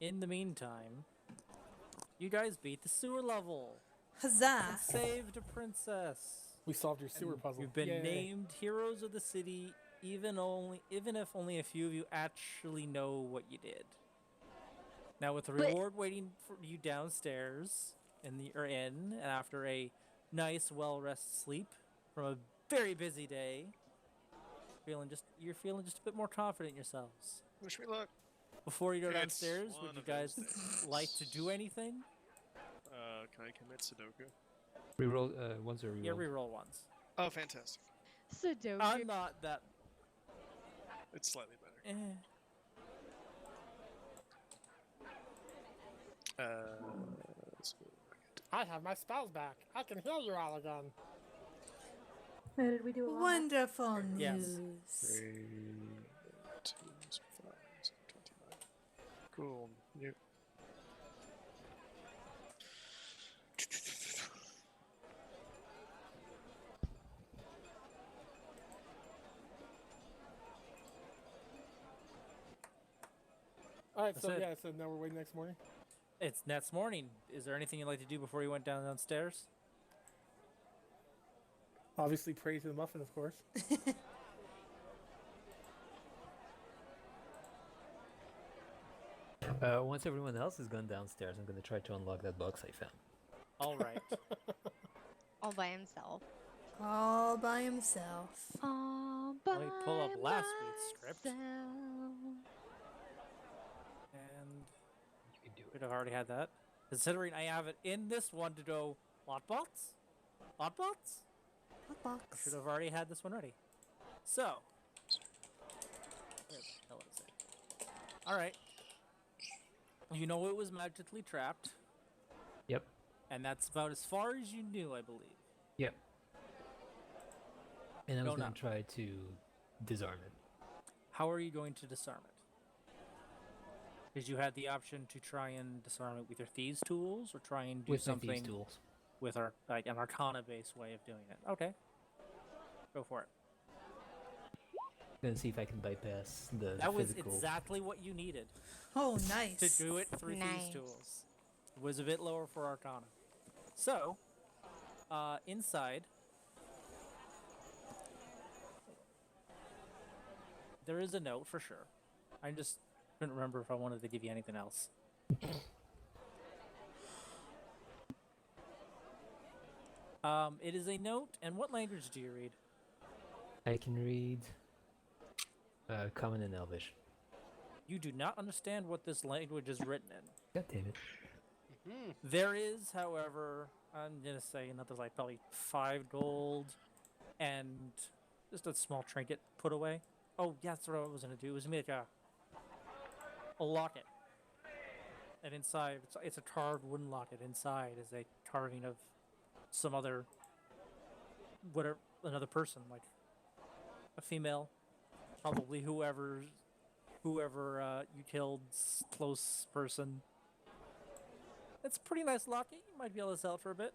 In the meantime, you guys beat the sewer level Huzzah! and saved a princess. We solved your sewer And puzzle. you've been Yay. named heroes of the city, even if only a few of you actually know what you did. Now, with the reward waiting for you downstairs in the inn, and after a nice, well-rested sleep from a very busy day, you're feeling just a bit more confident in yourselves. Wish me luck. Before you go It's downstairs, would one you of those guys days. like to do anything? Can I commit Sudoku? Reroll, once or reroll? Yeah, reroll once. Oh, fantastic. Sudoku. I'm not that. It's slightly better. Eh. Let's go. I have my spells back. I can heal you all again. How did we do it? Wonderful Yes. news. 3, 2, 5, 29. Cool. New. Alright, That's so it. yeah, so now we're waiting next morning. It's next morning. Is there anything you'd like to do before you went downstairs? Obviously, pray to the muffin, of course. Once everyone else has gone downstairs, I'm gonna try to unlock that box I found. All right. All by himself. All by himself. All by Let me pull up last week's script. myself. And You can do we'd have already had that. Considering I have it in this one to go Lotbots? Lotbots? Hot I box. should have already had this one ready. So. Where the hell is it? Alright. You know it was magically trapped, Yep. and that's about as far as you knew, I believe. Yep. And I was No, gonna no. try to disarm it. How are you going to disarm it? Because you had the option to try and disarm it with your thieves' tools, or try and do With my something thieves' tools. with our like an Arcana-based way of doing it. Okay, go for it. Gonna see if I can bypass the That was physical. exactly what you needed Oh, to nice. do it through Nice. thieves' tools. It was a bit lower for Arcana. So, inside, there is a note for sure. I just couldn't remember if I wanted to give you anything else. It is a note, and what language do you read? I can read Common and Elvish. You do not understand what this language is written in. God damn it. There is, however, I'm gonna say another like probably 5 gold and just a small trinket put away. Oh, yeah, that's what I was gonna do. It was make a locket. And inside, it's a carved wooden locket. Inside is a carving of some other, whatever, another person, like a female, probably whoever you killed's close person. It's a pretty nice locket. You might be able to sell it for a bit.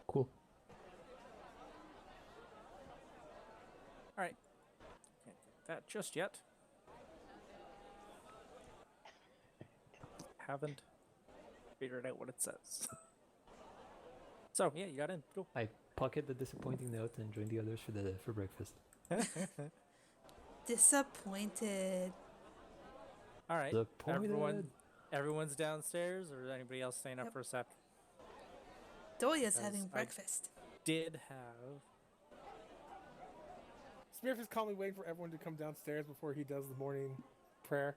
Cool. All right. Can't get that just yet. Haven't figured out what it says. So yeah, you got in. Cool. I pocket the disappointing note and join the others for breakfast. Disappointed. All right. Disappointed. Everyone's downstairs, or is anybody else staying up Yep. for a sec? Doya's As having I- breakfast. Did have. Smurf is calmly waiting for everyone to come downstairs before he does the morning prayer.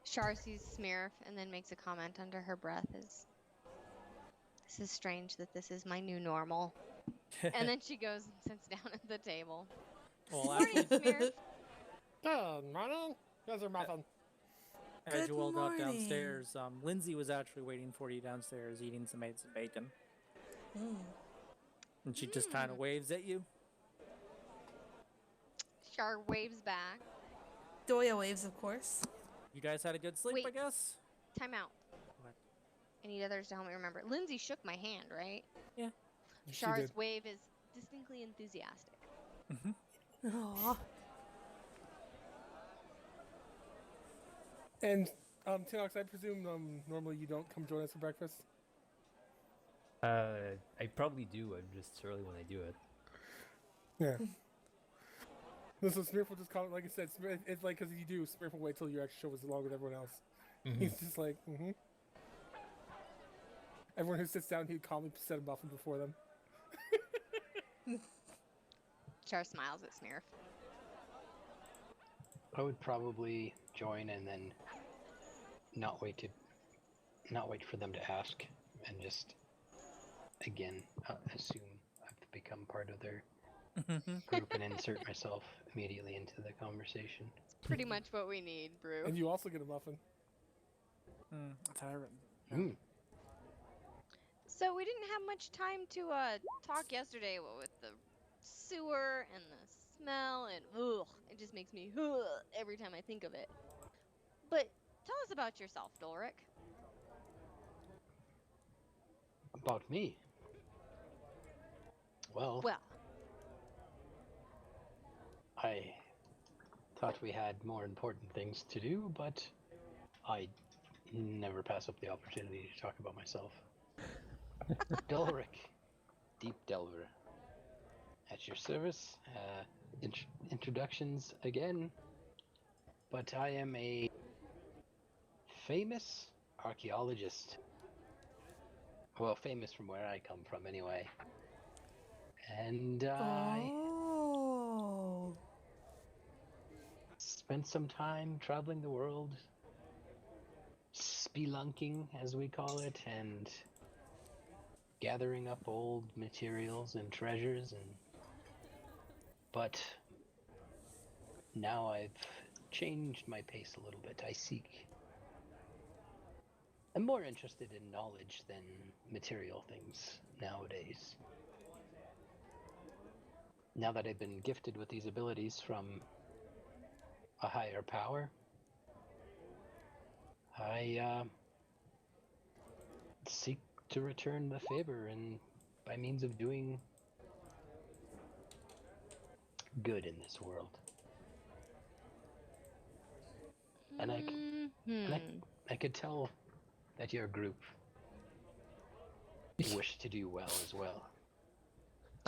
Char sees Smirf and then makes a comment under her breath this is strange that this is my new normal. And then she goes and sits down at the table. Well, Morning, after, Smirf. Good morning. Here's your muffin. as you all got morning. downstairs, Lindsay was actually waiting for you downstairs, eating some eggs and bacon. And she just kind of waves at you. Char waves back. Doya waves, of course. You guys had a good sleep, Wait. I guess? Time out. What? I need others to help me remember. Lindsay shook my hand, right? Yeah. She Char's did. wave is distinctly enthusiastic. Aw. And Tinox, I presume normally you don't come join us for breakfast. I probably do. I'm just early when I do it. Yeah. No, so Smurf will just call it, like I said, it's like, because you do, Smurf will wait till your actual show is along with everyone else. He's just like, Everyone who sits down, he'd calmly set a muffin before them. Char smiles at Smurf. I would probably join and then not wait for them to ask, and just again assume I've become part of their group and insert myself immediately into the conversation. Pretty much what we need, Brew. And you also get a muffin. That's how I written. So we didn't have much time to talk yesterday with the sewer and the smell, and it just makes me every time I think of it. But tell us about yourself, Dulric. About me? Well, I thought we had more important things to do, but I never pass up the opportunity to talk about myself. Dulric, Deep Delver, at your service. Introductions again, but I am a famous archaeologist. Well, famous from where I come from, anyway. And I spent some time traveling the world, spelunking, as we call it, and gathering up old materials and treasures. But now I've changed my pace a little bit. I'm more interested in knowledge than material things nowadays. Now that I've been gifted with these abilities from a higher power, I seek to return the favor, and by means of doing good in this world. And I could tell that your group wish to do well as well.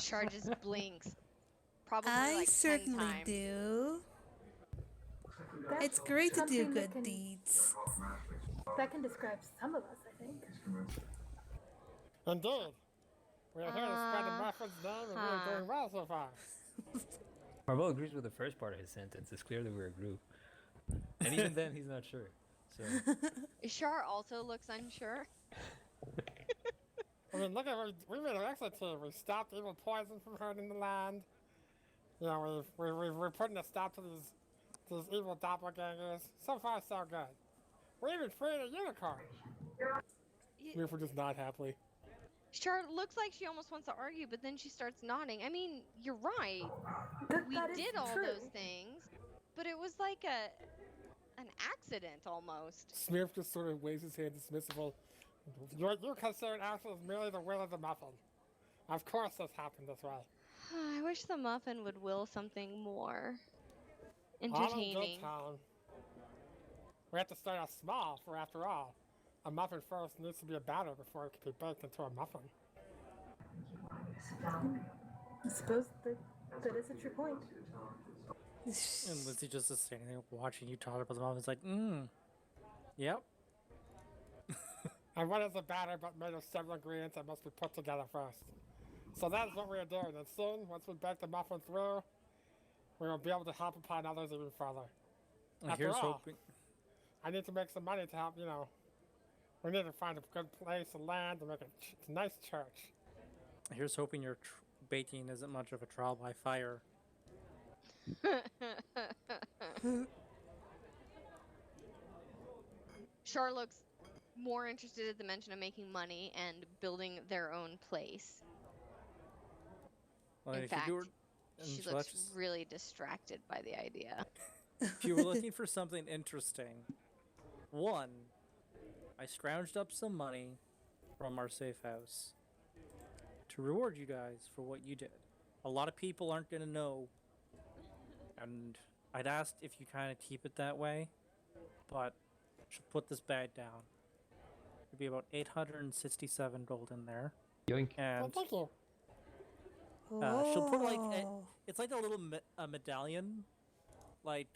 Char just blinks. Probably I like 10 certainly times. do. It's great to do good deeds. That can describe some of us, I think. Indeed. We are here to spread the muffins down, and we are doing well so far. Marvel agrees with the first part of his sentence. It's clear that we're a group. And even then, he's not sure. So Char also looks unsure. I mean, look at we made an excellent team. We stopped evil poison from hurting the land. You know, we're putting a stop to these evil doppelgangers. So far, so good. We even freed a unicorn. We were just not happily. Char looks like she almost wants to argue, but then she starts nodding. I mean, you're right. We did all those things, but it was like an accident almost. Smurf just sort of waves his hand dismissively. You consider actions merely the will of the muffin. Of course this happened this way. I wish the muffin would will something more All in entertaining. good time. We have to start off small, for after all, a muffin first needs to be a batter before it can be baked into a muffin. I suppose that is a true point. And Lizzie just is standing there watching you talk about the mom. It's like, yep. And what is a batter but made of several ingredients that must be put together first? So that is what we are doing, and soon, once we bake the muffin through, we will be able to help upon others even further. After Here's all, hoping. I need to make some money to help, we need to find a good place and land to make a nice church. Here's hoping your baking isn't much of a trial by fire. Char looks more interested at the mention of making money and building their own place. Well, In if fact, you were, she so looks let's just- really distracted by the idea. if you were looking for something interesting, one, I scrounged up some money from our safe house. to reward you guys for what you did. A lot of people aren't going to know, and I'd asked if you kind of keep it that way, but should put this bag down. There'd be about 867 gold in there, Yoink. Well, and thank you. she'll put like Oh. it's like a little medallion, like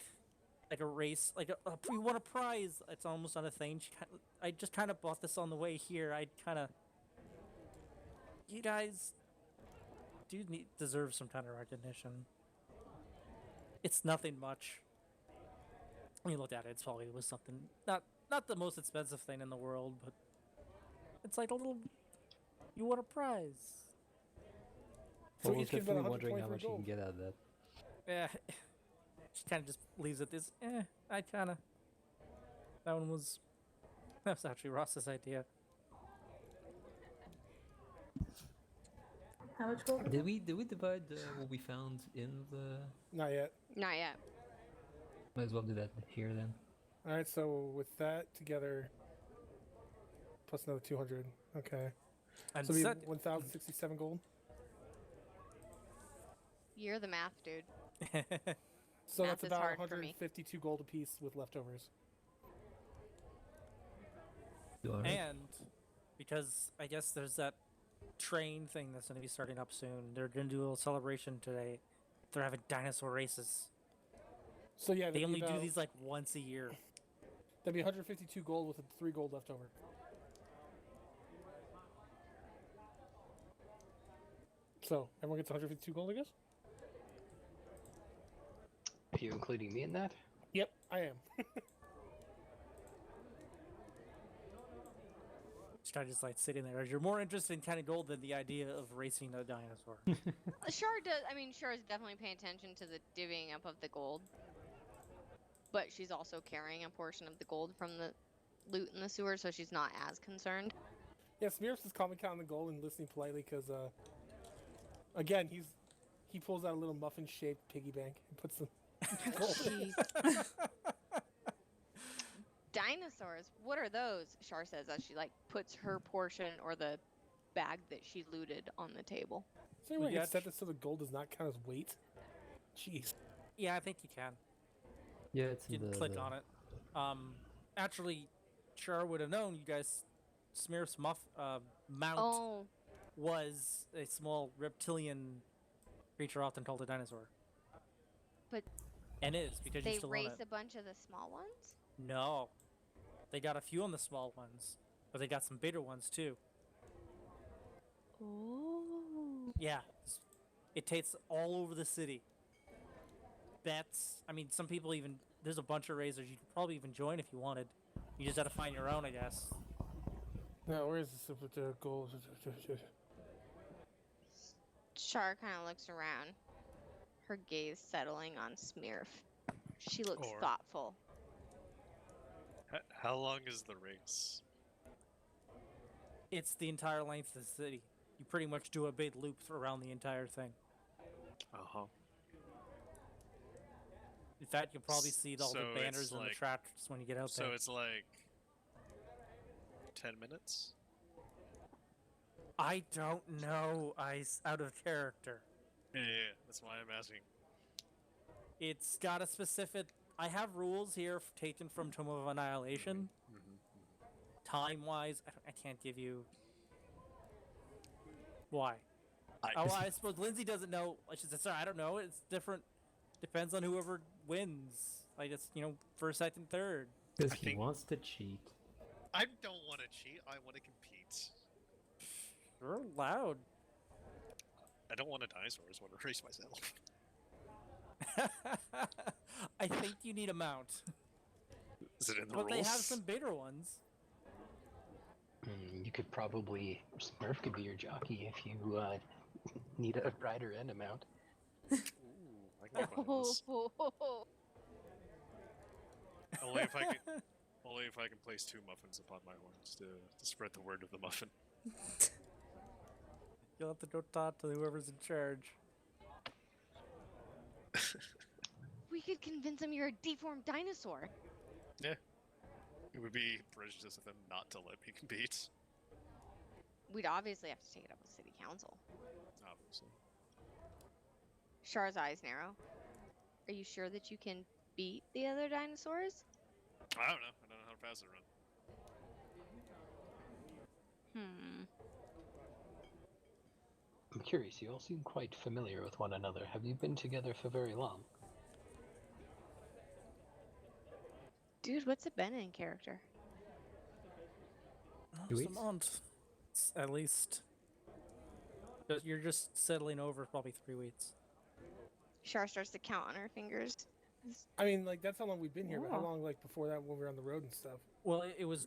a race, like you won a prize. It's almost not a thing. I just kind of bought this on the way here. You guys do deserve some kind of recognition. It's nothing much. When you look at it, it's probably was something not the most expensive thing in the world, but it's like a little. You won a prize. So Well, each kid got definitely wondering how 123 much you can gold. get out of that. Yeah, she kind of just leaves it this. I kind of. That was actually Ross's idea. How much gold? Did we divide what we found in the? Not yet. Not yet. Might as well do that here then. All right, so with that together, plus another 200. Okay. And So we set, 1,067 gold. You're the math dude. So Math that's is about hard for me. 152 gold apiece with leftovers. You all right? and because I guess there's that train thing that's going to be starting up soon. They're going to do a little celebration today. They're having dinosaur races. So yeah, They that'd only be do about- these like once a year. That'd be 152 gold with 3 gold left over. So everyone gets 152 gold, I guess. Are you including me in that? Yep, I am. Just kind of just like sitting there. You're more interested in kind of gold than the idea of racing a dinosaur. Char does. I mean, Char is definitely paying attention to the divvying up of the gold, but she's also carrying a portion of the gold from the loot in the sewer, so she's not as concerned. Yeah, Smear's is calmly counting the gold and listening politely because, again, he pulls out a little muffin-shaped piggy bank and puts the gold. Jeez. Dinosaurs. What are those? Char says as she like puts her portion or the bag that she looted on the table. Is there any way I got can set this so the gold does not count as weight? Jeez. Yeah, I think you can. Yeah, it's You in can the. click on it. Actually, Char would have known. You guys, Smear's mount Oh, was a small reptilian creature, often called a dinosaur. but And is because you they still own race it. a bunch of the small ones? No, they got a few on the small ones, but they got some bigger ones too. Oh. Yeah, it takes all over the city. Bets. I mean, some people even. There's a bunch of razors. You could probably even join if you wanted. You just have to find your own, I guess. Now, where is the gold? Char kind of looks around, her gaze settling on Smearf. She looks Or- thoughtful. How long is the race? It's the entire length of the city. You pretty much do a big loop around the entire thing. Uh huh. In fact, you'll probably see all So the it's banners and the like- tracks when you get out So there. it's like 10 minutes? I don't know. Out of character. Yeah, that's why I'm asking. It's got a specific. I have rules here taken from Tome of Annihilation. Time-wise, I can't give you. Why? I suppose Lindsay doesn't know. She said, "Sorry, I don't know. It's different. Depends on whoever wins. Like it's first, second, third. Because I he think- wants to cheat. I don't want to cheat. I want to compete. You're allowed." I don't want a dinosaur. I just want to race myself. I think you need a mount, Is it in the but rules? they have some bigger ones. You could probably Smurf could be your jockey if you need a rider and a mount. Ooh, I can get behind this. Only if I can. Only if I can place 2 muffins upon my horns to spread the word of the muffin. You'll have to go talk to whoever's in charge. We could convince him you're a deformed dinosaur. Yeah. It would be prejudice of them not to let me compete. we'd obviously have to take it up with city council. Obviously. Char's eyes narrow. Are you sure that you can beat the other dinosaurs? I don't know. I don't know how fast they run. I'm curious, you all seem quite familiar with one another. Have you been together for very long? Dude, what's a Benin character? Two It's a weeks? month. It's at least. You're just settling over probably 3 weeks. Char starts to count on her fingers. I mean, like that's how long we've been here. But how Oh. long, like before that, when we were on the road and stuff? Well, it was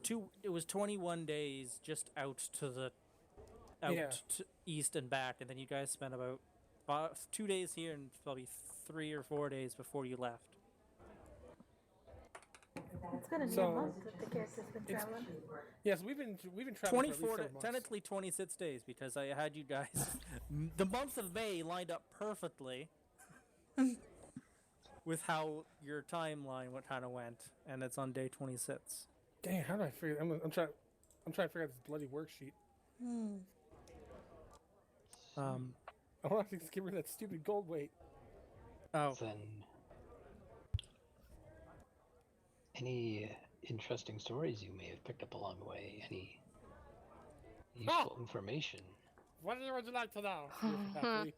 21 days just out to the Yeah. to east and back, and then you guys spent about 2 days here and probably 3 or 4 days before you left. It's been a near So, month that the character's been it's- traveling. Yes, we've been traveling for at 24 least 7 months. technically 26 days because I had you guys the month of May lined up perfectly with how your timeline what kind of went, and it's on day 26. Dang, how do I figure? I'm trying to figure out this bloody worksheet. I want to just get rid of that stupid gold weight. Oh, Then, any interesting stories you may have picked up along the way? Any useful information? What would you like to know? Happily?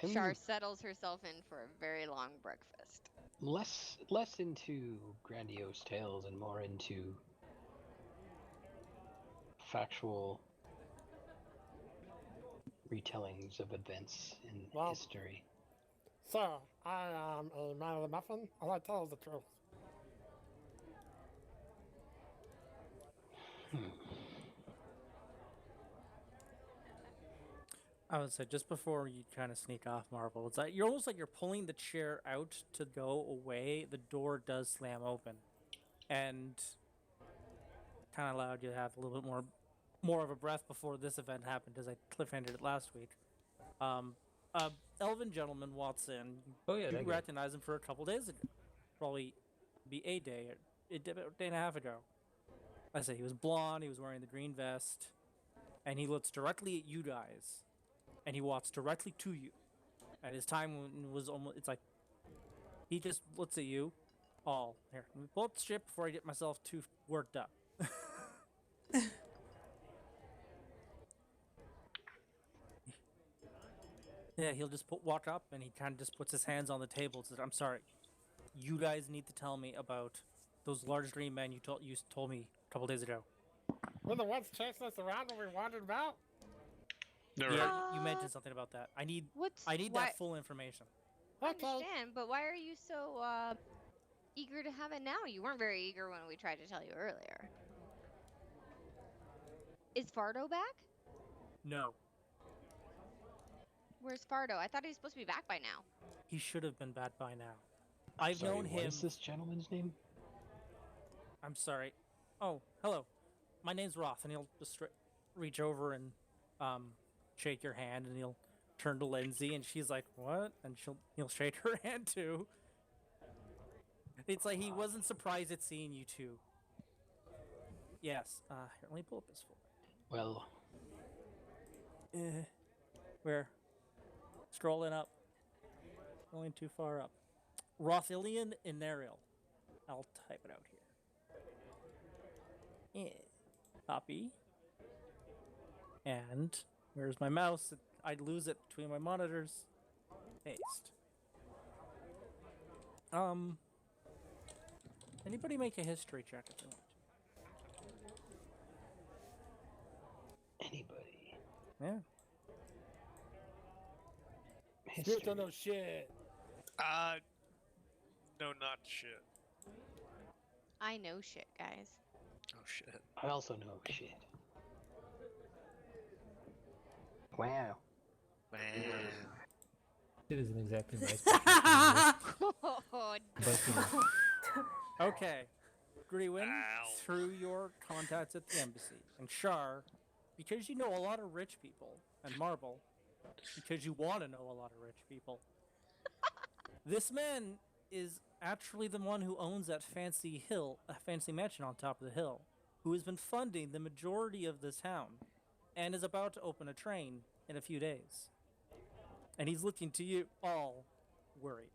I mean, Char settles herself in for a very long breakfast. less into grandiose tales and more into factual retellings of events in Wow. history. Sir, I am a man of the muffin. All I tell is the truth. I would say just before you kind of sneak off, Marvel, it's like you're almost like you're pulling the chair out to go away. The door does slam open, and kind of allowed you to have a little bit more of a breath before this event happened, as I cliffhandered it last week. Elven gentleman walks in. Oh, yeah, You that guy. recognize him for a couple days ago, probably be a day, about a day and a half ago. I say he was blonde. He was wearing the green vest, and he looks directly at you guys. And he walks directly to you. And his time was almost, it's like, he just looks at you. All, here, let me pull up the ship before I get myself too worked up. Yeah, he'll just walk up and he kind of just puts his hands on the table and says, I'm sorry. You guys need to tell me about those large green men you told me a couple days ago. We're the ones chasing us around when we wandered about. Never. Yeah, you mentioned something about that. I need Why- that full information. I Okay. understand, but why are you so eager to have it now? You weren't very eager when we tried to tell you earlier. Is Fardo back? No. Where's Fardo? I thought he was supposed to be back by now. He should have been bad by now. I've Sorry, known what him. is this gentleman's name? I'm sorry. Oh, hello. My name's Roth, and he'll just reach over and shake your hand, and he'll turn to Lindsay, and she's like, "What?" And he'll shake her hand too. It's like he wasn't surprised at seeing you two. Yes. Here, let me pull up his full. Well, Where? Scrolling up. Going too far up. Rothilian Inarial. I'll type it out here. Yeah. Copy. And where's my mouse? I'd lose it between my monitors. Paste. Anybody make a history check if they want anybody. to? Yeah. Still History. don't know shit. No, not shit. I know shit, guys. Oh shit. I also know shit. Wow. Man. It isn't exactly nice. Oh, But, you know, Okay. Grewin, Ow. through your contacts at the embassy, and Shar, because you know a lot of rich people, and Marble, because you want to know a lot of rich people, this man is actually the one who owns that fancy mansion on top of the hill. who has been funding the majority of this town and is about to open a train in a few days. And he's looking to you all worried.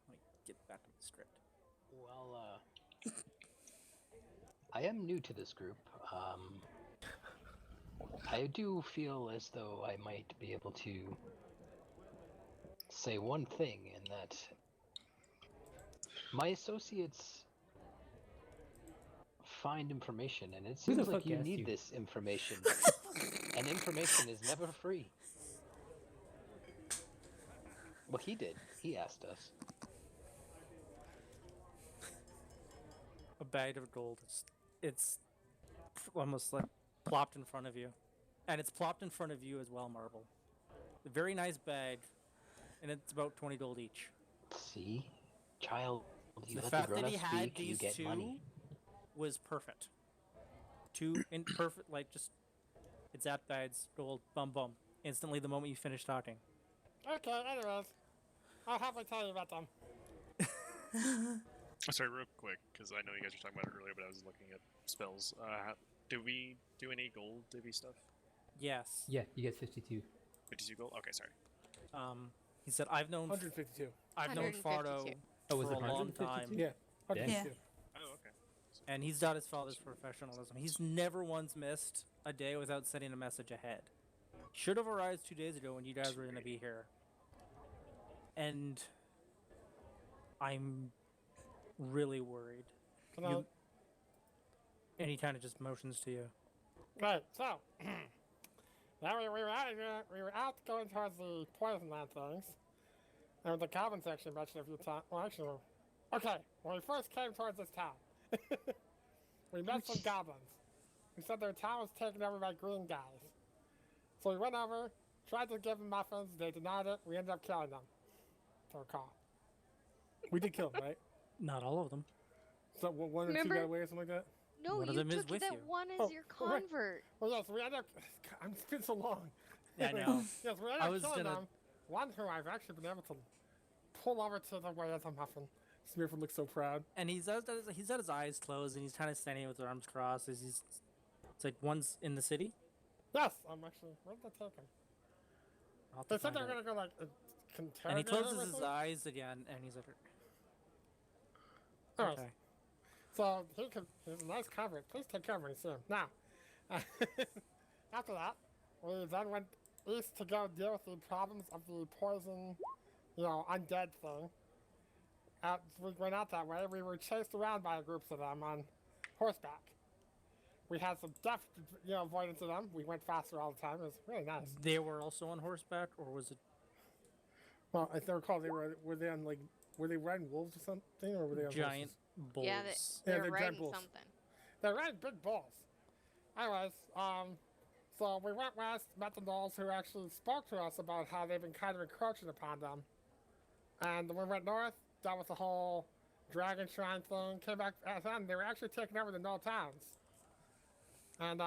Let me get back to the script. Well, I am new to this group. I do feel as though I might be able to say one thing, in that my associates find information, and it Who the seems like fuck you asked need you? this information. And information is never free. Well, he did. He asked us. A bag of gold. It's almost like plopped in front of you. And it's plopped in front of you as well, Marble. A very nice bag, and it's about 20 gold each. See? Child, you The let fact the that grown-up he had speak, you these get two money. was perfect. Two in perfect, like just, it's at bags, gold, bum bum. Instantly the moment you finish talking. Okay, anyways. I'll happily tell you about them. Sorry, real quick, because I know you guys were talking about it earlier, but I was looking at spells. Do we do any gold divvy stuff? Yes. Yeah, you get 52. 52 gold? Okay, sorry. He said, I've known 152. I've known 152. Fardo Oh, was for it a long 152? time. Yeah, 152. Oh, okay. And he's got his father's professionalism. He's never once missed a day without sending a message ahead. Should have arrived 2 days ago when you guys were going to be here. And I'm really worried. Can I- You- And he kind of just motions to you. Right, so now we were out going towards the poison land things, and the cabin section mentioned a few times. Well, actually, okay, when we first came towards this town, we met some goblins. We said their town was taken over by green guys. So we went over, tried to give them muffins. They denied it. We ended up killing them. To recall, we did kill them, right? Not all of them. So one or two Remember- got away or something like that. No, One of you them is took with that you. one as Oh, your right. convert. Well, yes, we ended up. It's been so long. Yeah, I know. Yes, we ended I up was killing gonna- them. One who I've actually been able to pull over to the way as a muffin. Smearford looks so proud. And he's got his eyes closed and he's kind of standing with his arms crossed. It's like one's in the city. Yes, I'm actually. Where did they take him? I'll have to They said find they were out. gonna go like And he interrogate him closes or his something? eyes again and he's like, Alright, okay. so he's a nice convert. Please take care when you see him. Now, after that, we then went east to go deal with the problems of the poison, undead thing. We went out that way. We were chased around by groups of them on horseback. We had some deft, avoidance of them. We went faster all the time. It was really nice. They were also on horseback, or was it? Well, I recall were they on were they riding wolves or something, or were they on Giant horses? bulls. Yeah, Yeah, they're they're writing giant bulls. something. They're riding big bulls. Anyways, so we went west, met the gnolls who actually spoke to us about how they've been kind of encroaching upon them. And then we went north, dealt with the whole dragon shrine thing, came back, and they were actually taking over the Gnoll towns. And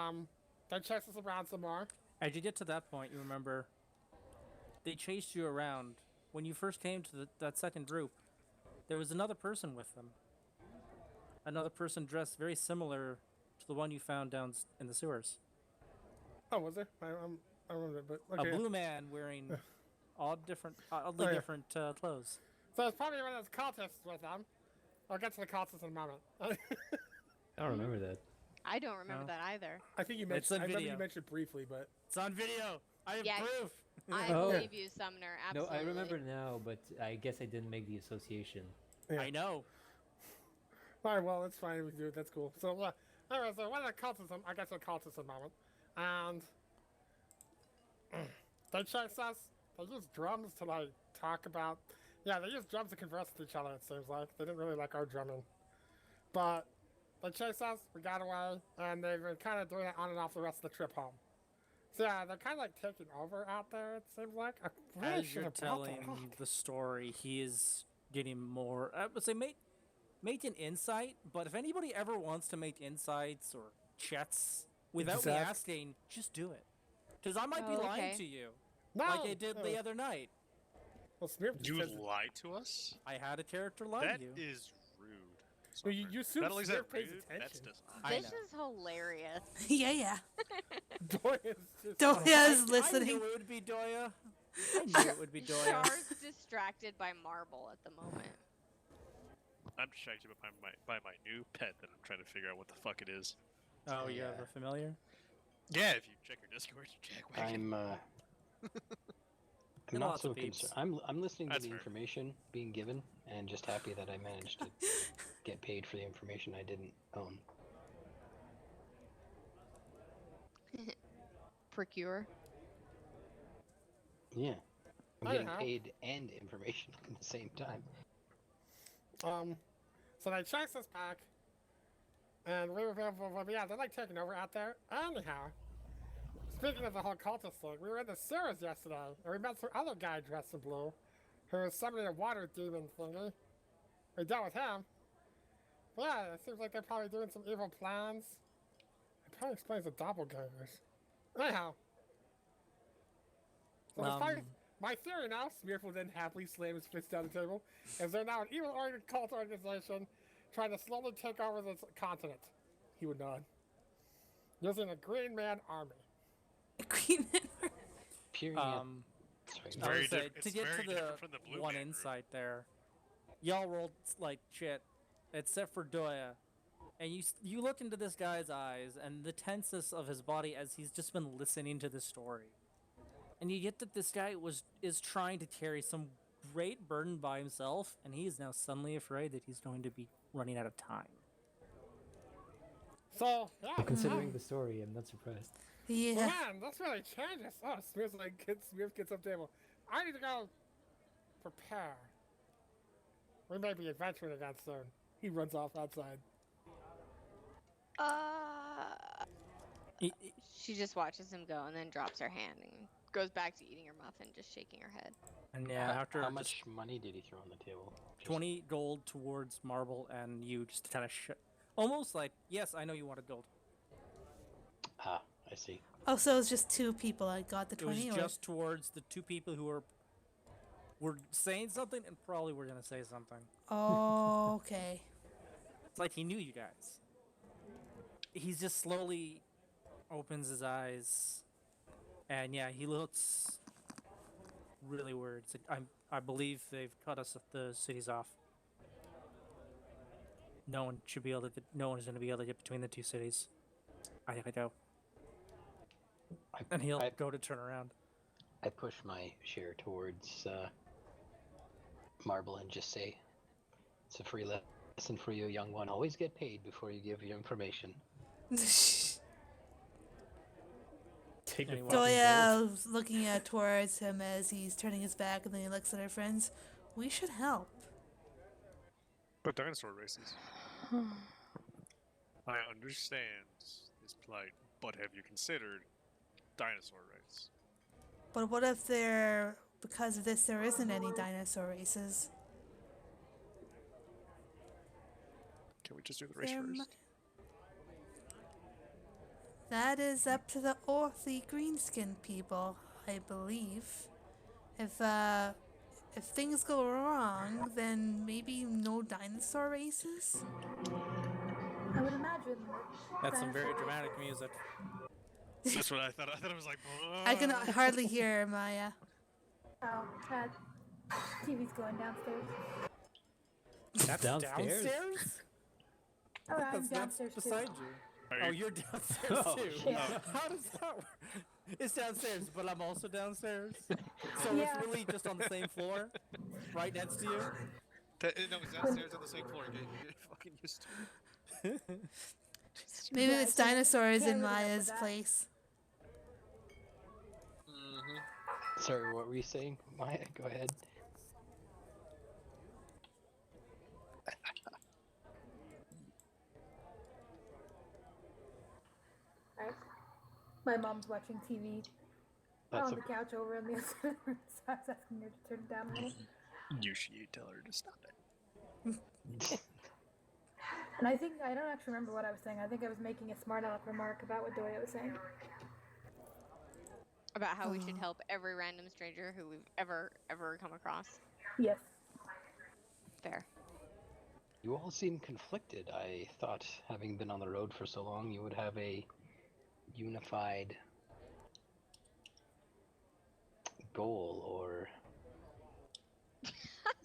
they chased us around some more. As you get to that point, you remember they chased you around. When you first came to that second group, there was another person with them. Another person dressed very similar to the one you found down in the sewers. Oh, was there? I remember, but okay. A blue man wearing oddly Oh, yeah. different clothes. So it's probably one of those cultists with them. I'll get to the cultists in a moment. I don't remember that. I don't remember No. that either. I think you It's mentioned. on I remember video. you mentioned briefly, but It's on video. I have Yeah. proof. I Oh. believe you, Sumner. No, Absolutely. I remember now, but I guess I didn't make the association. yeah. I know. All right, well, that's fine. We can do it. That's cool. So, anyway, so one of the cultists, I guess the cultists in a moment, and they chased us. They used drums to talk about. Yeah, they used drums to converse with each other. It seems like they didn't really like our drumming, but they chased us. We got away, and they've been kind of doing it on and off the rest of the trip home. So yeah, they're kind of taking over out there. It seems like. I really As should you're have brought telling that up. the story, he is getting more. I would say make an insight, but if anybody ever wants to make insights or checks without Just me ask. asking, just do it. Because I might be Oh, lying okay. to you, No, like I did no. the other night. Well, Smearf just You says- lied to us? I had a character lie That to you. is rude. Well, you assume Not only is Smith that pays rude, that's attention. dishonest. I This know. is hilarious. yeah. Doya's just. Doya's I listening. knew it would be Doya. I knew it would be Doya. Char's distracted by Marble at the moment. I'm distracted by my new pet that I'm trying to figure out what the fuck it is. Oh, you have a familiar? Yeah, if you check your Discord, Jackwagon. I'm not Lots so of peeps. concerned. I'm listening to That's the fair. information being given and just happy that I managed to get paid for the information I didn't own. Procure. Yeah. I'm getting Anyhow. paid and information at the same time. So they chased us back, and we were yeah, they're like taking over out there. Anyhow, speaking of the whole cultist thing, we were in the sewers yesterday, and we met some other guy dressed in blue, who was summoning a water demon thingy. We dealt with him. But yeah, it seems like they're probably doing some evil plans. It probably explains the doppelgangers. Anyhow. So my theory now, Smearf will then happily slam his fist down the table, is they're now an evil-oriented cult organization trying to slowly take over this continent. He would nod. Using a Green Man army. A Green Man. Period. I Very would say, diff- to it's get very to the different from the Blue one Man group. insight there, y'all rolled like shit, except for Doya. And you look into this guy's eyes and the tenseness of his body as he's just been listening to the story. And you get that this guy is trying to carry some great burden by himself, and he is now suddenly afraid that he's going to be running out of time. So, yeah. Well, considering the story, I'm not surprised. Yeah. Man, that's really changes. Oh, Smearf gets up table. I need to go prepare. We may be adventuring again soon. He runs off outside. She just watches him go and then drops her hand and goes back to eating her muffin, just shaking her head. And yeah, after How just much money did he throw on the table? Just 20 gold towards Marble and you just kind of almost like, yes, I know you wanted gold. Ah, I see. Oh, so it's just two people I got the It was 20 or... just towards the two people who were saying something and probably were gonna say something. Oh, okay. It's like he knew you guys. He's just slowly opens his eyes, and yeah, he looks really worried. It's like, I believe they've cut us the cities off. No one should be able to. No one is going to be able to get between the two cities. I think I know. And he'll go to turn around. I push my chair towards Marble and just say, "It's a free lesson for you, young one. Always get paid before you give your information." Take your Anyway. fucking gold. Doya's looking towards him as he's turning his back, and then he looks at her friends. We should help. But dinosaur races. I understand this plight, but have you considered dinosaur race? But what if because of this, there isn't any dinosaur races? Can we just do the race There first? That is up to the greenskin people, I believe. If things go wrong, then maybe no dinosaur races? I would imagine. That's some very dramatic music. That's what I thought. I thought it was like. I can hardly hear Maya. Oh, that TV's going downstairs. That's Downstairs? Oh, I'm That's downstairs beside too. you. Are Oh, you- you're downstairs Oh, too. shit. How does that work? It's downstairs, but I'm also downstairs. So Yeah. it's really just on the same floor, right next to you. No, it's downstairs on the same floor. Get fucking used to it. Maybe Yeah, it's I can't dinosaurs in really help with Maya's that. place. Sorry, what were you saying, Maya? Go ahead. Right. My mom's watching TV That's on the couch over in the other side of the room, so I was asking her to turn it down a little. You should tell her to stop it. And I don't actually remember what I was saying. I think I was making a smart aleck remark about what Doya was saying. About how we should help every random stranger who we've ever come across. Yes. Fair. You all seem conflicted. I thought, having been on the road for so long, you would have a unified goal or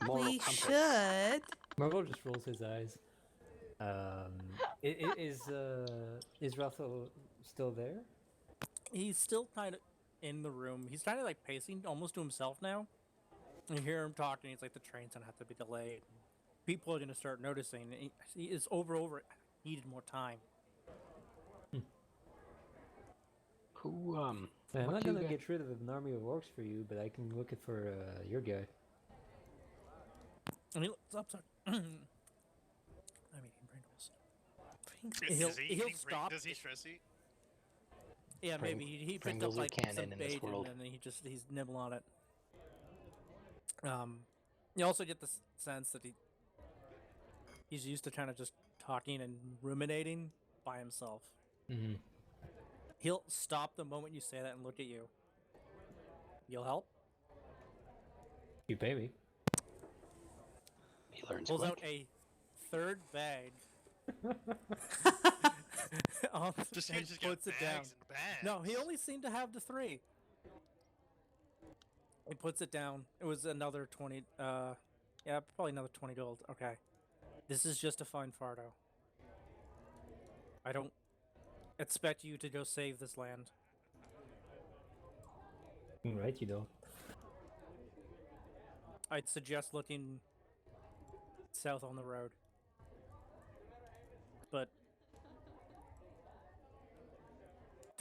moral We compass. should. Marvel just rolls his eyes. Is Russell still there? He's still kind of in the room. He's kind of like pacing almost to himself now. You hear him talking. He's like, the train's gonna have to be delayed. People are gonna start noticing. He is over. Needed more time. Who, I'm what not do you gonna guys... get rid of an army of orcs for you, but I can look it for your guy. And he looks up. I'm eating Pringles. He'll stop. Does he stress eat? Yeah, maybe he picked up Pringles are like canon some in this bait world. and then he's nibbling on it. You also get the sense that he's used to kind of just talking and ruminating by himself. Mm-hmm. He'll stop the moment you say that and look at you. You'll help? You pay me. He learns Pulls quick. out a third bag. Just and just puts got it down. bags and bags. No, he only seemed to have the 3. He puts it down. It was another 20. Yeah, probably another 20 gold. Okay. This is just to find Fardo. I don't expect you to go save this land. Right, you don't. I'd suggest looking south on the road. But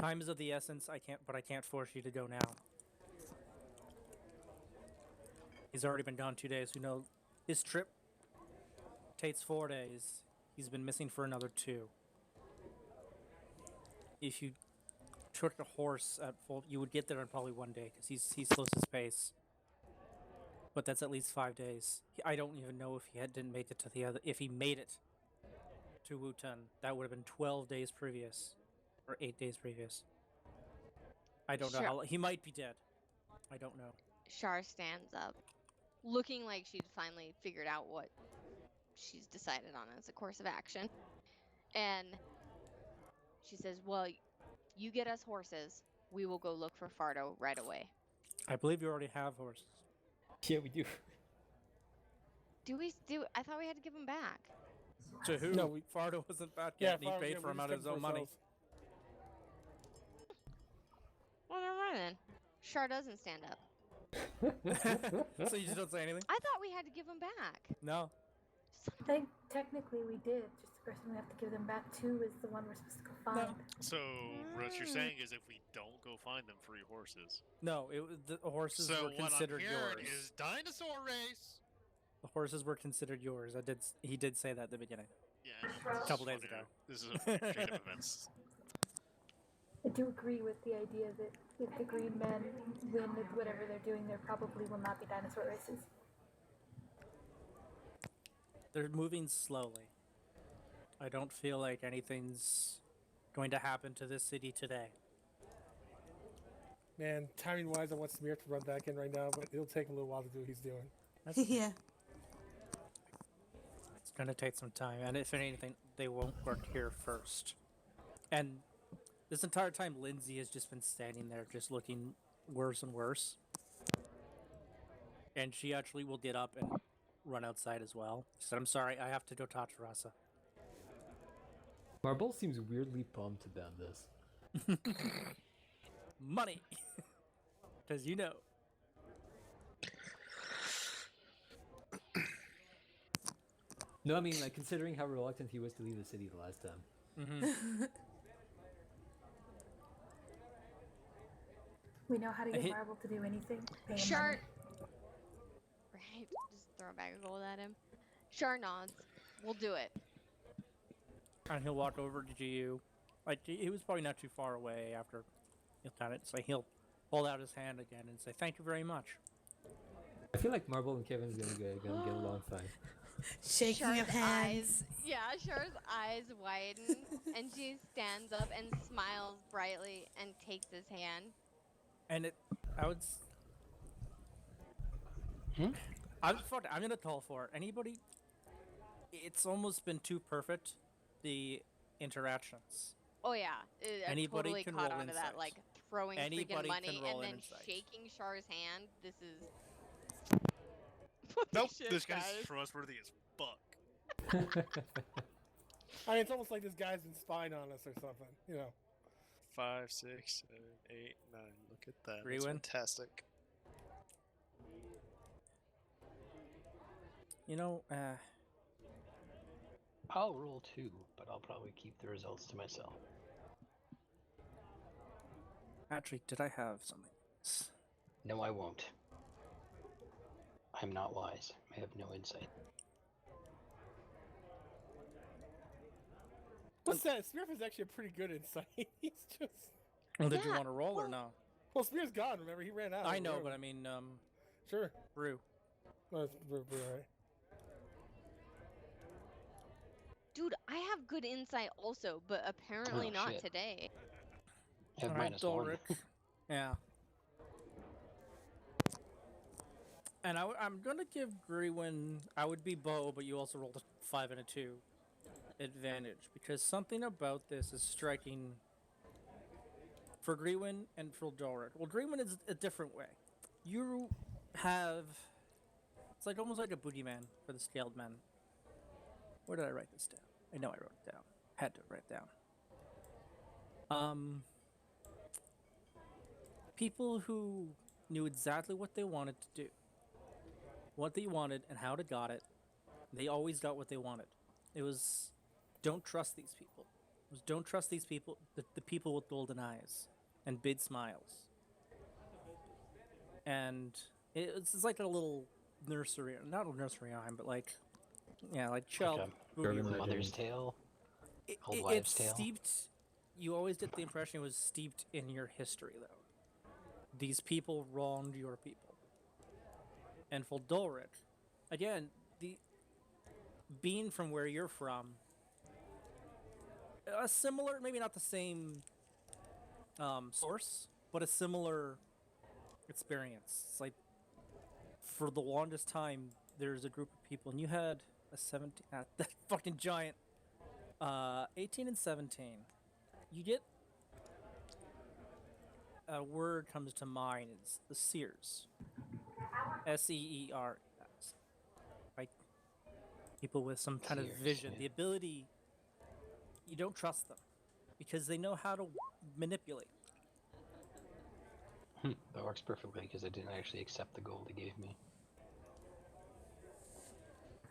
time is of the essence. I can't force you to go now. He's already been gone 2 days. We know his trip takes 4 days. He's been missing for another 2. If you took a horse at full, you would get there in probably 1 day because he slows his pace. But that's at least 5 days. I don't even know if didn't make it to the other. If he made it to Wutun, that would have been 12 days previous, or 8 days previous. I don't know Sure. how. He might be dead. I don't know. Shar stands up, looking like she'd finally figured out what she's decided on as a course of action. And she says, well, you get us horses. We will go look for Fardo right away. I believe you already have horses. Yeah, we do. Do we do? I thought we had to give them back. To who? No, Fardo wasn't back Yeah, yet. And he paid for him out of his own money. Well, never mind then. Shar doesn't stand up. So you just don't say anything? I thought we had to give them back. No. I think technically we did. Just the person we have to give them back to is the one we're supposed to go find. So what you're saying is if we don't go find them, free horses. No, the horses So were what I'm considered hearing yours. is dinosaur race. The horses were considered yours. He did say that at the beginning. Yeah, A couple days ago. This is a straight up events. I do agree with the idea that if the green men win with whatever they're doing, there probably will not be dinosaur races. They're moving slowly. I don't feel like anything's going to happen to this city today. Man, timing wise, I want Samir to run back in right now, but it'll take a little while to do what he's doing. Yeah. It's going to take some time, and if anything, they won't work here first. And this entire time, Lindsay has just been standing there, just looking worse and worse. And she actually will get up and run outside as well. She said, I'm sorry, I have to go talk to Rasa. Marble seems weirdly pumped about this. Money! Because you know. No, I mean, like, considering how reluctant he was to leave the city the last time. Mm-hmm. We know how to get hit- Marble to do anything. Pay him Shar. money. Right. Just throw a bag of gold at him. Shar nods. We'll do it. And he'll walk over to you. Like, he was probably not too far away after he'll kind of say, he'll hold out his hand again and say, thank you very much. I feel like Marble and Kevin's gonna get along fine. Shaking Shar's of hands. eyes. Yeah, Shar's eyes widen, and she stands up and smiles brightly and takes his hand. And I would. I'm gonna call for it. Anybody. it's almost been too perfect. The interactions. Oh yeah, I Anybody totally can caught roll onto that, insight. like throwing Anybody freaking can money roll and an then insight. shaking Char's hand. This is what the Nope, shit, this guy's guys. trustworthy as fuck. I mean, it's almost like this guy's been spying on us or something. You know. 5, 6, 7, 8, 9. Look at that. That's Greenwin? fantastic. You know, I'll roll 2, but I'll probably keep the results to myself. actually, did I have something? No, I won't. I'm not wise. I have no insight. What's that? Spearf is actually a pretty good insight. He's just. Well, did you Yeah, want to roll or well- no? Well, Spear's gone. Remember, he ran out. I of the know, room. but I mean, Sure. Brew. No, it's right. Dude, I have good insight also, but apparently Oh, not shit. today. I have Alright, -1. Dulric. Yeah. And I'm gonna give Greenwin. I would be Bo, but you also rolled a 5 and a 2 advantage because something about this is striking for Greenwin and for Dulric. Well, Greenwin is a different way. You have. It's like almost like a boogeyman for the scaled men. Where did I write this down? I know I wrote it down. Had to write it down. People who knew exactly what they wanted to do, what they wanted, and how to got it. They always got what they wanted. It was, don't trust these people. It was, don't trust these people, the people with golden eyes and big smiles. And it's like a little nursery, not a nursery rhyme, but like, yeah, like child Like Urban a legend. Mother's Tale. Old It's wives' tale. steeped. You always get the impression it was steeped in your history, though. These people wronged your people. And for Dulric, again, being from where you're from, a similar, maybe not the same source, but a similar experience. It's like for the longest time, there's a group of people, and you had a 17, that fucking giant, 18 and 17. You get a word comes to mind is the Seers. Seers. Right? People with some kind of Seers, vision, yeah. the ability. You don't trust them because they know how to manipulate. That works perfectly because I didn't actually accept the gold he gave me.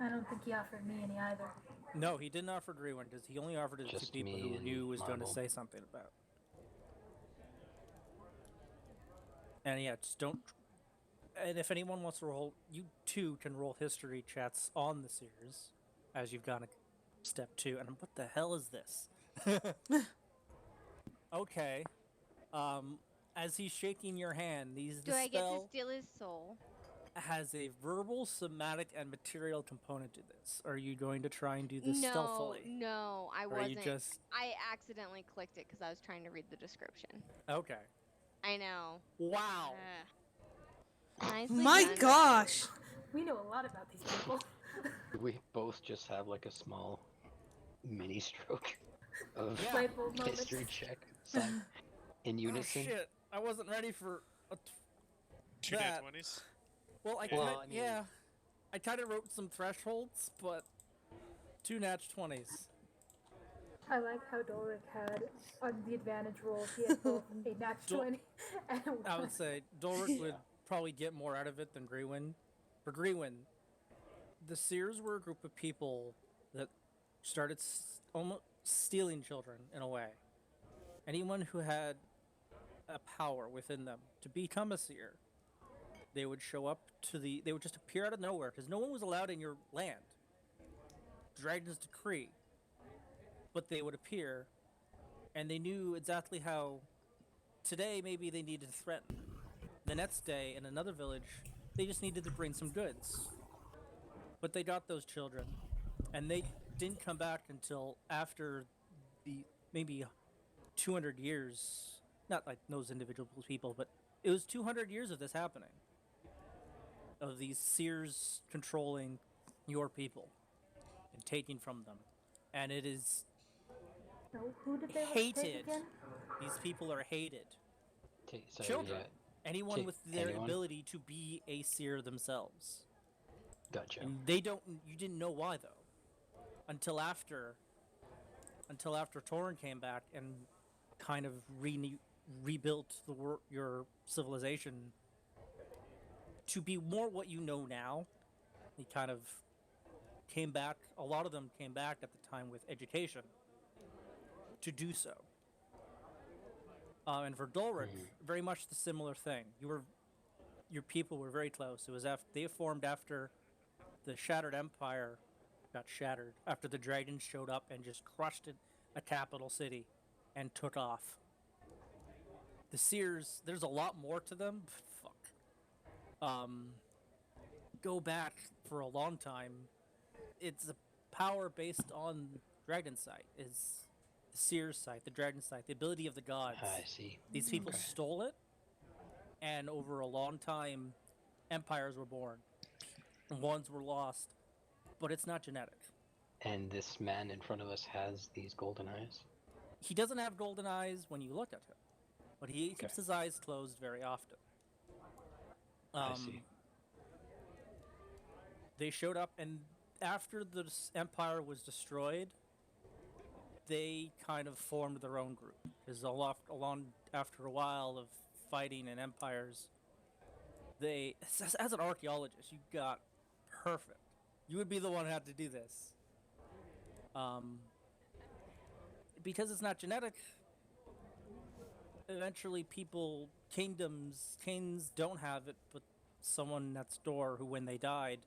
I don't think he offered me any either. No, he didn't offer Greenwin because he only offered it to Just people me who and knew was going to Marble. say something about. And yeah, just don't. And if anyone wants to roll, you too can roll history chats on the Seers as you've gone a step 2. And what the hell is this? Okay. As he's shaking your hand, the Do I get to spell steal his soul? has a verbal, somatic, and material component to this. Are you going to try and do this No, stealthily? no, I Or are you wasn't. just I accidentally clicked it because I was trying to read the description. okay? I know. Wow. Nicely My done. gosh! We know a lot about these people. We both just have like a small mini stroke of Yeah. Light bulb moments. history check in unison. Oh shit! I wasn't ready for a 2 that. nat 20s. Well, I Well, kind I mean- yeah, I kind of wrote some thresholds, but 2 nat 20s. I like how Doric had on the advantage roll. He had both a nat Dol- 20 and a I 1. would say Dulric would probably get more out of it than Greenwin. For Greenwin, the Seers were a group of people that started almost stealing children in a way. Anyone who had a power within them to become a Seer, they would show up to they would just appear out of nowhere because no one was allowed in your land. Dragon's decree. But they would appear, and they knew exactly how. Today, maybe they needed to threaten. The next day, in another village, they just needed to bring some goods. But they got those children, and they didn't come back until after the maybe 200 years. Not like those individual people, but it was 200 years of this happening. Of these Seers controlling your people. and taking from them. And it is So who did they take hated. again? These people are hated. So, Children. yeah, Anyone Take with their anyone? ability to be a seer themselves. gotcha. And you didn't know why though. Until after Torin came back and kind of rebuilt your civilization to be more what you know now. He kind of came back, a lot of them came back at the time with education to do so. And for Dulric, very much the similar thing. Your people were very close. It was they formed after the Shattered Empire got shattered, after the dragons showed up and just crushed a capital city and took off. The Seers, there's a lot more to them. Fuck. Go back for a long time. It's a power based on Dragon Sight. Is the Seer's Sight, the Dragon Sight, the ability of the gods. I see. These people Okay. stole it, and over a long time, empires were born. And ones were lost, but it's not genetic. And this man in front of us has these golden eyes. He doesn't have golden eyes when you look at him, but he Okay. keeps his eyes closed very often. I see. They showed up, and after the empire was destroyed, they kind of formed their own group. Because after a while of fighting in empires, they, as an archaeologist, you got perfect. You would be the one who had to do this. Because it's not genetic, eventually kings don't have it, but someone next door who, when they died,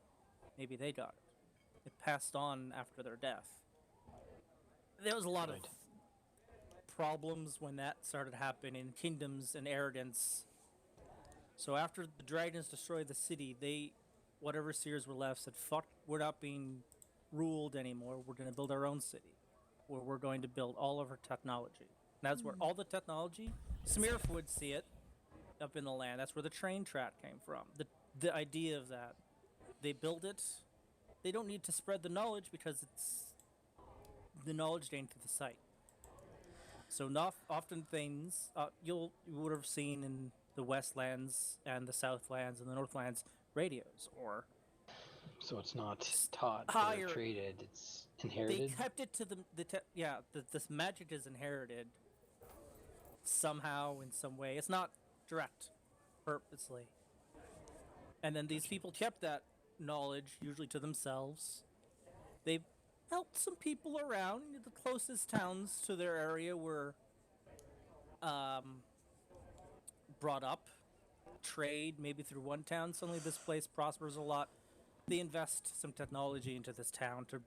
maybe they got it. It passed on after their death. There was a lot of Right. problems when that started happening, kingdoms and arrogance. So after the dragons destroyed the city, whatever seers were left said, fuck, we're not being ruled anymore. We're going to build our own city, where we're going to build all of our technology. And that's where all the technology, Smirf would see it up in the land. That's where the train track came from. The idea of that. They build it. They don't need to spread the knowledge because the knowledge gained through the site. So not often things you would have seen in the Westlands and the Southlands and the Northlands radios, or So it's not taught higher- or traded, it's they inherited? kept it to this magic is inherited somehow in some way. It's not direct, purposely. And then these people kept that knowledge usually to themselves. They helped some people around. The closest towns to their area were brought up. Trade, maybe through one town. Suddenly this place prospers a lot. They invest some technology into this town to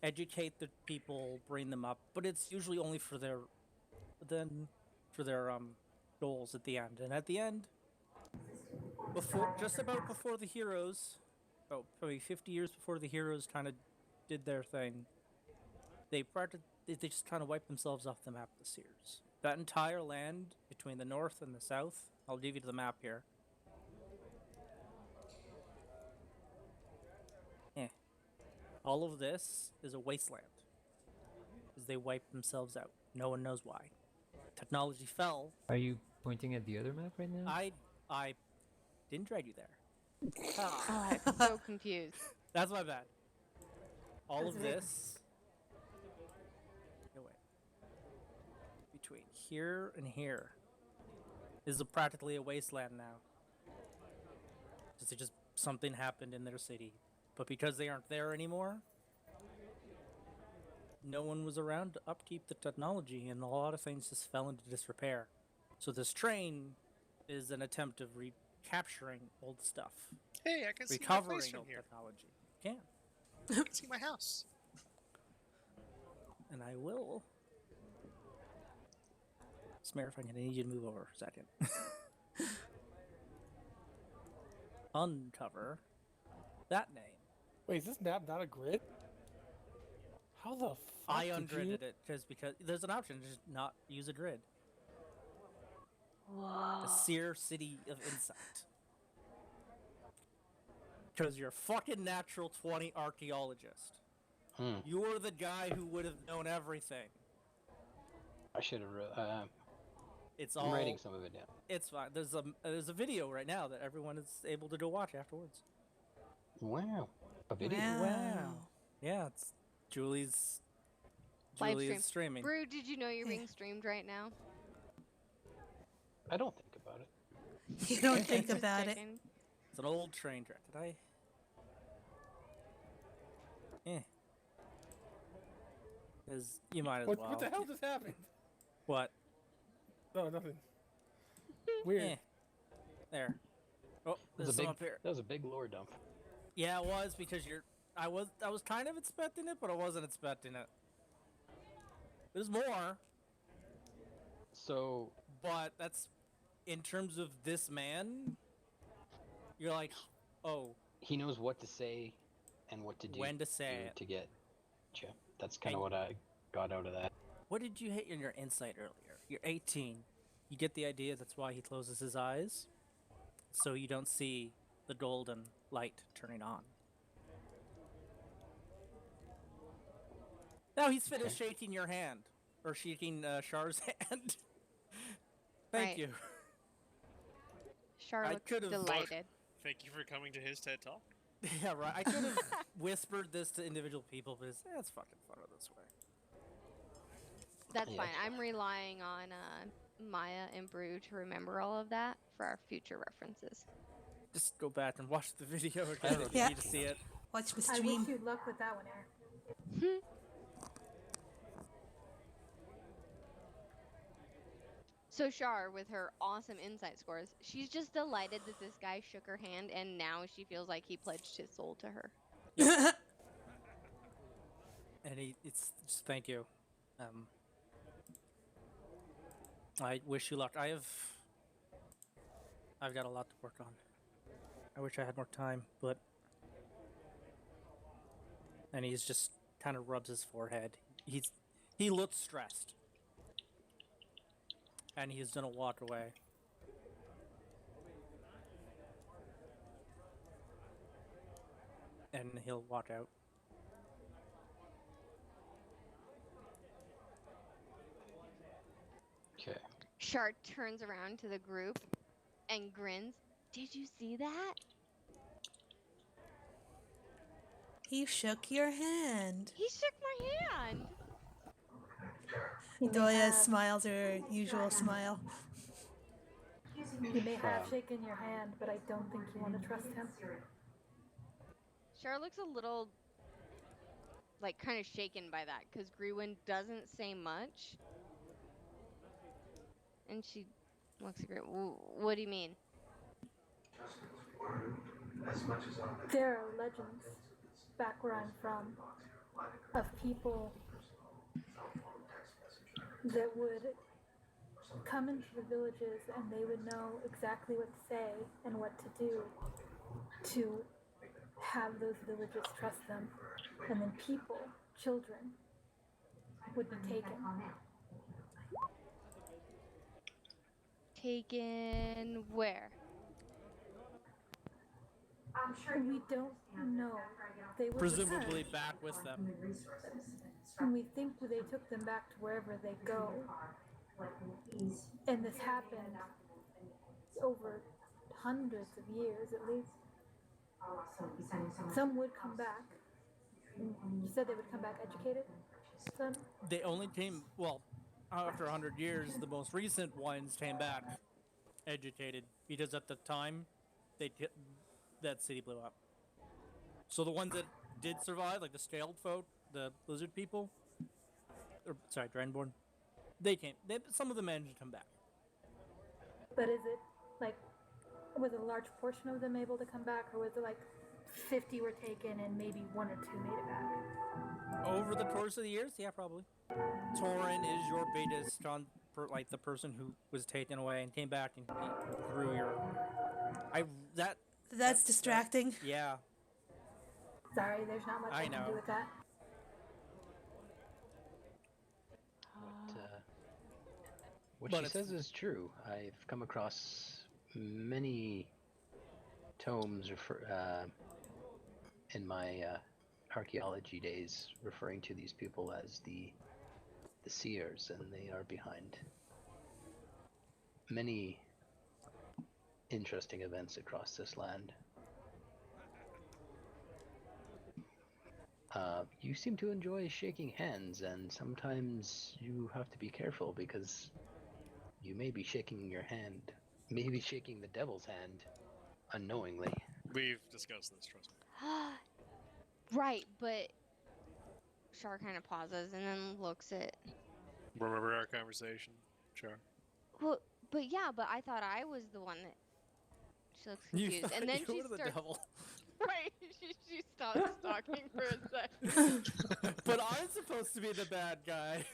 educate the people, bring them up. But it's usually only for their goals at the end. And at the end, just about before the heroes, probably 50 years before the heroes kind of did their thing, they just kind of wiped themselves off the map, the Seers. That entire land between the north and the south, I'll give you the map here. All of this is a wasteland. Because they wiped themselves out. No one knows why. Technology fell. Are you pointing at the other map right now? I didn't drag you there. Oh, I'm so confused. That's my bad. All That's of it. this. No, wait. Between here and here is practically a wasteland now. Just something happened in their city. But because they aren't there anymore, no one was around to upkeep the technology, and a lot of things just fell into disrepair. So this train is an attempt of recapturing old stuff, Hey, I can see my recovering place from old here. technology. You can. I can see my house. And I will. Smirf, I'm gonna need you to move over a second. Uncover that name. Wait, is this map not a grid? How the fuck I did ungridded it because there's an option to just not use a grid. Whoa. The Seer City of Insight. Because you're a fucking natural 20 archaeologist. You're the guy who would have known everything. I should have. It's I'm all. writing some of it down. It's fine. There's a video right now that everyone is able to go watch afterwards. Wow. A video. Wow. Yeah, it's Julie's. Live Julie stream. is streaming. Brew, did you know you're Yeah. being streamed right now? I don't think about it. You don't think Just about it. checking. It's an old train track. Did I? As you might as well. What the hell just happened? What? No, nothing. Weird. Eh. There. Oh, there's some up here. That was a big lore dump. Yeah, it was because I was kind of expecting it, but I wasn't expecting it. There's more, So but that's in terms of this man. You're like, oh, he knows what to say and what to do. when to say it. to get. Yeah, that's kind of And- what I got out of that. What did you hit in your insight earlier? You're 18. You get the idea that's why he closes his eyes, so you don't see the golden light turning on. Now he's finished shaking your hand, or shaking Char's hand. Thank Right. you. Char I looks could've- delighted. Thank you for coming to his TED Talk. Yeah, right. I could have whispered this to individual people, but it's fucking funner this way. That's Yeah. fine. I'm relying on Maya and Brew to remember all of that for our future references. Just go back and watch the video again if you Yeah. need to see it. Watch the I stream. wish you luck with that one, Eric. So Char, with her awesome insight scores, she's just delighted that this guy shook her hand, and now she feels like he pledged his soul to her. And it's just thank you. I wish you luck. I've got a lot to work on. I wish I had more time, but and he's just kind of rubs his forehead. He looks stressed, and he's gonna walk away. And he'll walk out. Okay. Char turns around to the group and grins. Did you see that? He shook your hand. He shook my hand. He may Doya have- smiles her usual smile. He may have Wow. shaken your hand, but I don't think you want to trust him. Char looks a little, like, kind of shaken by that, because Grewin doesn't say much. And she looks at Grewin. What do you mean? There are legends back where I'm from of people that would come into the villages and they would know exactly what to say and what to do to have those villages trust them. And then people, children, would be taken. Taken where? We don't know. They were Presumably returned. back with them. And we think they took them back to wherever they go. And this happened over hundreds of years at least. Some would come back. You said they would come back educated? Some? They only came, well, after 100 years, the most recent ones came back educated, because at the time, that city blew up. So the ones that did survive, like the scaled folk, the lizard people, or, sorry, Dragonborn, some of them managed to come back. But is it like, was a large portion of them able to come back, or was it like 50 were taken and maybe 1 or 2 made it back? Over the course of the years, yeah, probably. Torin is your biggest like the person who was taken away and came back and he grew your. That's distracting. Yeah. Sorry, there's not much I, I can know. do with that. What But she it's- says is true. I've come across many tomes in my archaeology days, referring to these people as the seers, and they are behind many interesting events across this land. You seem to enjoy shaking hands, and sometimes you have to be careful because you may be shaking your hand, maybe shaking the devil's hand unknowingly. We've discussed this, trust me. Right, but Char kind of pauses and then looks at. Remember our conversation, Char? Well, but I thought I was the one that. She looks confused, and then you she were the starts. devil. Right, she stops talking for a second, But I'm supposed to be the bad guy.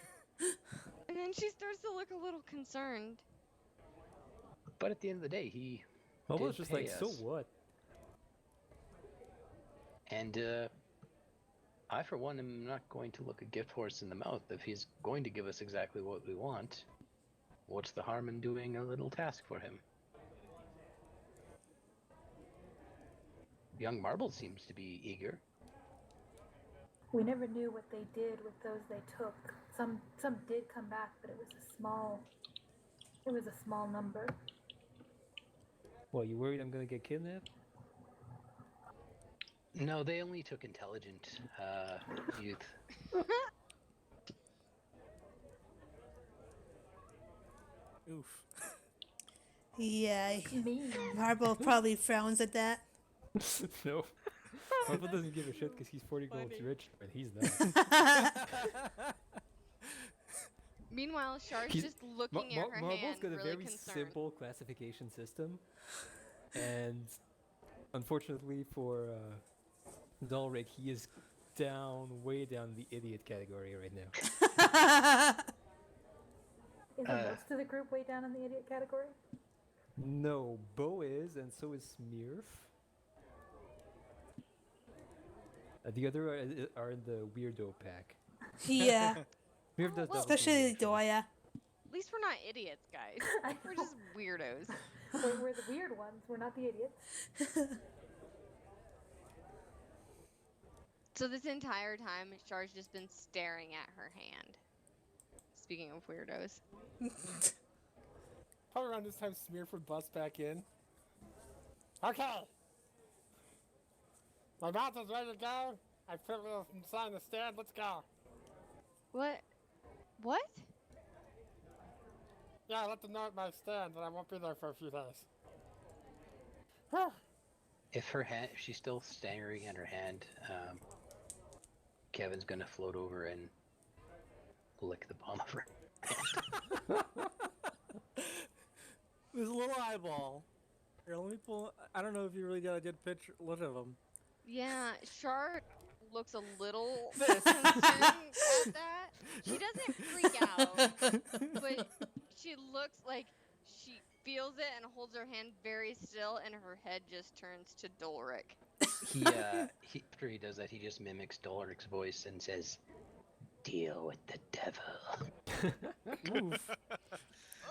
and then she starts to look a little concerned. But at the end of the day, he Bubba's did just pay like, so us. what? And I, for one, am not going to look a gift horse in the mouth. If he's going to give us exactly what we want, what's the harm in doing a little task for him? Young Marble seems to be eager. We never knew what they did with those they took. Some did come back, but it was a small number. Well, you worried I'm gonna get kidnapped? No, they only took intelligent youth. Oof. Yeah, Mean. Marble probably frowns at that. No. Bubba doesn't give a shit because he's 40 golds Funny. rich, but he's not. Meanwhile, Char's He's- just looking at her Marble's hand, got a really very concerned. simple classification system, and unfortunately for Dalric, he is way down the idiot category right now. Isn't most of the group way down in the idiot category? No, Bo is, and so is Smearf. The other are in the weirdo pack. Yeah, Smearf does double especially teaming, actually. Doya. At least we're not idiots, guys. We're just weirdos. We're the weird ones. We're not the idiots. So this entire time, Char's just been staring at her hand. Speaking of weirdos. Probably around this time, Smearf would bust back in. Okay. My mouth is ready to go. I put a sign to stand. Let's go. What? What? Yeah, I let them know at my stand that I won't be there for a few days. If she's still staring at her hand, Kevin's gonna float over and lick the palm of her. There's a little eyeball. Here, let me pull. I don't know if you really got a good picture. Look at them. Yeah, Char looks a little concerned at that. She doesn't freak out, but she looks like she feels it and holds her hand very still, and her head just turns to Dolric. After he does that, he just mimics Dolric's voice and says, "Deal with the devil." Oof.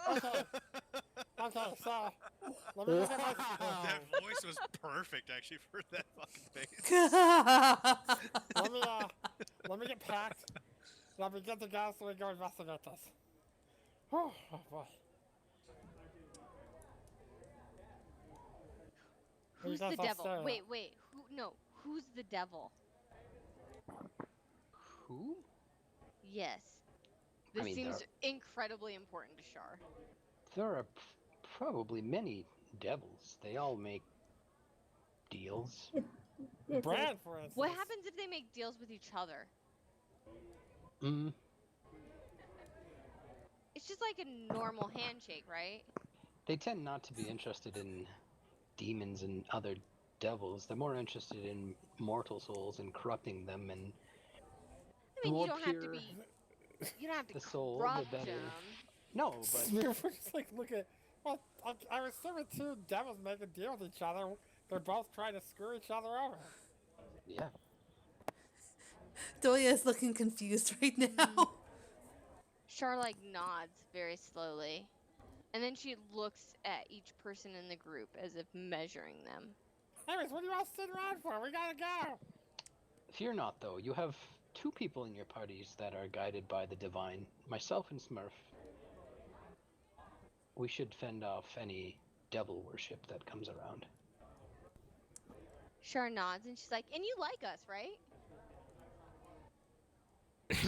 Okay, so let me look at my That voice was perfect, actually, for that fucking face. let me get packed. Let me get the guys so we go investigate this. Oh boy. Who's guys the all devil? stare at Wait. Who's the devil? Who? Yes. I This mean, seems incredibly important to Char. There are probably many devils. They all make deals. It's Brand, for instance. What happens if they make deals with each other? It's just like a normal handshake, right? They tend not to be interested in demons and other devils. They're more interested in mortal souls and corrupting them. And I mean, more you don't have to pure be. You don't have to the soul, the corrupt better. them. No, but Smearf was just like, look at. Well, I was assuming two devils make a deal with each other. They're both trying to screw each other over. yeah. Doya is looking confused right now. Char like nods very slowly, and then she looks at each person in the group as if measuring them. Anyways, what are you all sitting around for? We gotta go. Fear not, though. You have 2 people in your parties that are guided by the divine. Myself and Smurf. We should fend off any devil worship that comes around. Char nods and she's like, and you like us, right?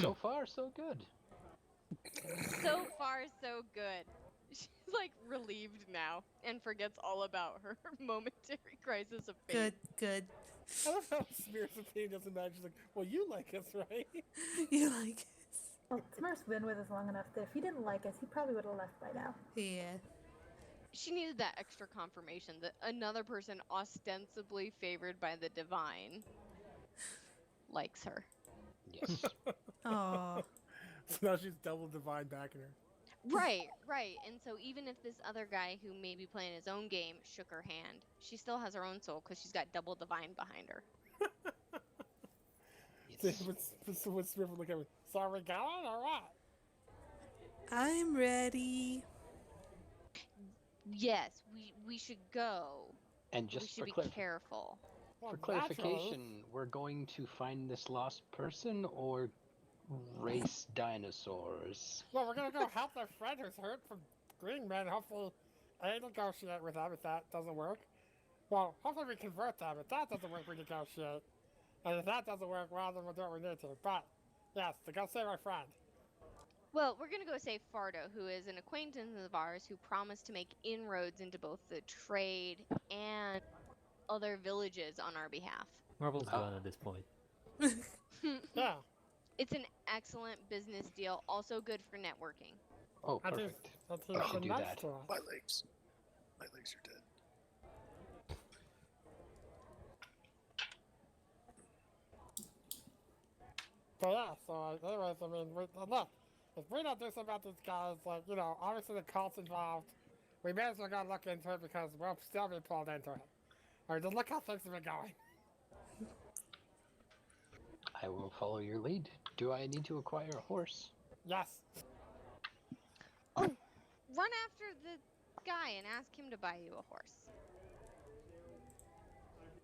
So far, so good. So far, so good. She's like relieved now and forgets all about her momentary crisis of faith. Good. I love how Smear's opinion doesn't matter. She's like, well, you like us, right? You like it? Well, Smurf's been with us long enough that if he didn't like us, he probably would have left by now. Yeah. She needed that extra confirmation that another person ostensibly favored by the divine likes her. Yes. Oh. So now she's double divine backing her. Right. And so even if this other guy who may be playing his own game shook her hand, she still has her own soul because she's got double divine behind her. Yes. What's Smith would look at me? So are we going or what? I'm ready. Yes, we should go. And We just should for, be careful. Well, for clarification, we're going to find this lost person or race dinosaurs? Well, we're gonna go help their friend who's hurt from Green Man. Hopefully, negotiate with them if that doesn't work. Well, hopefully we convert them. If that doesn't work, we negotiate. And if that doesn't work, well, then we'll do what we need to. But, yes, to go save our friend. Well, we're gonna go save Fardo, who is an acquaintance of ours who promised to make inroads into both the trade and other villages on our behalf. Marvel's gone at this point. Yeah. It's an excellent business deal, also good for networking. Oh, I perfect. just We should do that. My legs. My legs are dead. So yeah, anyways, I mean, look, if we don't do something about these guys, like, you know, obviously the cult's involved, we may as well go look into it because we'll still be pulled into it. Or just look how things have been going. I will follow your lead. Do I need to acquire a horse? Yes. Run after the guy and ask him to buy you a horse.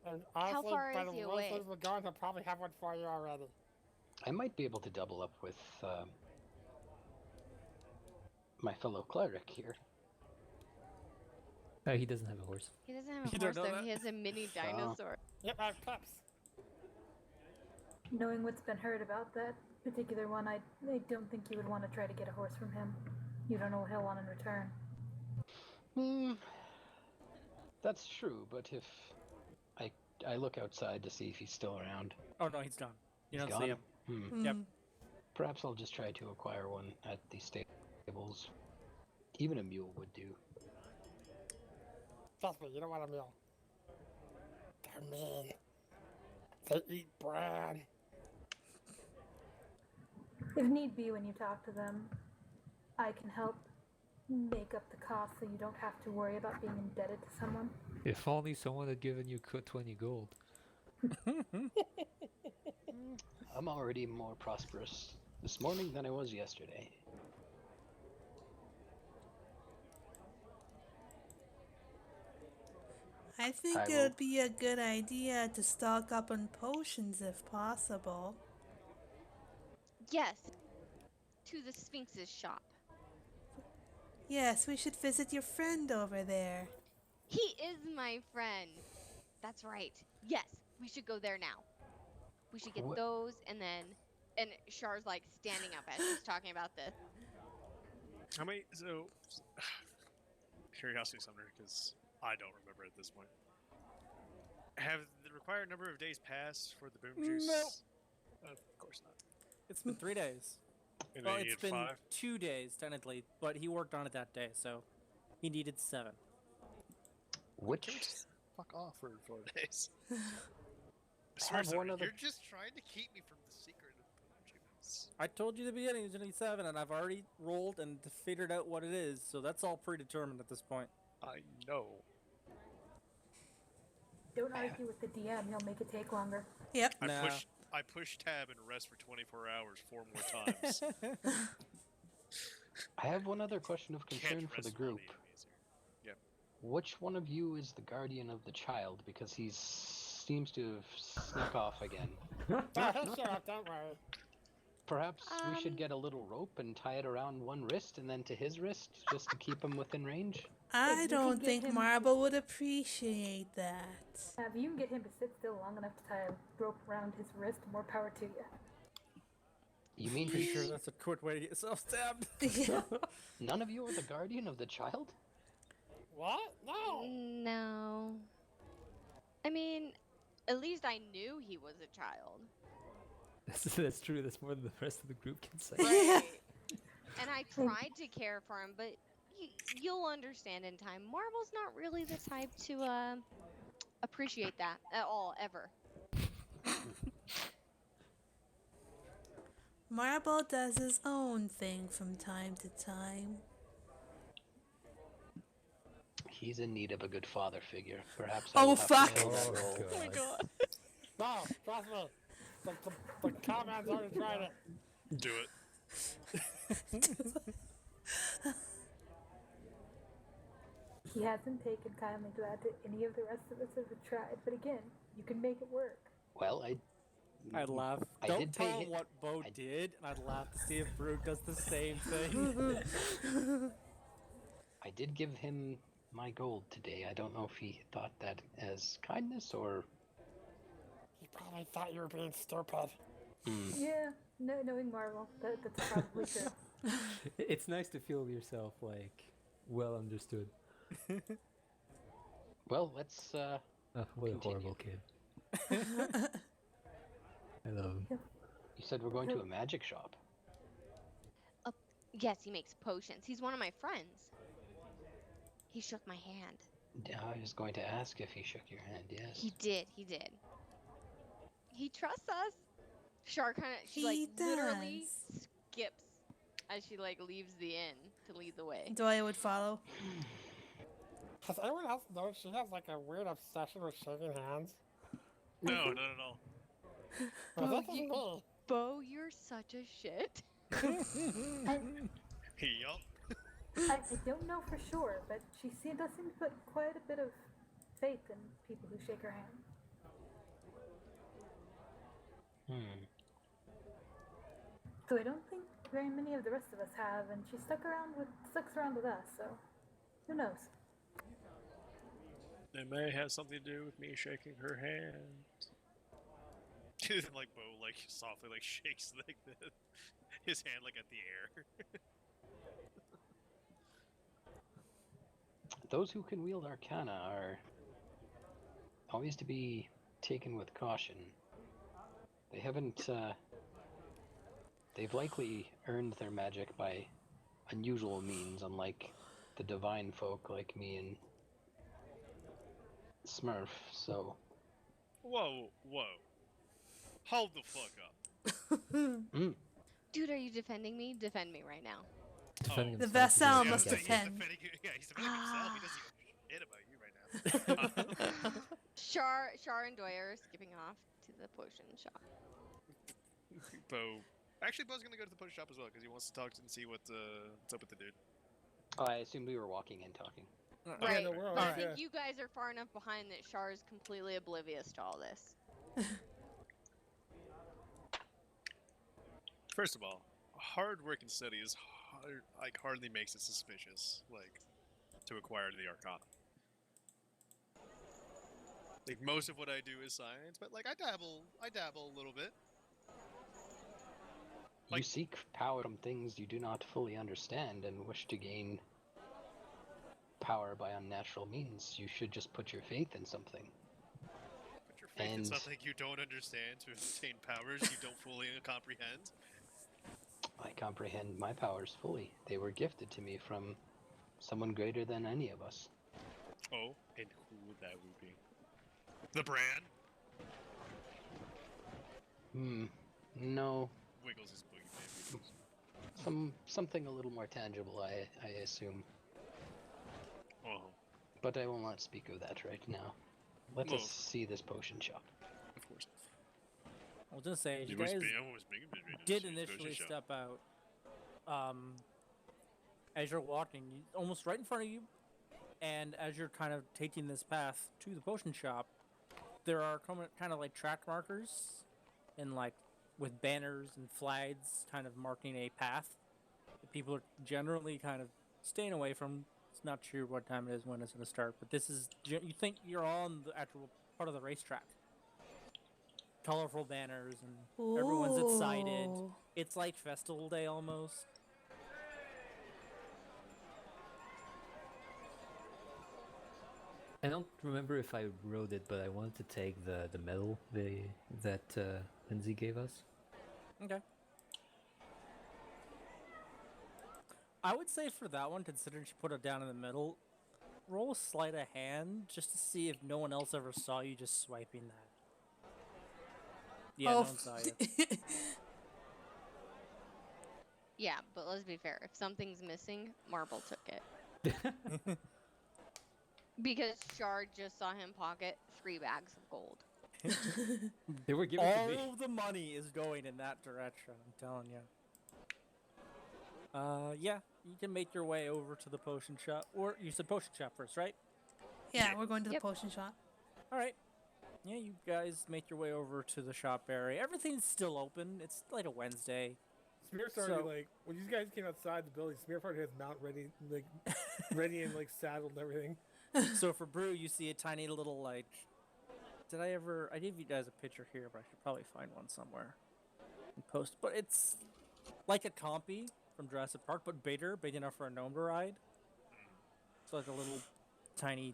And honestly, far by is the he way away? things were going, he'll probably have one for you already. I might be able to double up with my fellow cleric here. Oh, he doesn't have a horse. He doesn't have a You horse don't know though, that? he has a mini dinosaur. Yep, I have clips. Knowing what's been heard about that particular one, I don't think you would want to try to get a horse from him. You don't know what he'll want in return. That's true, but if I look outside to see if he's still around. Oh no, he's gone. You He's don't see him. Yep. Perhaps I'll just try to acquire one at the stables. Even a mule would do. Trust me, you don't want a meal. They're mean. They eat bran. If need be, when you talk to them, I can help make up the cost so you don't have to worry about being indebted to someone. If only someone had given you 20 gold. I'm already more prosperous this morning than I was yesterday. I think I it will- would be a good idea to stock up on potions if possible. Yes. To the Sphinx's shop. Yes, we should visit your friend over there. He is my friend. That's right. Yes, we should go there now. We should get What- those and Char's like standing up as she's talking about this. How many? So, curiosity, Sumner, because I don't remember at this point. Have the required number of days passed for the boom juice? Nope. Of course not. It's been 3 days. And Well, they it's needed been 5. 2 days technically, but he worked on it that day, so he needed 7. Can we Which just fuck off for 4 days? I I swear, have one Sumner, other- you're just trying to keep me from the secret of boom juice. I told you at the beginning it was only 7, and I've already rolled and figured out what it is, so that's all predetermined at this point. I know. Don't argue with the DM, he'll make it take longer. Yep. Nah. I push tab and rest for 24 hours 4 more times. I have one other question of Can't concern for rest the while group. enemies are- Which one of you is the guardian of the child? Because he seems to have snuck off again. Oh, he'll show up, don't worry. Perhaps we should Um, get a little rope and tie it around one wrist and then to his wrist, just to keep him within range. I you don't can get think him Marble would appreciate that. If you can get him to sit still long enough to tie a rope around his wrist, more power to you. You mean Pretty sure he's... that's a quick way to get yourself stabbed. Yeah. None of you are the guardian of the child? What? No. no. I mean, at least I knew he was a child. That's true. That's more than the rest of the group can say. Right. And I tried to care for him, but you'll understand in time. Marble's not really the type to appreciate that at all, ever. Marble does his own thing from time to time. He's in need of a good father figure. Perhaps Oh, I will have fuck. to fill that Oh, role. Oh my god. No, trust me. The comman's already tried it. Do it. He hasn't taken kindly to that to any of the rest of us have tried, but again, you can make it work. Well, I'd laugh. I Don't did tell pay him hi- what Bo I- did, and I'd laugh to see if Brute does the same thing. I did give him my gold today. I don't know if he thought that as kindness or... He probably thought you were being stupid. Yeah, no, knowing Marvel, that's probably true. It's nice to feel yourself like well understood. Well, let's... Oh, what a Continue. horrible kid. I love him. You said we're going to a magic shop. Yes, he makes potions. He's one of my friends. He shook my hand. I was going to ask if he shook your hand, yes. He did. He trusts us. Char kind of, she He literally does. skips as she leaves the inn to lead the way. Doya would follow. Has anyone else noticed she has a weird obsession with shaking hands? No, not at all. Well, Oh, this is me. Bo, you're such a shit. Yup. I don't know for sure, but does seem to put quite a bit of faith in people who shake her hand. So I don't think very many of the rest of us have, and she sticks around with us, so who knows? It may have something to do with me shaking her hand. Bo softly shakes his hand at the air. Those who can wield arcana are always to be taken with caution. They haven't, they've likely earned their magic by unusual means, unlike the divine folk like me and Smurf, so... Whoa. Hold the fuck up. Dude, are you defending me? Defend me right now. Defending The himself Vassal against must the defend. He's defending himself. He doesn't give a shit about you right now. Char and Doya are skipping off to the potion shop. Bo's gonna go to the potion shop as well because he wants to talk and see what's up with the dude. Oh, I assumed we were walking and talking. Right. no, we're But I okay. think you guys are far enough behind that Char is completely oblivious to all this. First of all, hard work and study is hardly makes it suspicious, to acquire the Arcana. Most of what I do is science, but I dabble a little bit. You seek power from things you do not fully understand and wish to gain power by unnatural means. You should just put your faith in something. Put your faith in something you don't understand to obtain powers you don't fully comprehend. I comprehend my powers fully. They were gifted to me from someone greater than any of us. Oh, and who that would be? The brand? No. Wiggles his boogie. Something a little more tangible, I assume. Oh, But I will not speak of that right now. Let us see this potion shop. of course. I was gonna say, you It was guys big- I was big and busy. did It's initially potion shop. step out. As you're walking, almost right in front of you, and as you're kind of taking this path to the potion shop, there are kind of like track markers, and like with banners and flags, kind of marking a path that people are generally kind of staying away from. It's not sure what time it is when it's going to start, but this is you think you're on the actual part of the racetrack. Colorful banners and everyone's excited. Ooh. It's like festival day almost. I don't remember if I wrote it, but I wanted to take the medal that Lindsay gave us. Okay. I would say for that one, considering she put it down in the middle, roll a sleight of hand just to see if no one else ever saw you just swiping that. Yeah, no one saw you. Yeah, but let's be fair. If something's missing, Marble took it. Because Shard just saw him pocket 3 bags of gold. They were given to me. All of the money is going in that direction, I'm telling you. Yeah, you can make your way over to the potion shop. Or you said potion shop first, right? Yeah, we're going to the Yep. potion shop. Alright. Yeah, you guys make your way over to the shop area. Everything's still open. It's like a Wednesday. Smear's already So- like when you guys came outside the building. Smear already has mount ready, like ready and like saddled and everything. So for Brew, you see a tiny little like. I gave you guys a picture here, but I should probably find one somewhere and post. But it's like a compy from Jurassic Park, but bigger, big enough for a gnome to ride. It's like a little tiny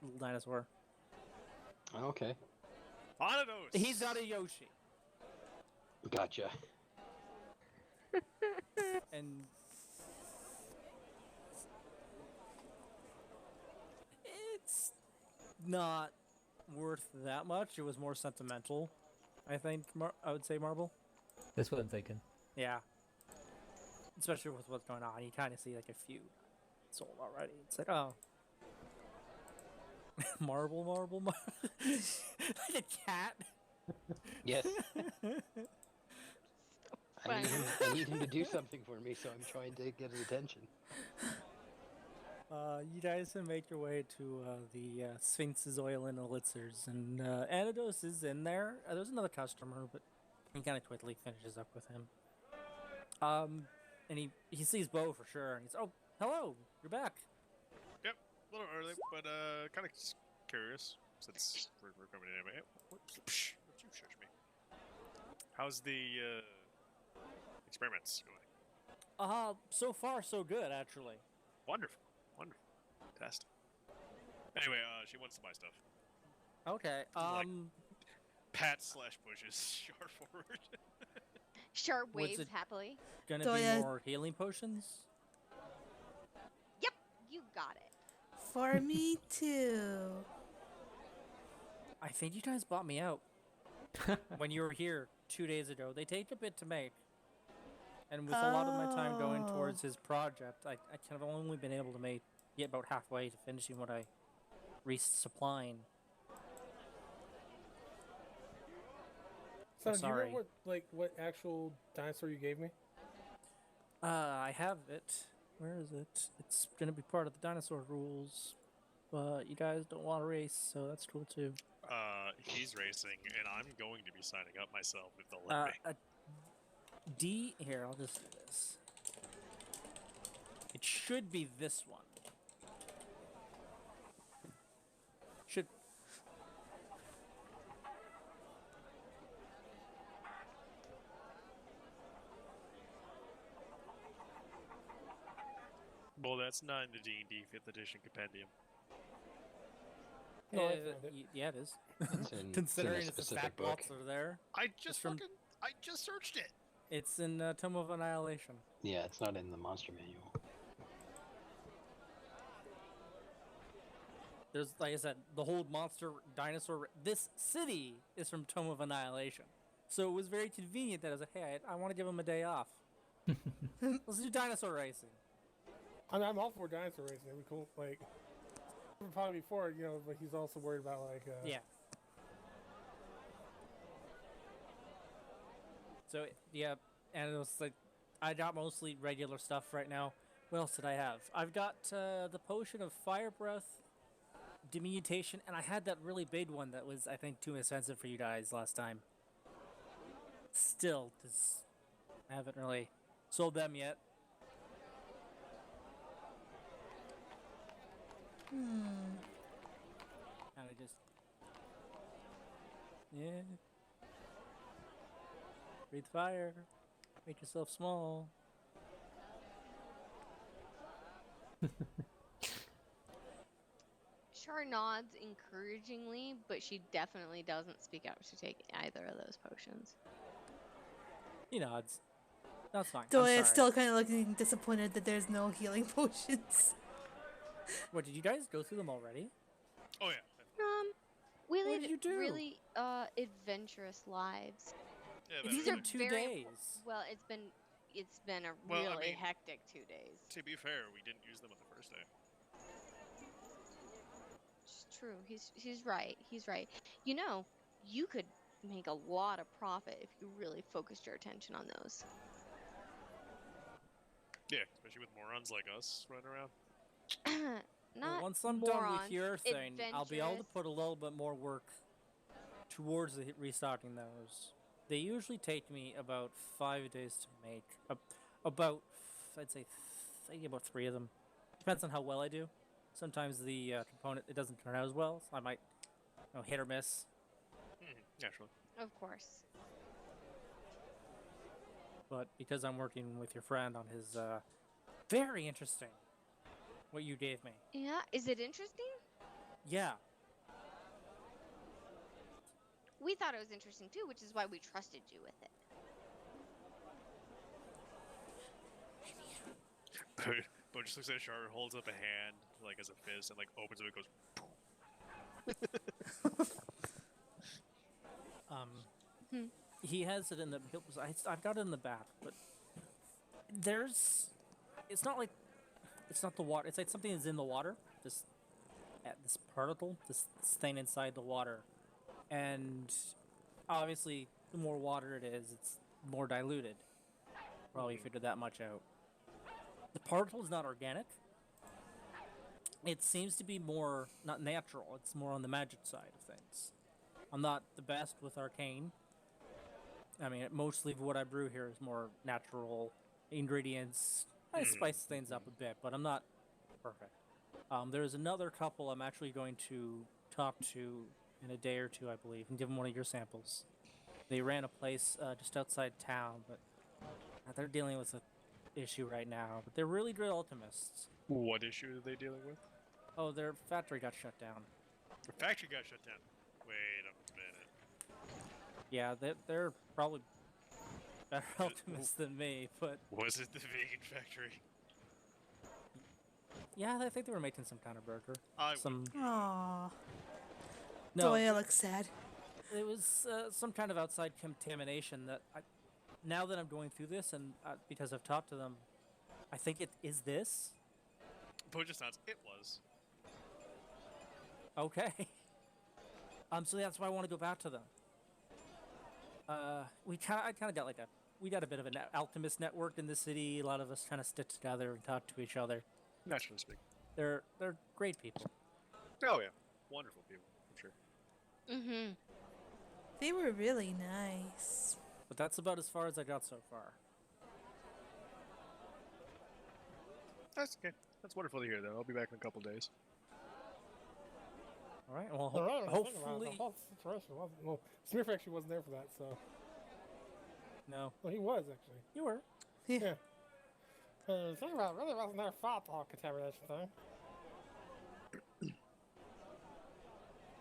little dinosaur. Okay, Anados! He's not a Yoshi, gotcha. and it's not worth that much. It was more sentimental, I think. I would say Marble. That's what I'm thinking. Yeah. Especially with what's going on, you kind of see like a few sold already. It's like, oh, marble, like a cat. Yes, Fun. I need him to do something for me, so I'm trying to get his attention. You guys can make your way to the Sphinx's Oil and Elixirs, and Anados is in there. There's another customer, but he kind of quickly finishes up with him. And he sees Bo for sure, and he's, oh, hello, you're back. Yep, a little early, but kind of curious since we're coming in anyway. What you shush me? How's the experiments going? So far so good, actually. Wonderful, fantastic. Anyway, she wants to buy stuff. Okay. Pat / pushes Shard forward. Shard What's waves it- happily. Gonna So, be yeah. more healing potions. Yep, you got it. For me too. I think you guys bought me out when you were here 2 days ago. They take a bit to make. And with a lot of my time going Oh. towards his project, I kind of only been able to get about halfway to finishing what I resupplying. So do you sorry. know what actual dinosaur you gave me? I have it. Where is it? It's gonna be part of the dinosaur rules. But you guys don't want to race, so that's cool too. He's racing, and I'm going to be signing up myself if they'll let me. A D. Here, I'll just do this. It should be this one. Should. Well, that's not in the D&D 5th edition compendium. No, I Uh, found it. yeah, it is. It's in, Considering it's in a it's the specific fact book. blocks are there, I just from- I just searched it. it's in Tome of Annihilation. Yeah, it's not in the monster manual. There's, like I said, the whole monster dinosaur. This city is from Tome of Annihilation, so it was very convenient that I was like, hey, I want to give him a day off. Let's do dinosaur racing. I'm all for dinosaur racing. It'd be cool. Like probably before, but he's also worried about Yeah. So yeah, and it was like I got mostly regular stuff right now. What else did I have? I've got the potion of fire breath, diminution, and I had that really big one that was, I think, too expensive for you guys last time. Still, I haven't really sold them yet. Kind of just, yeah. Breathe fire. Make yourself small. Char nods encouragingly, but she definitely doesn't speak out to take either of those potions. He nods. That's fine. I'm Doya sorry. is still kind of looking disappointed that there's no healing potions. What, did you guys go through them already? Oh yeah. We What live did you do? really adventurous lives. Yeah, These that's are good. 2 very days. well. It's been a Well, I really mean- hectic 2 days. To be fair, we didn't use them on the first day. It's true. He's right. He's right. You know, you could make a lot of profit if you really focused your attention on those. Yeah, especially with morons like us running around. Well, Not once I'm morons, done with your thing, I'll be able to adventurous. put a little bit more work towards restocking those. They usually take me about 5 days to make. About, I'd say, about 3 of them. Depends on how well I do. Sometimes the component, it doesn't turn out as well, so I might hit or miss. Naturally. Of course. But because I'm working with your friend on his very interesting what you gave me. Yeah. Is it interesting? Yeah. We thought it was interesting too, which is why we trusted you with it. But just looks at Char, holds up a hand like as a fist, and like opens it and goes. He has it in the. I've got it in the back, but it's not like it's not the water. It's like something that's in the water. This particle, this thing inside the water, and obviously, the more water it is, it's more diluted. Probably figured that much out. The particle is not organic. It seems to be more not natural. It's more on the magic side of things. I'm not the best with arcane. I mean, mostly what I brew here is more natural ingredients. I spice things up a bit, but I'm not perfect. There's another couple I'm actually going to talk to in a day or two, I believe, and give them one of your samples. They ran a place just outside town, but they're dealing with an issue right now. But they're really good alchemists. What issue are they dealing with? Oh, their factory got shut down. The factory got shut down. Wait a minute. Yeah, they're probably better alchemists than me, but Was it the vegan factory? yeah, I think they were making some kind of burger. I Some Aww. no, Doya looks sad. it was some kind of outside contamination that now that I'm going through this and because I've talked to them, I think it is this. But just nods. It was. Okay. So that's why I want to go back to them. I kind of got we got a bit of an alchemist network in the city. A lot of us kind of stick together and talk to each other. Naturally speaking. They're great people. Oh yeah. Wonderful people, I'm sure. Mm-hmm. They were really nice. But that's about as far as I got so far. That's okay. That's wonderful to hear though. I'll be back in a couple days. All right. Well, The way I was thinking about it, hopefully. the whole situation wasn't. Well, Smith actually wasn't there for that, so. No, Well, he was actually. you were. Yeah. The thing about it really wasn't their fault, the whole contamination thing.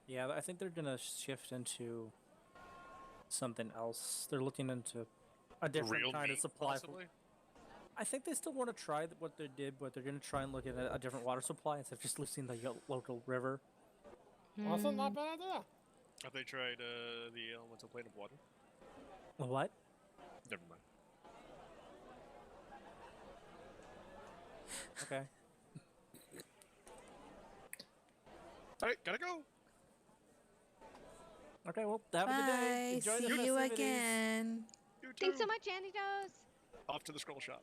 Yeah, I think they're gonna shift into something else. They're looking into a different Real kind meat, of supply. possibly? I think they still want to try what they did, but they're gonna try and look at a different water supply instead of just using the local river. Well, that's not a bad idea. Have they tried the elemental plane of water? What? Never mind. Okay. Alright, gotta go! Okay. Well, have a good day. Bye. Enjoy the See you festivities. again. You Thanks so too. much, Andy Toes. Off to the scroll shop.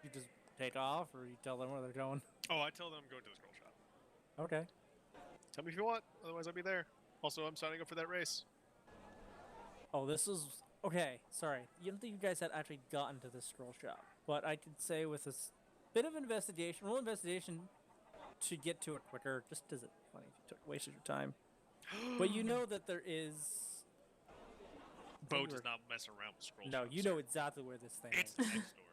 You just take off, or you tell them where they're going? Oh, I tell them I'm going to the scroll shop. Okay. Tell me if you want, otherwise I'll be there. Also, I'm signing up for that race. Oh, this is okay. Sorry, you don't think you guys had actually gotten to the scroll shop, but I could say with this bit of investigation, roll investigation, to get to it quicker. Just as it funny if you wasted your time. But you know that there is. Bo does not mess around with scroll No, shops, you sir. know exactly where this thing It's is. next door.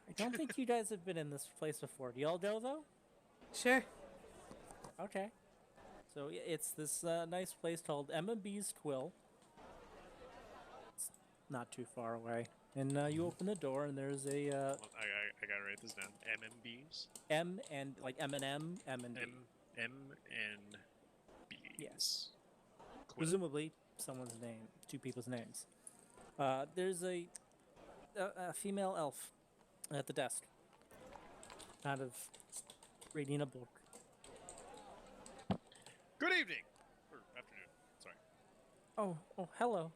I don't think you guys have been in this place before. Do y'all know though? Sure. Okay. So it's this nice place called M&B's Quill. It's not too far away. And you open the door and there's a Well, I gotta write this down. MMBs? M and like M&M, M&B. MNBs. Yes. Quill. Presumably someone's name, two people's names. There's a female elf at the desk, kind of reading a book. Good evening! Or afternoon, sorry. Oh, hello.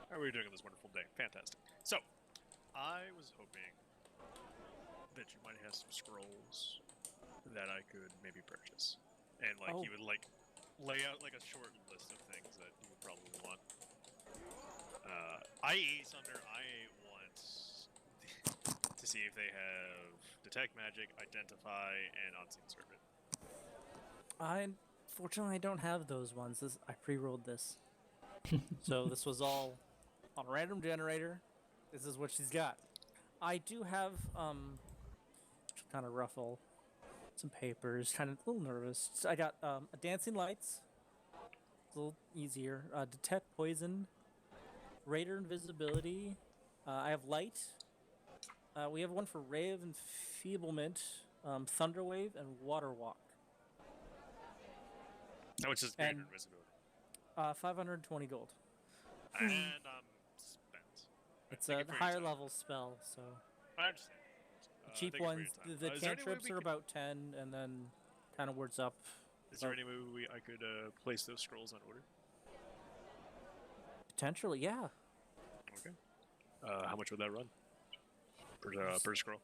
How are we doing on this wonderful day? Fantastic. So, I was hoping that you might have some scrolls that I could maybe purchase. And, like, Oh. you would, like, lay out, like, a short list of things that you would probably want. I.e., Sumner, I want to see if they have Detect Magic, Identify, and Unseen Servant. Unfortunately, I don't have those ones. I pre-rolled this. So this was all on a random generator. This is what she's got. I do have, kind of ruffle some papers, kind of a little nervous. I got a Dancing Lights. It's a little easier. Detect Poison. Radar Invisibility. I have Light. We have one for Ray of Enfeeblement, Thunderwave, and Water Walk. Which is greater invisibility. 520 gold. And I'm spent. It's Thank a you for your higher time. level spell, so I understand. the cheap thank you for your ones, time. the Is there any way cantrips we are could- about 10, and then kind of words up. Is there any way I could place those scrolls on order? Potentially, yeah. Okay. How much would that run? Per scroll?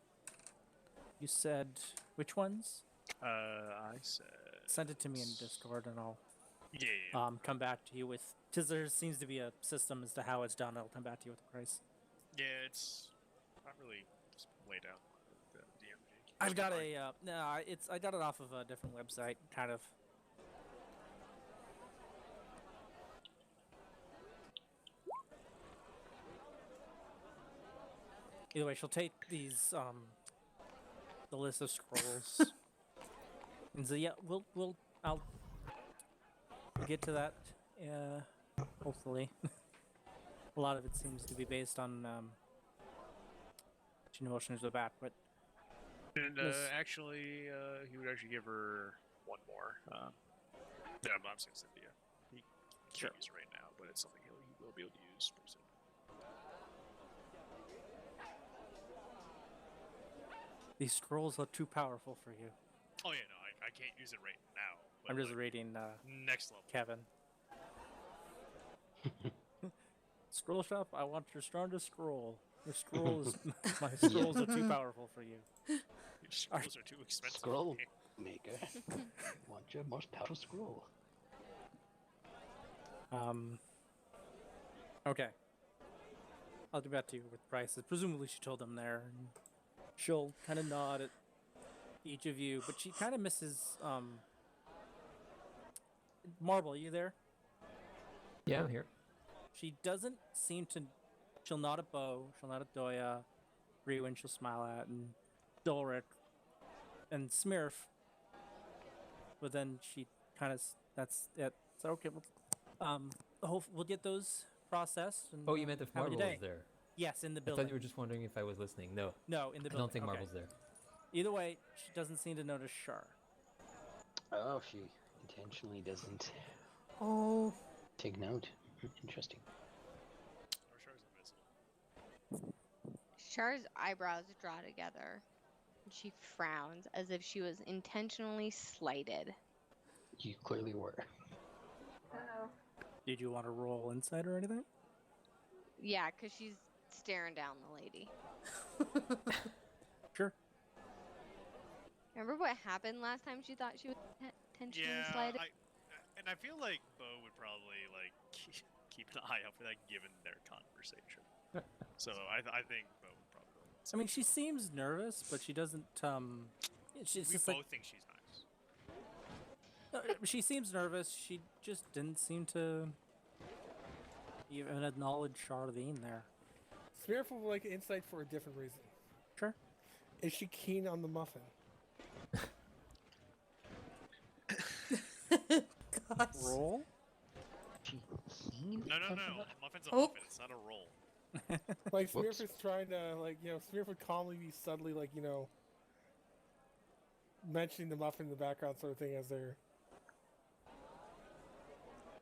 You said which ones? I said. Send it to me in Discord, and I'll Yeah. come back to you with. Because there seems to be a system as to how it's done. I'll come back to you with the price. Yeah, it's not really just laid out. The DMG. I've got I got it off of a different website, kind of. Either way, she'll take these the list of scrolls. And so yeah, I'll get to that. Hopefully, a lot of it seems to be based on motions of the back, but And Yes. actually, he would actually give her one more. Yeah, I'm not saying Cynthia. He can't use it right now, but it's something he will be able to use pretty soon. these scrolls are too powerful for you. Oh yeah, no, I can't use it right now. But I'm just like, reading next level. Kevin. Scroll shop, I want your strongest scroll. Your scrolls, my scrolls are too powerful for you. Your scrolls are too expensive. for Scroll me. maker. Want your most powerful scroll. Okay. I'll get back to you with prices. Presumably she told them there. And she'll kind of nod at each of you, but she kind of misses, Marble, you there? Yeah, I'm here. She doesn't seem to. She'll nod at Bo. She'll nod at Doya. Rewin she'll smile at, and Dolric, and Smurf. But then she kind of. That's it. So okay, we'll get those processed. And, Oh, you meant if have a good Marble was day. there. Yes, in the I building. thought you were just wondering if I was listening. No, No, in the I building. don't think Okay. Marble's there. Either way, she doesn't seem to notice Shar. Oh, she intentionally doesn't Oh, take note. Interesting. Or Char's invisible. Char's eyebrows draw together. And she frowns as if she was intentionally slighted. You clearly were. Uh-oh. Did you want to roll insight or anything? Yeah, because she's staring down the lady. Sure. Remember what happened last time she thought she was intentionally Yeah, slighted? I feel like Bo would probably like keep an eye out for that given their conversation. So I think Bo would probably. I mean, she seems nervous, but she doesn't. She's We just both like think she's nice. she seems nervous. She just didn't seem to even acknowledge Charlene there. Smearful would like insight for a different reason. Sure. Is she keen on the muffin? Gosh. Roll. She keen No. on the muffin? A muffin's a Oh. muffin. It's not a roll. Like Whoops. Smearford's trying to Smearford calmly be subtly mentioning the muffin in the background sort of thing as they're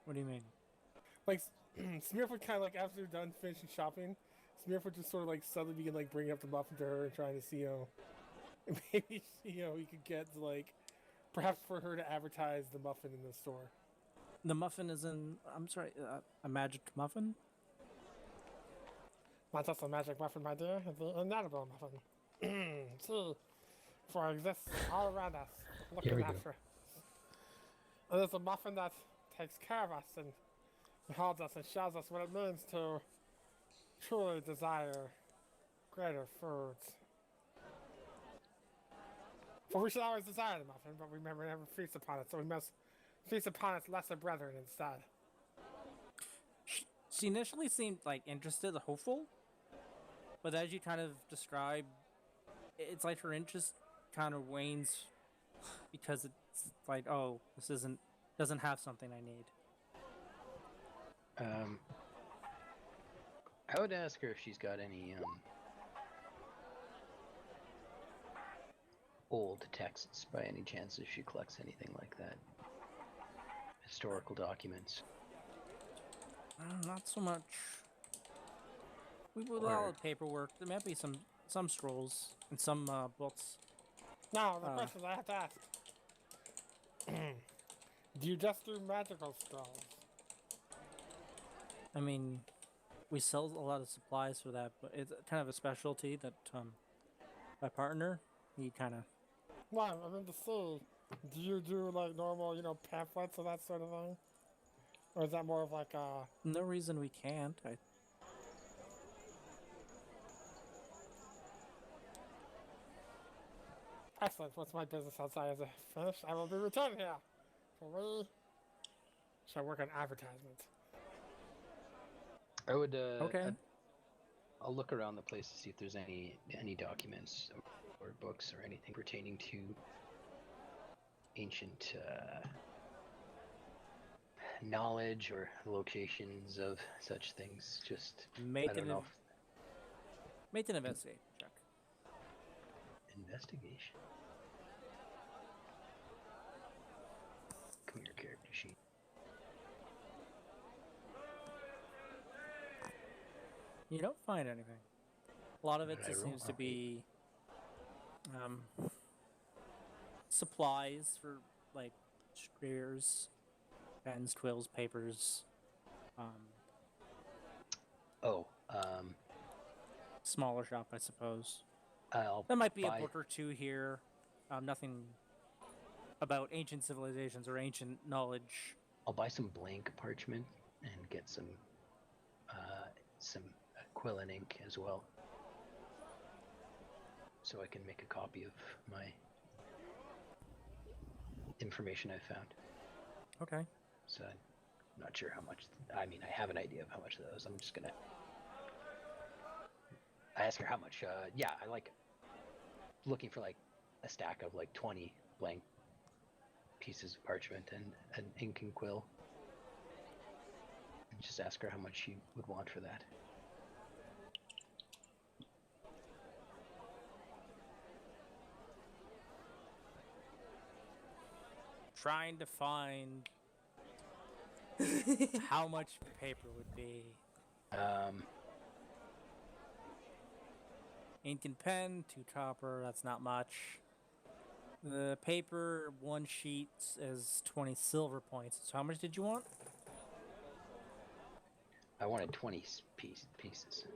What do you mean? like Smearford kind of like after they're done finishing shopping, Smearford just sort of like subtly begin like bringing up the muffin to her and trying to see maybe he could get like perhaps for her to advertise the muffin in the store. The muffin is in. I'm sorry, a magic muffin. Not just a magic muffin, my dear, it's the inedible muffin. See, for it exists all around us, Here looking we go. after us. And it's a muffin that takes care of us and holds us and shows us what it means to truly desire greater foods. For we should always desire the muffin, but we may never feast upon it, so we must feast upon its lesser brethren instead. She initially seemed like interested, hopeful, but as you kind of describe, it's like her interest kind of wanes because it's like, oh, this doesn't have something I need. I would ask her if she's got any old texts by any chance, if she collects anything like that. Historical documents. Not so much. We put a lot of paperwork. There might be some scrolls and some books. Now, the questions I have to ask. Do you just do magical spells? I mean, we sell a lot of supplies for that, but it's kind of a specialty that my partner, he kind of. Well, I mean to see, do you do like normal, pamphlets or that sort of thing? Or is that more of like a... No reason we can't. Excellent, what's my business outside as a finish? I will be returning here. For we shall work on advertisement. I would. Okay. I'll look around the place to see if there's any documents or books or anything pertaining to ancient knowledge or locations of such things. Just Make I don't know. Make an investigation check. Investigation. Come here, character sheet. You don't find anything. A lot of it I just roll seems to a be supplies for like squares, pens, quills, papers, Oh, smaller shop, I suppose. I'll There might be buy, a book or two here. Nothing about ancient civilizations or ancient knowledge. I'll buy some blank parchment and get some quill and ink as well, so I can make a copy of my information I found. Okay. So I'm not sure how much. I mean, I have an idea of how much of those. I'm just gonna. I ask her how much. Yeah, I like looking for like a stack of like 20 blank pieces of parchment and an ink and quill. And just ask her how much she would want for that. Trying to find how much paper would be. Ink and pen, 2 copper, that's not much. The paper, 1 sheet is 20 silver points. So how much did you want? I wanted 20 pieces.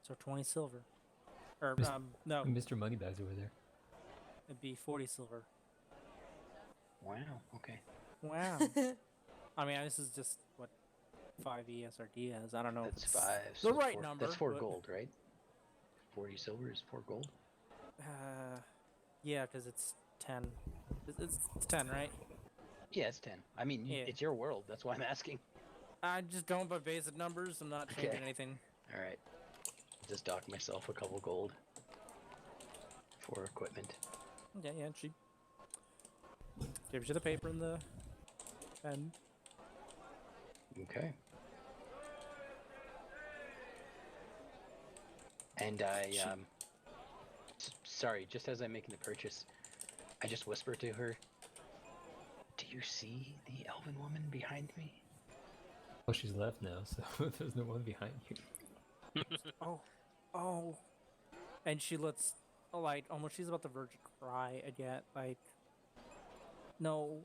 So 20 silver. Or no, Mr. Moneybags over there. it'd be 40 silver. Wow. Okay. Wow. I mean, this is just what 5 ESRD is. I don't know. That's if it's 5. The So right four, number. That's 4 but- gold, right? 40 silver is 4 gold. Yeah, because it's 10. It's 10, right? Yeah, it's 10. I mean, Yeah. it's your world. That's why I'm asking. I just going by basic numbers. I'm not changing Okay. anything. All right. Just dock myself a couple gold for equipment. Yeah, yeah. She gives you the paper and the pen. Okay. And I, sorry, just as I'm making the purchase, I just whisper to her, "Do you see the elven woman behind me?" Oh, she's left now, so there's no one behind you. Oh. And she lets, like, almost she's about to verge a cry again. Like, no.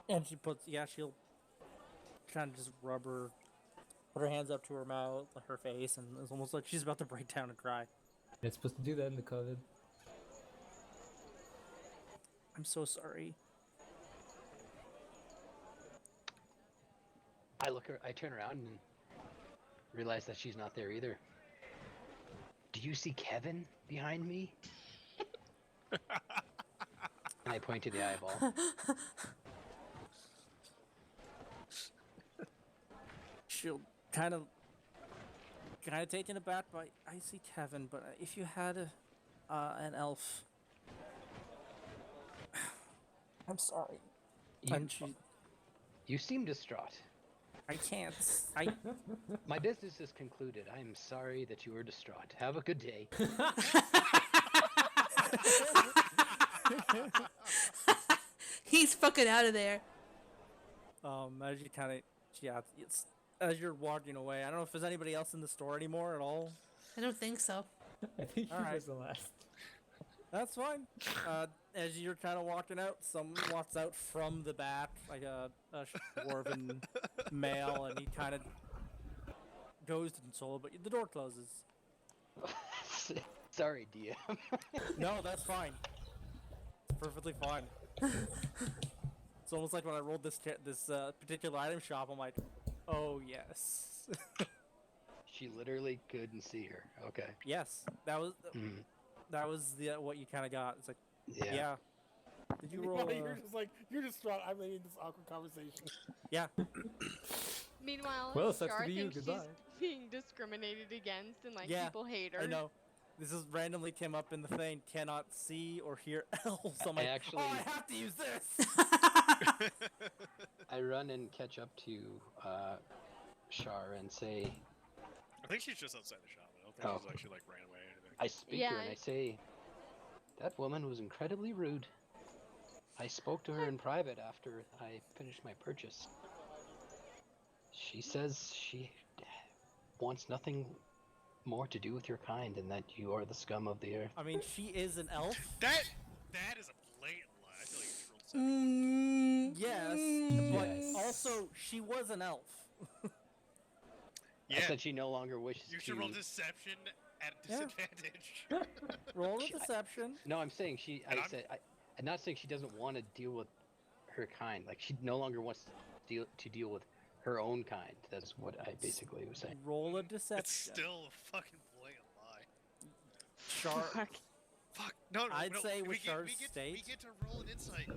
And she puts, she'll kind of just put her hands up to her mouth, like her face, and it's almost like she's about to break down and cry. It's supposed to do that in the COVID. I'm so sorry. I turn around and realize that she's not there either. "Do you see Kevin behind me?" And I point to the eyeball. She'll kind of taken aback by, I see Kevin, but if you had an elf, I'm sorry. And You seem distraught. I can't. My business is concluded. I am sorry that you were distraught. Have a good day. He's fucking out of there. As you kind of, it's as you're walking away. I don't know if there's anybody else in the store anymore at all. I don't think so. I think he Alright. was the last. That's fine. As you're kind of walking out, someone walks out from the back, like a dwarven male, and he kind of goes to console, but the door closes. Sorry, DM. No, that's fine. It's perfectly fine. It's almost like when I rolled this particular item shop, I'm like, oh yes. She literally couldn't see her. Okay. Yes, that was Mhm. that was the what you kind of got. It's like, Yeah. yeah. Did you roll? Meanwhile, you're just like, you're distraught. I'm in this awkward conversation. Yeah. Meanwhile, Well, sucks to Shar be you, thinks goodbye. she's being discriminated against and like Yeah, people hate her. I know. This is randomly came up in the thing. Cannot see or hear elves. I'm I like, actually- oh, I have to use this. I run and catch up to Shar and say, I think she's just outside the shop. I don't think Oh. she's actually like ran away or anything. I speak to Yeah, her and I say, "That woman was incredibly rude. I spoke to her in private after I finished my purchase. She says she wants nothing more to do with your kind and that you are the scum of the earth." I mean, she is an elf. That is a blatant lie. I feel like you trolled something. Mm, Yes, but Yes. also she was an elf. I Yeah, said she no longer wishes you to... should roll deception at a Yeah. disadvantage. Roll a deception. No, I'm saying she... And I'm not saying she doesn't want to deal with her kind. Like, she no longer wants to deal with her own kind. That's what I basically was saying. Roll a deception. It's still a fucking blatant lie. Char. Fuck. No, I'd no, say we with get, Char's we get, state- we get to roll an insight.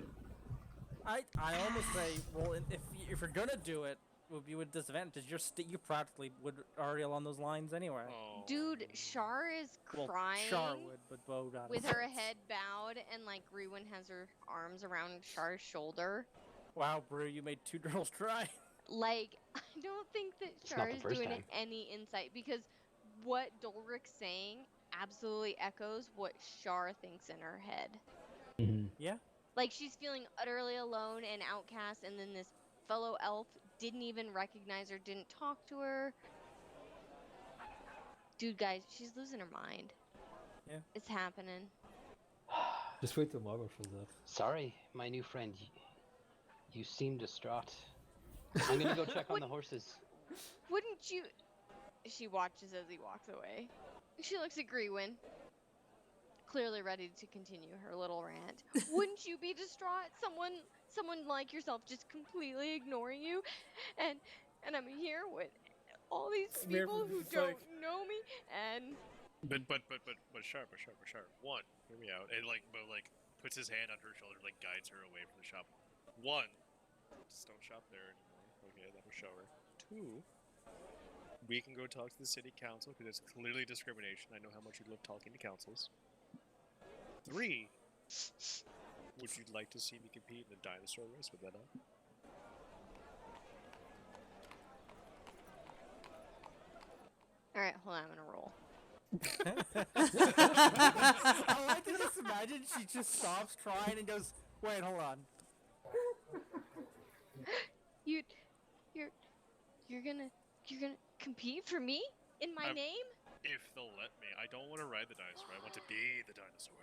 I almost say roll in, if you're gonna do it, would be with disadvantage. You practically would already along those lines anyway. Oh. Dude, Shar is Well, crying Char would, but Bo got with it. her head bowed, and like Riwin has her arms around Shar's shoulder. Wow, Brew, you made 2 girls cry. Like, I don't think that It's not Char the is first doing time. any insight because what Dolric's saying absolutely echoes what Shar thinks in her head. Mm-hmm. Yeah. Like, she's feeling utterly alone and outcast, and then this fellow elf didn't even recognize her, didn't talk to her. Dude, guys, she's losing her mind. Yeah. It's happening. Just wait till Margot shows up. Sorry, my new friend. You seem distraught. I'm gonna go check on the horses. Wouldn't you... She watches as he walks away. She looks at Grewin, clearly ready to continue her little rant. Wouldn't you be distraught? Someone like yourself just completely ignoring you, and I'm here with all these Smurf people is who just don't like- know me, and But sharp. One, hear me out. And like puts his hand on her shoulder, like guides her away from the shop. One, just don't shop there anymore. Okay, that'll show her. Two, we can go talk to the city council because it's clearly discrimination. I know how much you love talking to councils. Three, would you like to see me compete in a dinosaur race with that up? all right, hold on, I'm gonna roll. I like to just imagine she just stops crying and goes, "Wait, hold on." You're gonna compete for me in my I'm- name? If they'll let me. I don't want to ride the dinosaur. I want to be the dinosaur.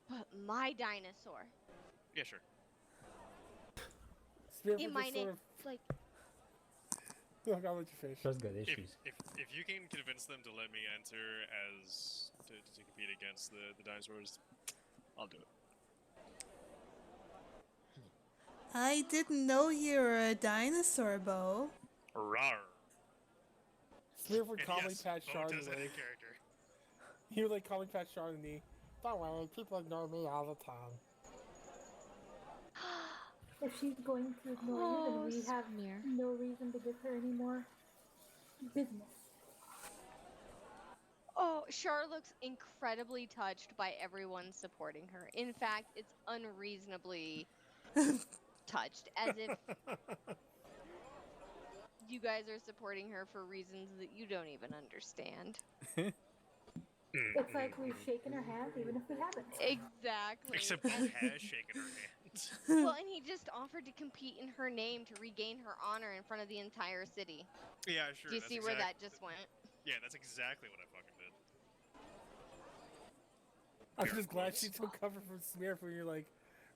But my dinosaur Yeah, sure. Smurf in is my just name, sort of, like look, I'll let you finish. Trust got issues. If you can convince them to let me enter as to compete against the dinosaurs, I'll do it. I didn't know you were a dinosaur, Bo. Rawr. Smurf would And calmly yes, pat Bo Char on does the have knee. a character. He would like calmly pat Char on the knee. Don't worry, people ignore me all the time. If she's going to ignore you, Oh, then we have Sumner. no reason to give her any more business. Oh, Char looks incredibly touched by everyone supporting her. In fact, it's unreasonably touched, as if you guys are supporting her for reasons that you don't even understand. It's like we've shaken her hand, even if we haven't. Exactly. Except Bo And- has shaken her hand. well, and he just offered to compete in her name to regain her honor in front of the entire city. Yeah, sure. Do you that's see where that just went? Yeah, that's exactly what I fucking did. I'm Air just glad quotes. she took cover from Smurf when you're like,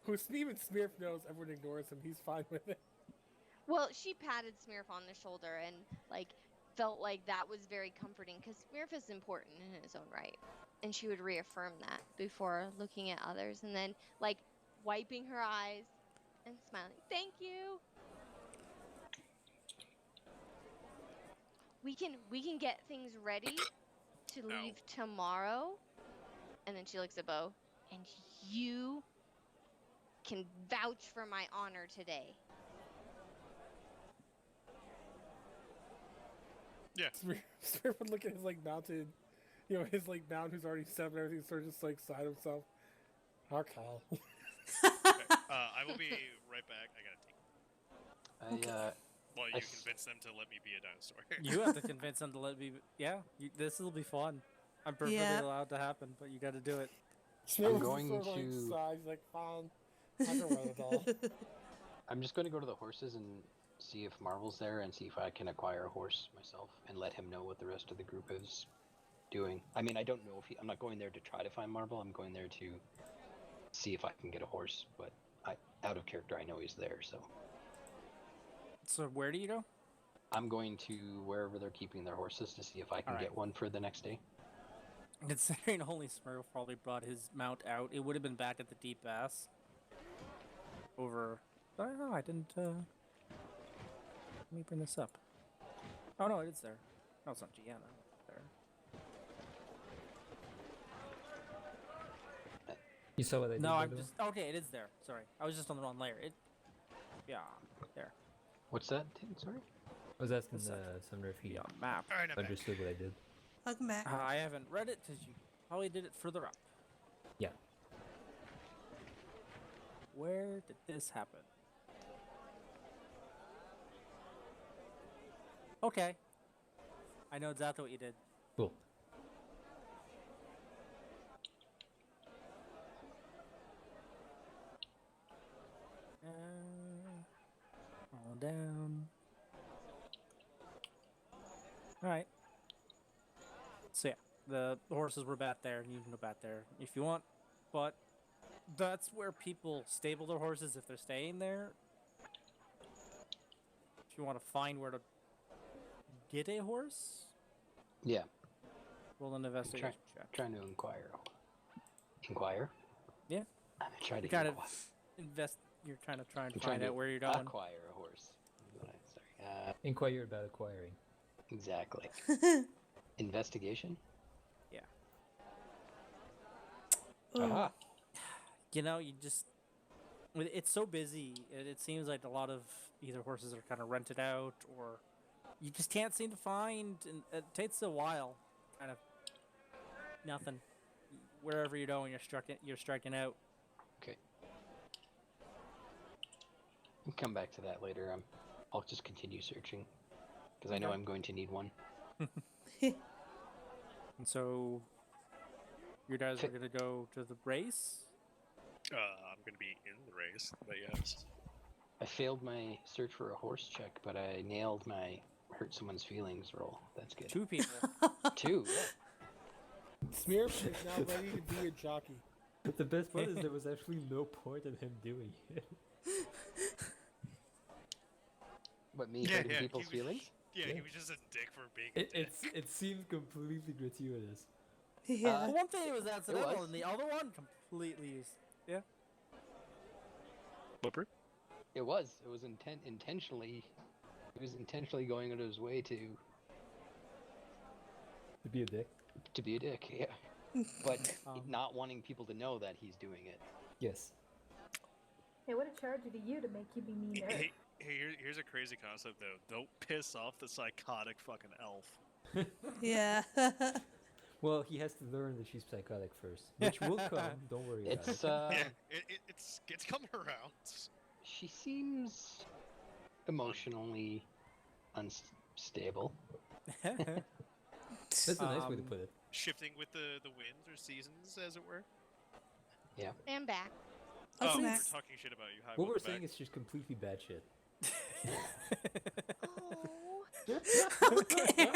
who even Smurf knows everyone ignores him. He's fine with it. Well, she patted Smurf on the shoulder and like felt like that was very comforting because Smurf is important in his own right, and she would reaffirm that before looking at others, and then like wiping her eyes and smiling. Thank you. We can get things ready to leave tomorrow, and then she looks at Bo, and you can vouch for my honor today. Yeah. Smurf would look at his like mounted, his like mount who's already set up and everything, sort of just like sigh to himself. Okay. Okay. I will be right back. I gotta take. Well, you convince them to let me be a dinosaur. You have to convince them to let me. Yeah, this will be fun. I'm perfectly Yeah. allowed to happen, but you got to do it. Smurf just going sort of, like, to- sighs, like, fine. I can wait it all. I'm just going to go to the horses and see if Marvel's there and see if I can acquire a horse myself and let him know what the rest of the group is doing. I mean, I don't know if I'm not going there to try to find Marvel. I'm going there to see if I can get a horse. But out of character, I know he's there. So So where do you go? I'm going to wherever they're keeping their horses to see if I can Alright. get one for the next day. Considering only Smurf probably brought his mount out, it would have been back at the deep bass. Over. I don't know. I didn't. Let me bring this up. Oh no, it is there. No, it's not Gianna. There. You saw what I did? No, by I'm the way? just. Okay, it is there. Sorry, I was just on the wrong layer. It. Yeah, there. What's that, Tim? Sorry? I was asking What's that? Sumner if he Yeah, map. All right, I'm back. understood what I did. Welcome back. I haven't read it because you probably did it further up. Yeah. Where did this happen? Okay. I know exactly what you did. Cool. All down. Alright. So yeah, the horses were back there, and you can go back there if you want, but that's where people stable their horses if they're staying there. If you want to find where to get a horse? Yeah, Roll an investigation check. trying to inquire. Inquire? Yeah. I'm gonna try to Kind of inquire. You're kind of trying to I'm trying find to out where you're going. acquire a horse. Sorry. Inquire about acquiring. Exactly. Investigation? Yeah. Ooh. Aha! You know, it's so busy. It seems like a lot of either horses are kind of rented out, or you just can't seem to find. And it takes a while. Kind of nothing. Wherever you're going, you're striking out. Okay. We'll come back to that later. I'll just continue searching because I know Okay. I'm going to need one. And so, you guys are gonna go to the race. I'm gonna be in the race, but yes. I failed my search for a horse check, but I nailed my hurt someone's feelings roll. That's good. 2 people. 2, yeah. Smurf is now ready to be a jockey. But the best part is there was actually no point in him doing it. What, me hurting people's feelings? Yeah, Yeah. he was just a dick for being a dick. It seemed completely gratuitous. Yeah. The one thing it was accidental, was. and the other one completely used. Yeah. Flipper? It was. It was intentionally. He was intentionally going out of his way to To be a dick. be a dick. Yeah. But Um, not wanting people to know that he's doing it. Yes. Hey, what a charge to you to make you be mean to her. Hey, here's a crazy concept though. Don't piss off the psychotic fucking elf. Yeah. Well, he has to learn that she's psychotic first, which will come. Don't worry about It's it. Yeah, it's coming around. she seems emotionally unstable. That's a nice way to put it. Shifting with the winds or seasons, as it were. And back. What's Oh, we're next? talking shit about you. Hi, What we're welcome saying back. is she's completely bad shit. Oh. Okay.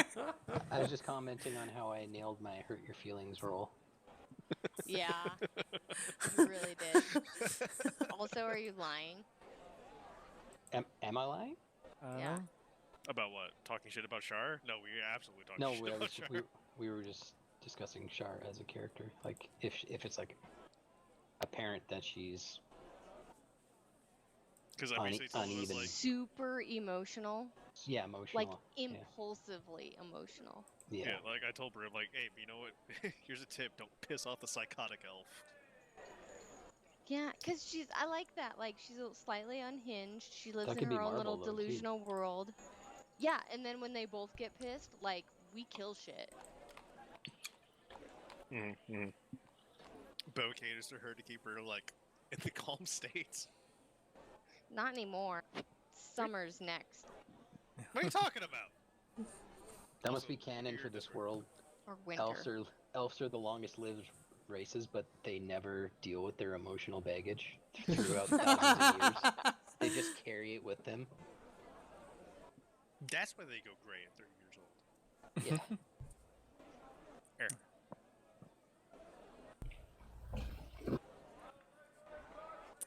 I was just commenting on how I nailed my hurt your feelings roll. Yeah. You really did. Also, are you lying? Am I lying? Yeah. About what? Talking shit about Shar? No, we absolutely talking No, shit we, about Shar. we were just discussing Shar as a character. Like if it's like apparent that she's Because I basically told him, I was uneven. like, Super emotional. yeah emotional. Like, impulsively emotional. Yeah. yeah, like I told Brim, like, hey, you know what? Here's a tip: don't piss off the psychotic elf. Yeah, because I like that. Like, she's slightly unhinged. She lives That in could be her own little Marvel, though, too. delusional world. Yeah, and then when they both get pissed, like, we kill shit. Mm-hmm. Bo caters to her to keep her, like, in the calm states. Not anymore. Summer's next. What are you talking about? That must Also, be canon we're for this different. world. Or winter. Elves are the longest lived races, but they never deal with their emotional baggage throughout thousands of years. They just carry it with them. That's why they go gray at 30 years old. Yeah. Here.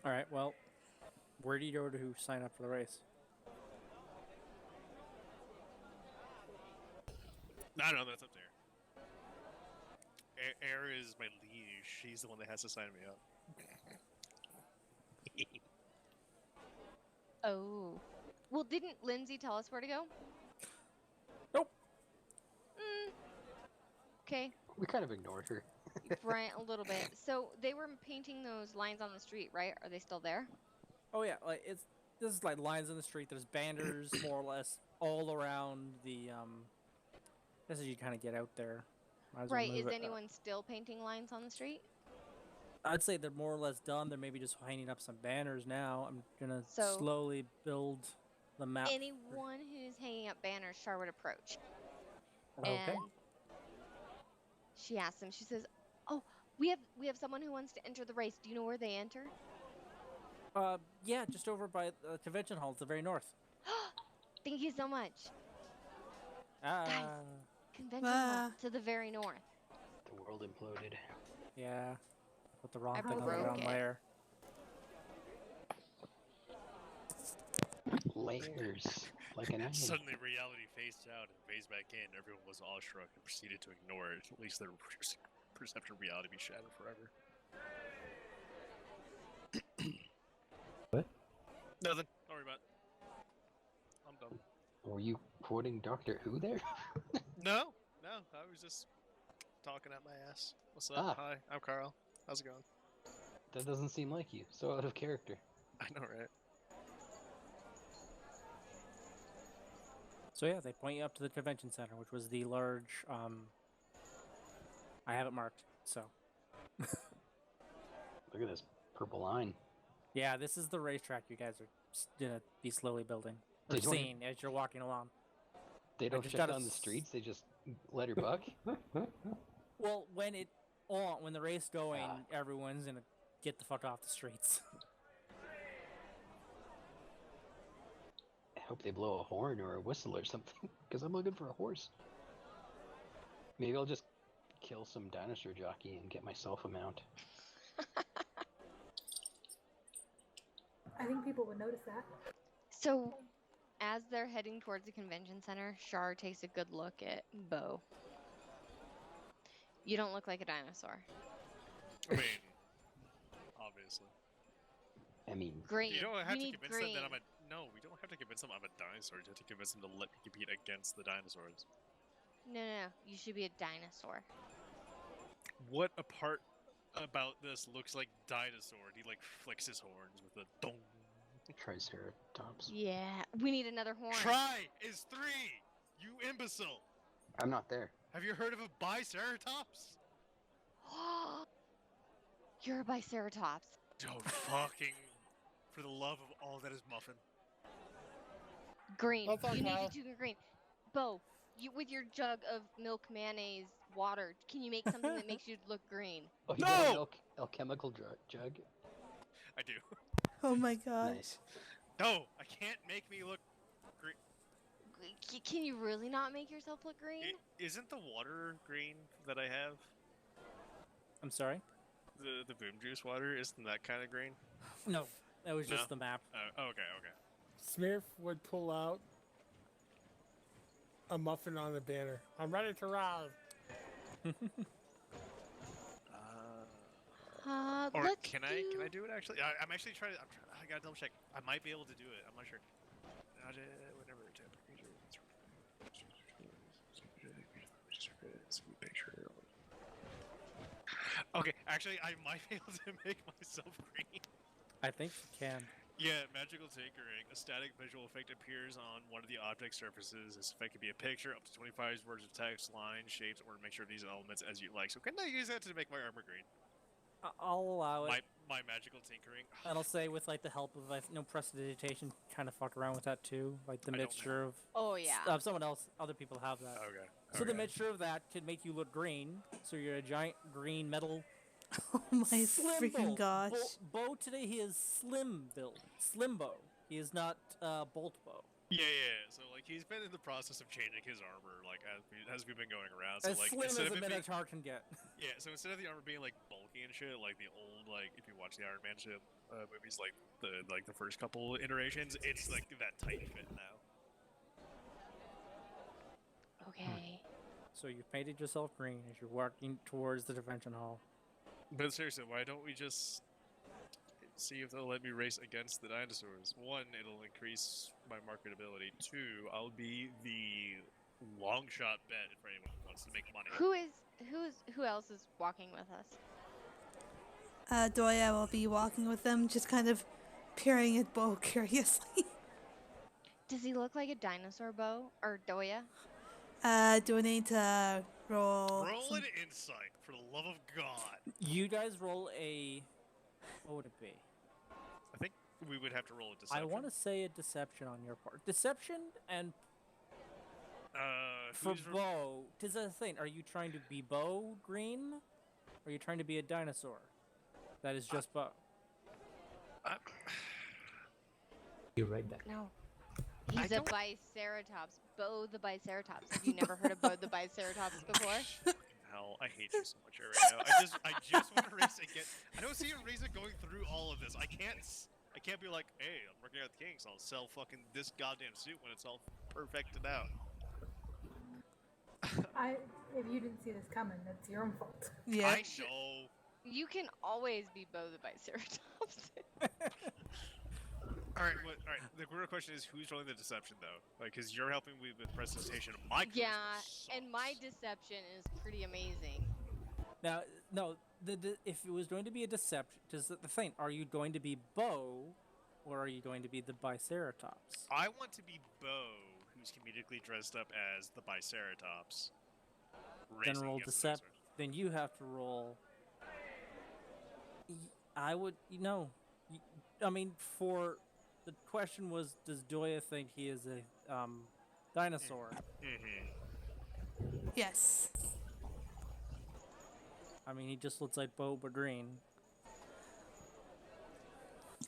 All right. Well, where do you go to sign up for the race? No, that's up there. Air is my liege. She's the one that has to sign me up. Oh. Well, didn't Lindsay tell us where to go? Nope. Okay, We kind of ignored her. right, a little bit. So they were painting those lines on the street, right? Are they still there? Oh yeah, like this is like lines in the street. There's banners more or less all around the As you kind of get out there. Might as well Right, move is it. anyone still painting lines on the street? I'd say they're more or less done. They're maybe just hanging up some banners now. I'm gonna So- slowly build the map. Anyone who's hanging up banners, Char would approach. Okay. And she asks him, she says, "Oh, we have someone who wants to enter the race. Do you know where they enter?" Yeah, just over by the convention hall to the very north. Thank you so much. Ah, Convention hall Ah. to the very north. The world imploded. yeah. Put the wrong I thing on the broke wrong it. layer. Layers. like an onion. Suddenly, reality phased out and phased back in. Everyone was awestruck and proceeded to ignore it. At least their perception of reality be shattered forever. What? Nothing. Don't worry about it. I'm done. Were you quoting Doctor Who there? No, I was just talking out my ass. What's up? Ah. Hi, I'm Carl. How's it going? That doesn't seem like you. So out of character. I know, right? So yeah, they point you up to the convention center, which was the large. I have it marked. So Look at this purple line. yeah, this is the racetrack you guys are gonna be slowly building or They don't- seeing as you're walking along. They don't just shut gotta down the s- streets. They just let her buck. Well, when the race going, Ah. everyone's gonna get the fuck off the streets. I hope they blow a horn or a whistle or something, because I'm looking for a horse. Maybe I'll just kill some dinosaur jockey and get myself a mount. I think people would notice that. So, as they're heading towards the convention center, Shar takes a good look at Bo. You don't look like a dinosaur. I mean, obviously. I mean, Green. You don't have to need convince green. them that I'm a. No, we don't have to convince them I'm a dinosaur. You have to convince them to let me compete against the dinosaurs. No. You should be a dinosaur. What a part about this looks like dinosaur? And he like flicks his horns with a dong. Triceratops. Yeah. We need another horn. Try is 3. You imbecile. I'm not there. Have you heard of a biceratops? You're a biceratops. Oh fucking! For the love of all that is muffin. Green. That's You need okay. to do green. Bo, you with your jug of milk, mayonnaise, water, can you make something that makes you look green? Oh, you got No! an alchemical jug? I do. Oh my god. Nice. No, I can't make me look green. Can you really not make yourself look green? Isn't the water green that I have? I'm sorry. The boom juice water, isn't that kind of green? No, that was just No? the map. Okay. Smith would pull out a muffin on the banner. I'm ready to ride. Or Let's can I do it actually? I'm actually trying to. I gotta double check. I might be able to do it. I'm not sure. Whatever. Okay, actually, I might be able to make myself green. I think you can. Yeah, magical tinkering. A static visual effect appears on one of the object surfaces. This effect can be a picture, up to 25 words of text, lines, shapes, or a mixture of these elements as you like. So can I use that to make my armor green? I'll allow it. My magical tinkering. And I'll say with like the help of prestidigitation, kind of fuck around with that too. Like the I don't mixture of Oh yeah. someone else, other people have that. Okay. So the mixture of that could make you look green. So you're a giant green metal. Oh my Slim freaking build. gosh. Bo today he is slim build. Slim Bo. He is not bolt Bo. Yeah. So like he's been in the process of changing his armor, like as we've been going around. So As like slim as instead a of it being, Minotaur can get. yeah, so instead of the armor being like bulky and shit, like the old if you watch the Iron Man shit movies, like the first couple iterations, it's like that tight fit now. Okay. So you've painted yourself green as you're walking towards the convention hall. But seriously, why don't we just see if they'll let me race against the dinosaurs? 1, it'll increase my marketability. 2, I'll be the long shot bet for anyone who wants to make money. Who else is walking with us? Doya will be walking with them, just kind of peering at Bo curiously. Does he look like a dinosaur, Bo or Doya? Do I need to roll? Roll some- an insight, for the love of God. You guys roll a. What would it be? I think we would have to roll a deception. I want to say a deception on your part. Deception and for who's Bo. Tis the thing. Are you trying to be Bo green? Or are you trying to be a dinosaur? That is just Bo. You're right back. No. He's a biceratops. Bo the biceratops. Have you never heard of Bo the biceratops before? Hell, I hate you so much right now. I just want to race again. I don't see a reason going through all of this. I can't. I can't be like, hey, I'm working at the King, so I'll sell fucking this goddamn suit when it's all perfected out. If you didn't see this coming, that's your own fault. Yeah. I know. You can always be Bo the Biceratops. All right, all right. The real question is, who's rolling the deception though? Like, because you're helping me with presentation of my. Yeah, and my deception is pretty amazing. Now, no, if it was going to be a deception, does the thing? Are you going to be Bo, or are you going to be the Biceratops? I want to be Bo, who's comedically dressed up as the Biceratops. Then racing roll against the deception. Then you have to roll. I would, I mean, for the question was, does Doya think he is a dinosaur? Mm-hmm. Yes. I mean, he just looks like Bo but green.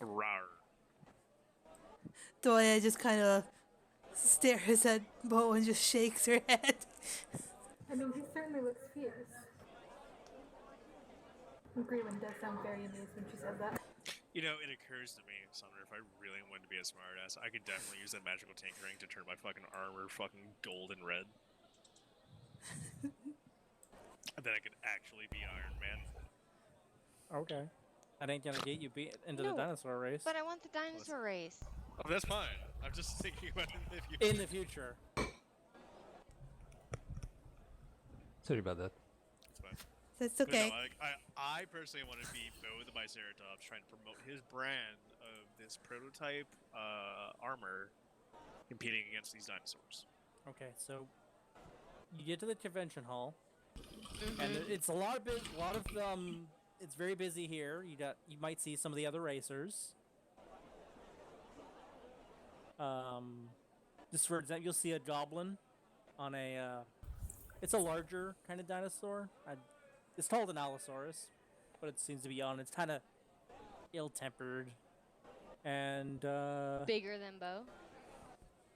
Rawr. Doya just kind of stares at Bo and just shakes her head. I mean, he certainly looks fierce. Greenland does sound very amused when she says that. You know, it occurs to me, Sumner, if I really wanted to be a smartass, I could definitely use that magical tinkering to turn my fucking armor fucking gold and red. And then I could actually be Iron Man. Okay. That ain't gonna get you into the No, dinosaur race. But I want the dinosaur race. Oh, that's fine. I'm just thinking about it in the future. In the future. Sorry about that. It's fine. That's But okay. no, like, I personally want to be Bo the Biceratops, trying to promote his brand of this prototype armor competing against these dinosaurs. Okay, so you get to the convention hall, and it's a lot of it's very busy here. You might see some of the other racers. Just for example, you'll see a goblin on a. It's a larger kind of dinosaur. It's called an Allosaurus, but it seems to be on. It's kind of ill-tempered, and Bigger than Bo.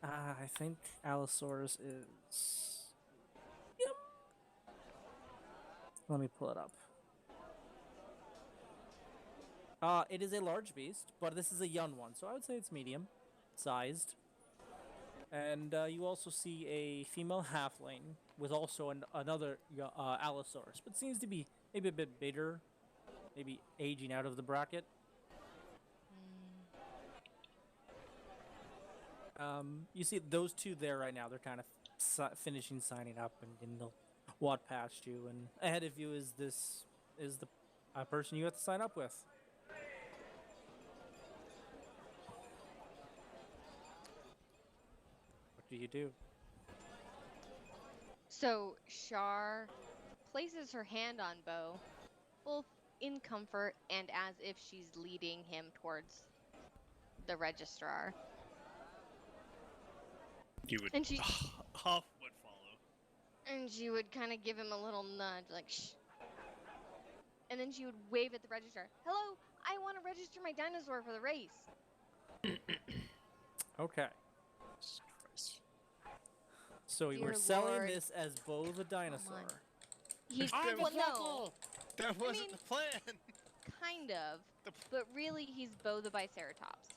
I think Allosaurus is. Yep. Let me pull it up. It is a large beast, but this is a young one, so I would say it's medium-sized. And you also see a female halfling with also another Allosaurus, but seems to be maybe a bit bigger, maybe aging out of the bracket. You see those two there right now. They're kind of finishing signing up, and they'll walk past you. And ahead of you is the person you have to sign up with. What do you do? So Shar places her hand on Bo, both in comfort and as if she's leading him towards the registrar. You would. And she Huff would follow. and she would kind of give him a little nudge, like shh. And then she would wave at the registrar. Hello, I want to register my dinosaur for the race. Okay. Jesus Christ. So we Dear were selling Lord. this as Bo the dinosaur. He's I'm well, the no, That wasn't mean- the plan. kind of, but really he's Bo the Biceratops.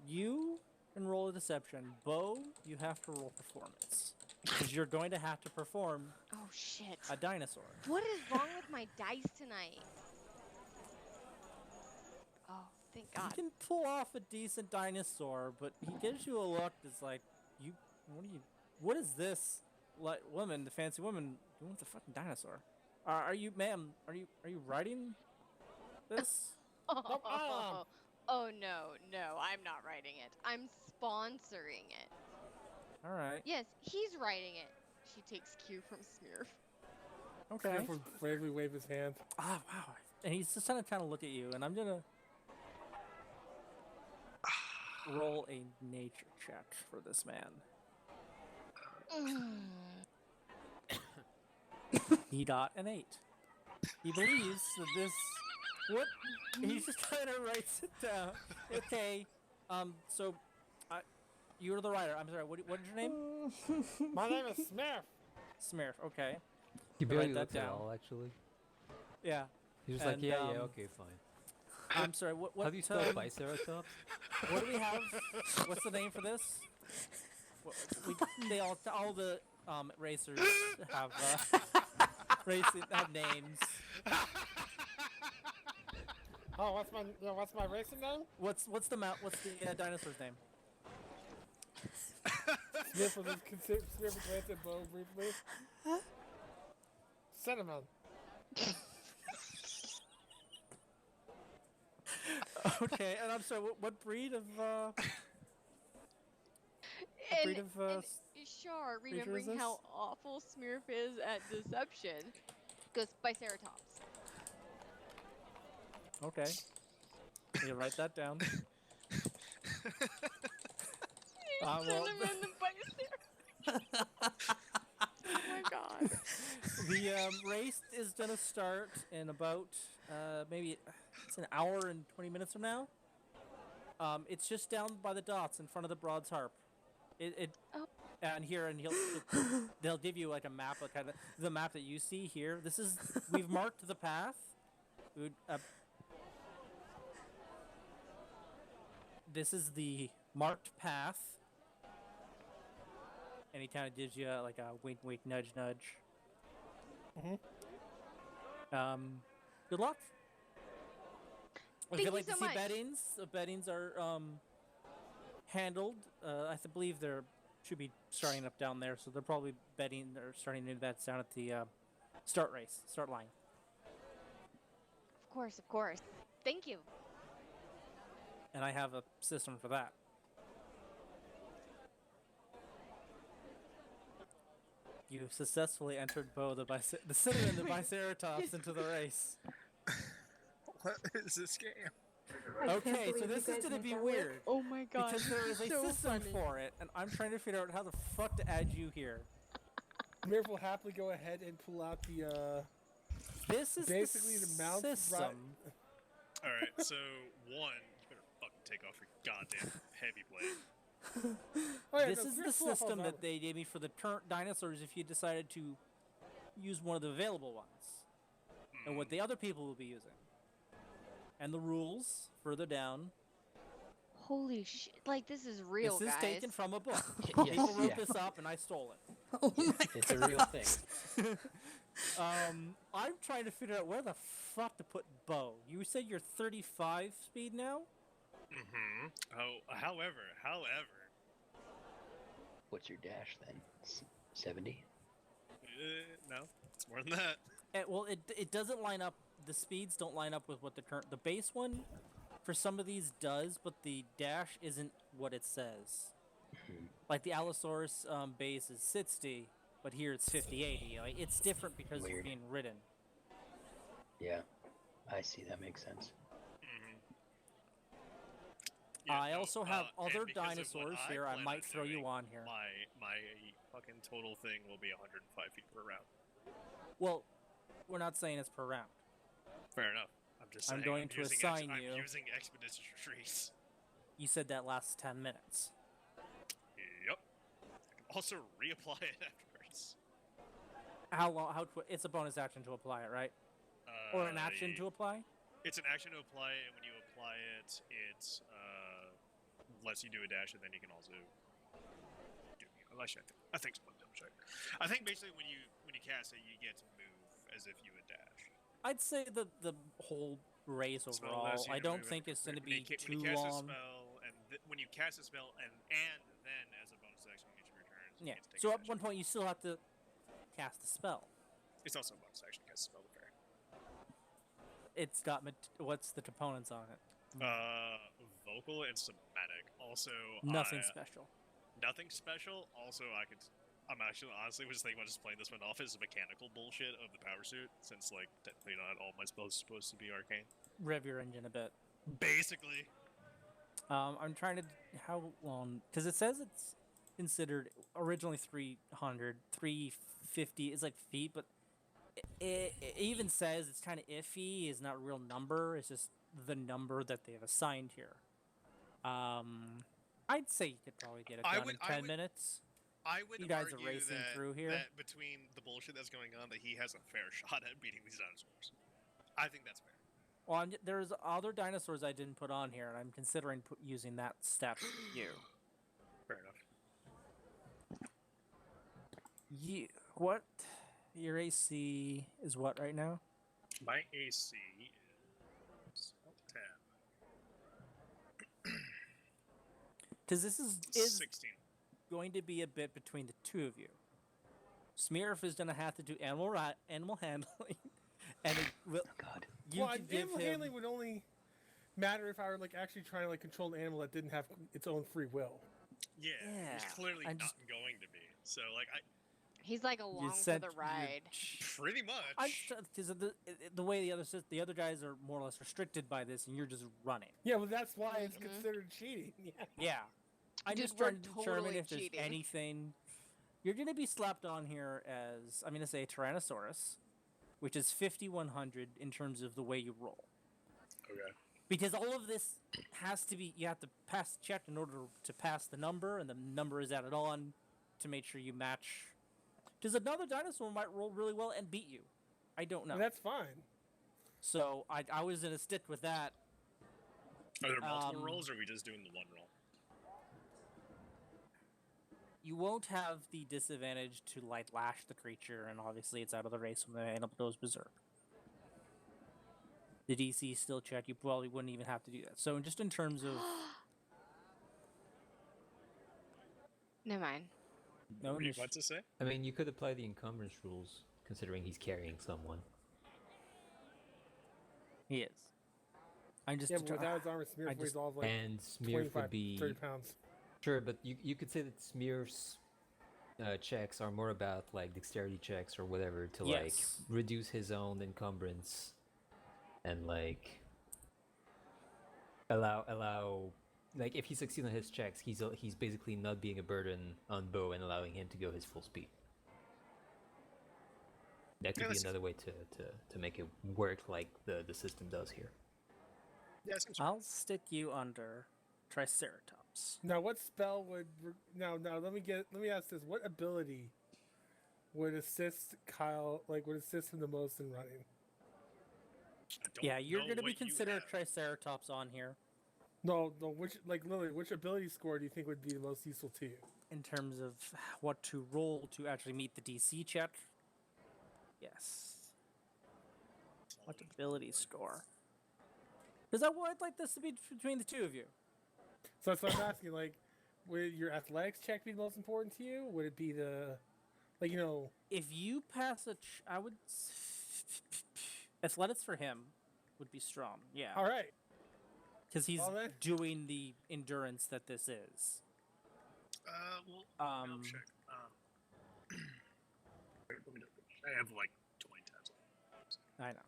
You can roll a deception. Bo, you have to roll performance. Because you're going to have to perform Oh shit! a dinosaur. What is wrong with my dice tonight? Oh, thank You God. can pull off a decent dinosaur, but he gives you a look that's like, what is this? Like, woman, the fancy woman, doing with the fucking dinosaur? Are you, ma'am, are you writing this? Oh, oh no, I'm not writing it. I'm sponsoring it. Alright, Yes, he's writing it. She takes cue from Smurf. okay. Smurf would bravely wave his hand. Ah, wow. And he's just gonna kind of look at you, and I'm gonna roll a nature check for this man. He got an 8. He believes that this. What? He just kind of writes it down. Okay. So, you're the writer. I'm sorry. What is your name? My name is Smurf. Smurf. Okay. He Write barely that looks at down. all, actually. Yeah. He was like, And, yeah, um, okay, fine. I'm sorry. What? How do you spell Biceratops? What do we have? What's the name for this? They all the racers have have names. Oh, what's my racing name? What's the dinosaur's name? Smith was glanced at Bo briefly. Cinnamon. Okay, and I'm sorry. What breed of breed of Char, creature is remembering how this? awful Smurf is at deception, goes Biceratops. Okay. You write that down. Well, Cinnamon the Biceratops. Oh my god. the race is gonna start in about maybe it's an hour and 20 minutes from now. It's just down by the dots in front of the Broad's Harp. Oh. And they'll give you like a map, like kind of the map that you see here. We've marked the path. This is the marked path. And he kind of gives you like a wink, wink, nudge, nudge. Good luck. If Thank you'd you like so to see much. beddings, the beddings are handled. I believe they're should be starting up down there, so they're probably bedding or starting to do that down at the start line. Of course. Thank you. And I have a system for that. You successfully entered Bo the Cinnamon the Biceratops into the race. What is this game? I can't Okay, so believe this you is guys gonna made be that work. weird Oh my god. because there is a so system funny. for it, and I'm trying to figure out how the fuck to add you here. Smith will happily go ahead and pull out the This is basically the mount system. All right, so one, you better fucking take off your goddamn heavy blade. Oh, yeah, This no, is you're the full of system armor. that they gave me for the current dinosaurs if you decided to use one of the available ones. And what the other people will be using. And the rules further down. Holy shit. Like, this is real, This is guys. taken from a book. Yes, People wrote yeah. this up and I stole it. Oh my It's a real thing. I'm trying to figure out where the fuck to put Bo. You said you're 35 speed now? Mm-hmm. Oh, however, What's your dash then? 70? no, it's more than that. Well, it doesn't line up. The speeds don't line up with what the base one for some of these does, but the dash isn't what it says. Like the Allosaurus base is 60, but here it's 50-80. Like, it's different because it's Weird. being ridden. Yeah, I see. That makes sense. I also have and other because of what dinosaurs here. I plan might throw you doing, on here. My fucking total thing will be 105 feet per round. Well, we're not saying it's per round. Fair enough. I'm just I'm saying. going to assign I'm you- using expeditious retreats. You said that last 10 minutes. Yep. I can also reapply it afterwards. How long? It's a bonus action to apply it, right? Or an action to apply? It's an action to apply, and when you apply it, it lets you do a dash, and then you can also do. Unless I think so. Double check. I think basically when you cast it, you get to move as if you would dash. I'd say the whole race Spell overall. allows you I to don't move think it's going to when be you too cast long. A spell, and when you cast a spell, and then as a bonus action on each of your turns, you Yeah. get to take So a at dash. one point you still have to cast the spell. It's also a bonus action to cast a spell. Fair. It's got what's the components on it? Vocal and somatic. Also, Nothing special. Nothing special. Also, I'm actually honestly was thinking about just playing this one off as mechanical bullshit of the power suit, since like technically not all my spells are supposed to be arcane. Rev your engine a bit. Basically. I'm trying to how long because it says it's considered originally 300, 350 is like feet, but it even says it's kind of iffy. It's not a real number. It's just the number that they have assigned here. I'd say you could probably get it done in 10 minutes. I would You guys are argue racing through here. that between the bullshit that's going on, that he has a fair shot at beating these dinosaurs. I think that's fair. Well, there's other dinosaurs I didn't put on here, and I'm considering using that stat for you. Fair enough. What? Your AC is what right now? My AC is 10. Because this is 16. going to be a bit between the two of you. Smearf is going to have to do animal handling, and it will. Oh God. You Well, can give animal him. handling would only matter if I were like actually trying to like control an animal that didn't have its own free will. Yeah, he's Yeah, clearly I not just- going to be. So, like, He's like along for sent the your ride. pretty much. Because the way the other guys are more or less restricted by this, and you're just running. Yeah, well, that's why it's Mhm. considered cheating. Yeah. Yeah. I'm Dude, just trying we're to determine totally if there's cheating. anything. You're going to be slapped on here as, I'm going to say, Tyrannosaurus, which is 5,100 in terms of the way you roll. Okay. Because all of this has to be, you have to pass the check in order to pass the number, and the number is added on to make sure you match. Because another dinosaur might roll really well and beat you. I don't know. And that's fine. So I was going to stick with that. Are there multiple Um, rolls, or are we just doing the one roll? You won't have the disadvantage to like lash the creature, and obviously it's out of the race when the animal goes berserk. The DC still check. You probably wouldn't even have to do that. So just in terms of Never mind. no What do you initi- want to say? I mean, you could apply the encumbrance rules, considering he's carrying someone. he is. I'm just Yeah, but without his armor, Smear I weighs just- all of like And Smearf 25, would be 30 pounds. sure, but you could say that Smearf's checks are more about like dexterity checks or whatever to like Yes. reduce his own encumbrance and like allow like if he succeeds on his checks, he's basically not being a burden on Bo and allowing him to go his full speed. That could be that's- another way to make it work like the system does here. Yeah, seems I'll stick you under Triceratops. Now, what spell would now? Let me ask this: what ability would assist Kyle? Like, would assist him the most in running? I don't Yeah, you're know going to be what you considered have. Triceratops on here No. Which, like, Lily, which ability score do you think would be the most useful to you? in terms of what to roll to actually meet the DC check. Yes. What ability score? Because I would like this to be between the two of you. So that's what I'm asking. Like, would your athletics check be the most important to you? Would it be the, like, you know? If you pass I would. Athletics for him would be strong. Yeah. All right. Because he's Well then. doing the endurance that this is. Well, Um, I'll check. Wait, let me know. I have like 20 tabs. I know.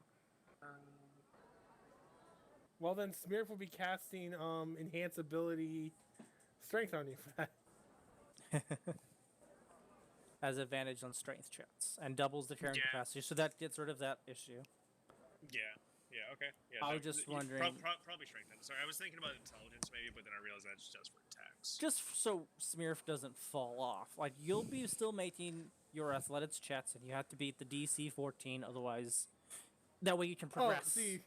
Well then, Smearf will be casting enhance ability strength on you for that. Has advantage on strength checks and doubles the carrying Yeah. capacity, so that gets rid of that issue. Yeah, okay. Yeah, I was just wondering- Probably strength then. Sorry, I was thinking about intelligence maybe, but then I realized that's just for attacks. Just so Smearf doesn't fall off. Like, you'll be still making your athletics checks, and you have to beat the DC 14, otherwise, that way you can progress. Oh, see,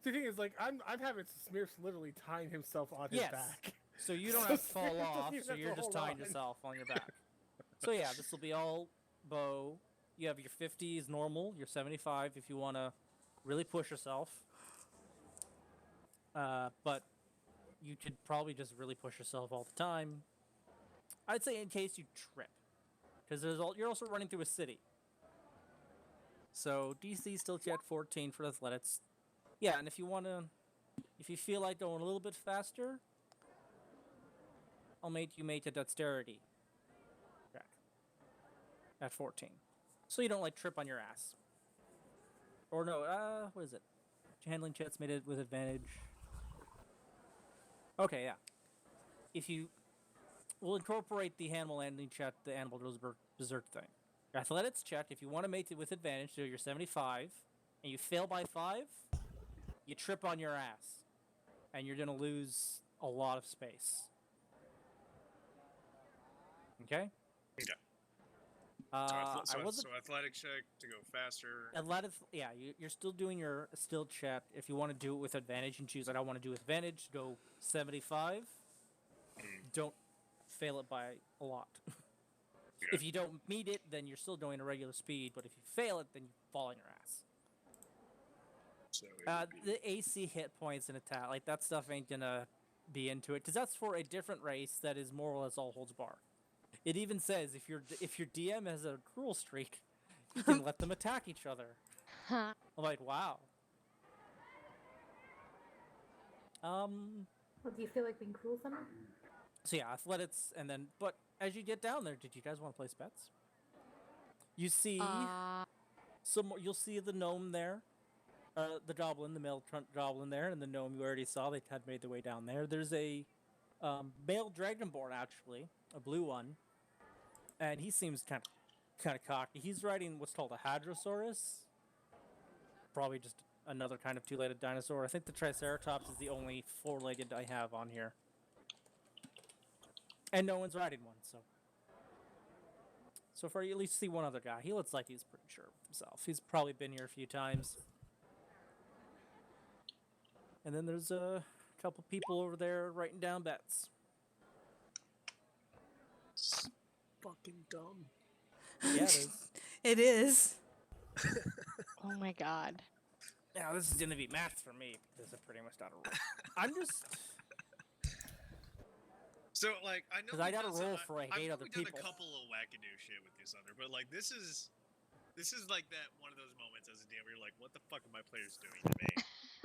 the thing is, like, I'm having Smearf literally tying himself on his Yes. back. So you don't So have to fall Smearf doesn't off, even so have to you're just hold tying on. yourself on your back. So yeah, this will be all bow. You have your 50 is normal, your 75 if you want to really push yourself. But you could probably just really push yourself all the time. I'd say in case you trip, because you're also running through a city. So DC still at 14 for athletics. Yeah, and if you feel like going a little bit faster, I'll make you make a dexterity check at 14, so you don't like trip on your ass. Or no, what is it? Handling checks made it with advantage. Okay, yeah. If you will incorporate the animal handling check, the animal goes berserk thing. Your athletics check, if you want to make it with advantage, so you're 75, and you fail by 5, you trip on your ass, and you're gonna lose a lot of space. Okay? Okay. I wasn't. So athletic check to go faster. Yeah, you're still doing your skill check. If you want to do it with advantage and choose, I don't want to do with advantage. Go 75. Don't fail it by a lot. If you don't meet it, then you're still going a regular speed. But if you fail it, then you fall on your ass. So it would be- The AC hit points and attack, like that stuff ain't gonna be into it because that's for a different race that is more or less all holds bar. It even says if your DM has a cruel streak, you can let them attack each other. I'm like, wow. Well, do you feel like being cruel, Summer? So yeah, athletics, and then but as you get down there, did you guys want to place bets? You see some more. You'll see the gnome there, the goblin, the male goblin there, and the gnome you already saw. They had made their way down there. There's a male dragonborn actually, a blue one, and he seems kind of cocky. He's riding what's called a hadrosaurus, probably just another kind of two-legged dinosaur. I think the triceratops is the only four-legged I have on here. And no one's riding one, so far you at least see one other guy. He looks like he's pretty sure of himself. He's probably been here a few times. And then there's a couple people over there writing down bets. It's fucking dumb. Yeah, it is. It is. Oh my god. Now this is gonna be math for me because I pretty much got a roll. I'm just. So like I know 'Cause I we've gotta done some- roll for I hate other we've done people. a couple of wackadoo shit with you, Sumner, but like this is like that one of those moments as a DM where you're like, what the fuck are my players doing to me?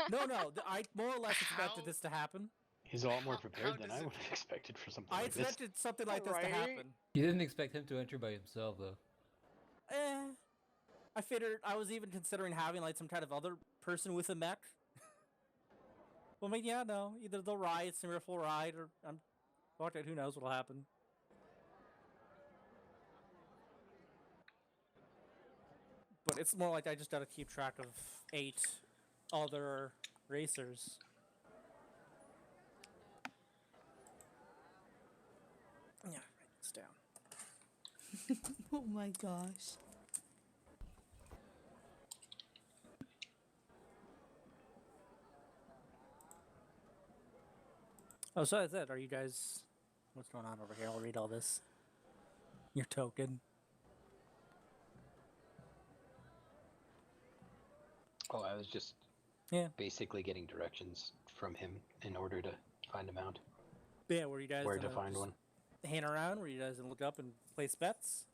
No. I more or less expected How- this to happen. He's a lot more How prepared than does I it- would have expected for something I like this. expected something like this to Right? happen. You didn't expect him to enter by himself, though. I figured I was even considering having like some kind of other person with a mech. Well, I mean, yeah, no. Either they'll ride, Smurf will ride, or I'm fuck it, who knows what'll happen. But it's more like I just gotta keep track of 8 other racers. Yeah, write this down. Oh my gosh. Oh, so that's it. Are you guys... What's going on over here? I'll read all this. Your token. Oh, I was just Yeah. basically getting directions from him in order to find a mount. Yeah, were you guys Where to gonna find just one. hang around? Were you guys gonna look up and place bets?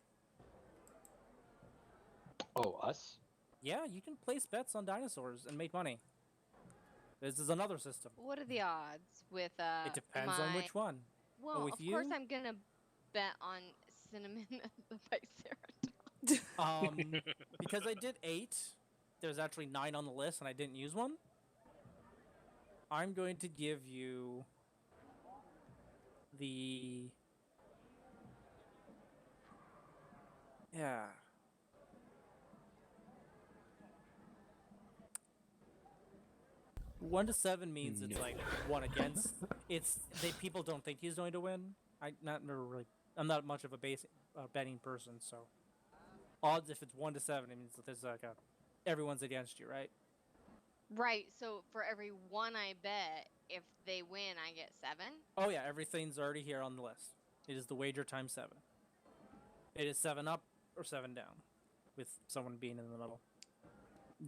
Oh, us? Yeah, you can place bets on dinosaurs and make money. This is another system. What are the odds with It depends on which one. Well, with of course you? I'm gonna bet on Cinnamon the Triceratops. Because I did 8, there's actually 9 on the list and I didn't use one. I'm going to give you the... Yeah. One to 7 means it's No. like 1 against. People don't think he's going to win. I'm not much of a betting person, so odds if it's 1 to 7 it means that there's like everyone's against you, right? Right, so for every one I bet, if they win, I get 7? Oh yeah, everything's already here on the list. It is the wager times 7. It is 7 up or 7 down, with someone being in the middle.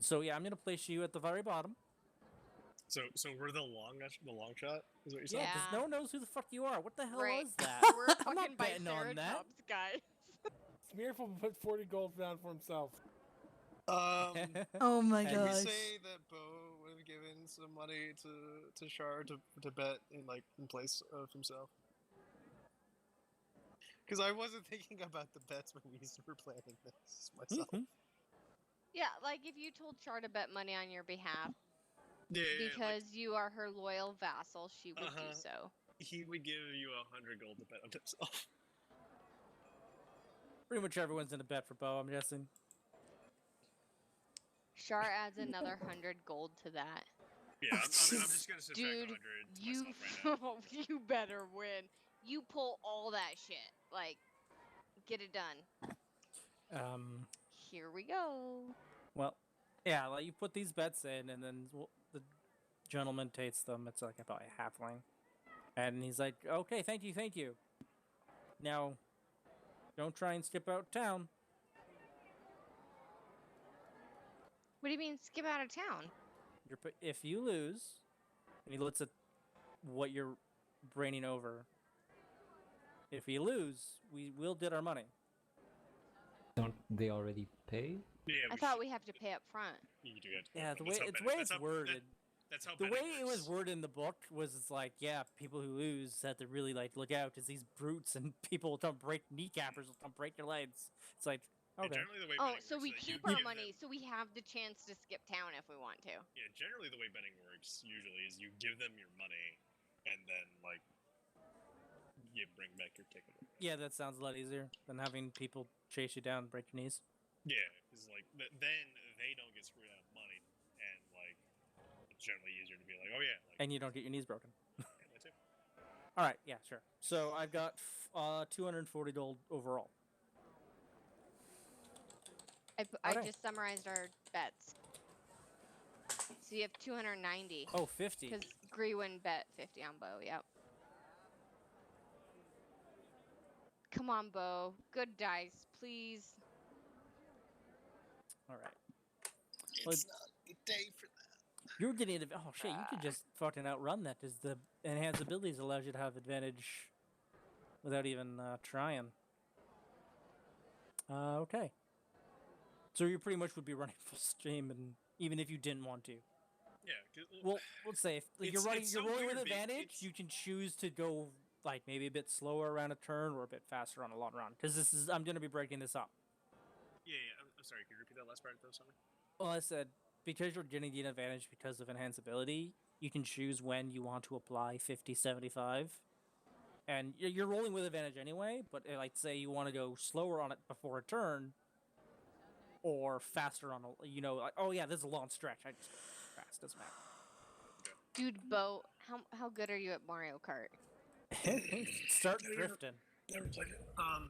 So yeah, I'm gonna place you at the very bottom. So we're the long shot, is what you're saying? Yeah, because Yeah. no one knows who the fuck you are. What the hell Right. was that? We're I'm not fucking betting on that. Biceratops, guys. Smearful will put 40 gold down for himself. Oh my Can we gosh. say that Bo would have given some money to Shar to bet in place of himself? Because I wasn't thinking about the bets when we were planning this myself. Mhm. Yeah, like if you told Char to bet money on your behalf Yeah, because you are her loyal vassal, she would Uh-huh. do so. he would give you 100 gold to bet on himself. Pretty much everyone's in a bet for Bo, I'm guessing. Char adds another 100 gold to that. Yeah, I'm just gonna subtract Dude, 100 to you myself right now. you better win. You pull all that shit. Like, get it done. Here we go. Well, yeah, like you put these bets in, and then the gentleman takes them. It's like about a halfling, and he's like, "Okay, thank you, thank you. Now, don't try and skip out town." What do you mean skip out of town? If you lose, and he looks at what you're braining over. If you lose, we will get our money. Don't they already pay? Yeah, I thought we have to pay up front. You do have to. Yeah, the way That's how it's betting- it's that's how- worded. That's how The way betting it was works. worded in the book was it's like, yeah, people who lose have to really like look out because these brutes and people will come break kneecappers will come break your legs. It's like, Yeah, okay, generally, the way Oh, betting so works we is that you keep our give money, them- so we have the chance to skip town if we want to. Yeah, generally the way betting works usually is you give them your money, and then like you bring back your ticket. yeah, that sounds a lot easier than having people chase you down and break your knees. Yeah, because like then they don't get screwed out of money, and like it's generally easier to be like, oh yeah, like And you don't get your knees broken. yeah, that too. All right, yeah, sure. So I've got 240 gold overall. I Okay. just summarized our bets. So you have 290. Oh, 50. Because Grewin bet 50 on Bo, yep. Come on, Bo. Good dice, please. All right. It's not a good day for that. You're getting it. Oh shit! You could just fucking outrun that because the enhanced abilities allows you to have advantage without even trying. Okay. So you pretty much would be running full stream, and even if you didn't want to. Yeah. Well, let's say if like, you're It's you're so rolling with weird, advantage, it's- you can choose to go like maybe a bit slower around a turn or a bit faster on a long run. Because I'm going to be breaking this up. Yeah, I'm sorry. Can you repeat that last part though, Summer? Well, I said because you're getting the advantage because of enhanced ability, you can choose when you want to apply 50, 75. And you're rolling with advantage anyway, but like say you want to go slower on it before a turn, or faster on a, like, oh yeah, this is a long stretch. I just go fast, doesn't matter. Dude, Bo, how good are you at Mario Kart? Start drifting. Never played it.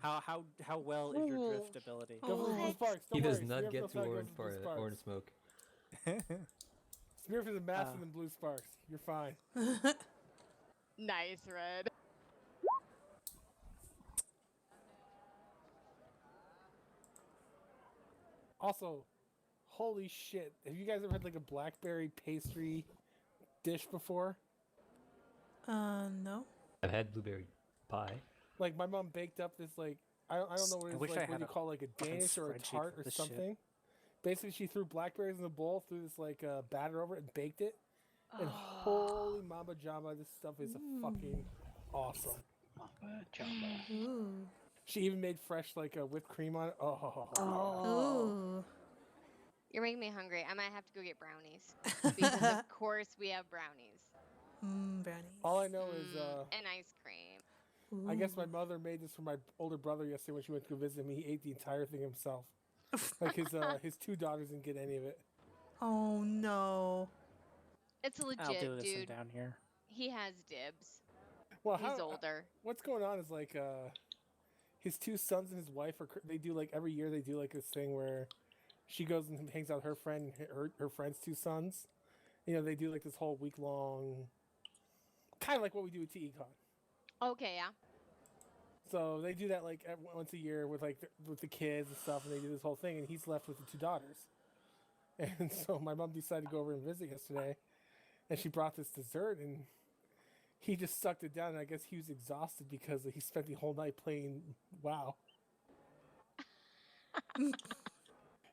How well is your drift ability? Go for the blue What? sparks. He Don't does worry. not Smear get for to the orange blue part, sparks. orange smoke. Smear for the massive and blue sparks. You're fine. Nice, Red. Also, holy shit! Have you guys ever had like a blackberry pastry dish before? No. I've had blueberry pie. Like my mom baked up this like I don't know what I it's wish I like. What had do you a call like a fucking Danish or a spreadsheet tart for or this shit. something? Basically, she threw blackberries in a bowl, threw this like batter over it, and baked it. And holy mama jama, this stuff is fucking awesome. Mamba Jamba. Ooh. She even made fresh like whipped cream on it. Oh. Ooh. You're making me hungry. I might have to go get brownies. Because of course we have brownies. Brownies. All I know is And ice cream. I guess my mother made this for my older brother yesterday when she went to go visit me. He ate the entire thing himself. Like his two daughters didn't get any of it. Oh no. It's legit, I'll do this one dude. down here. He has dibs. Well, He's older. What's going on is like his two sons and his wife they do like every year they do like this thing where she goes and hangs out with her friend and her friend's two sons. They do like this whole week long, kind of like what we do at TECon. Okay, yeah. So they do that like once a year with like with the kids and stuff, and they do this whole thing. And he's left with the two daughters. And so my mom decided to go over and visit yesterday, and she brought this dessert, and he just sucked it down. And I guess he was exhausted because he spent the whole night playing WoW.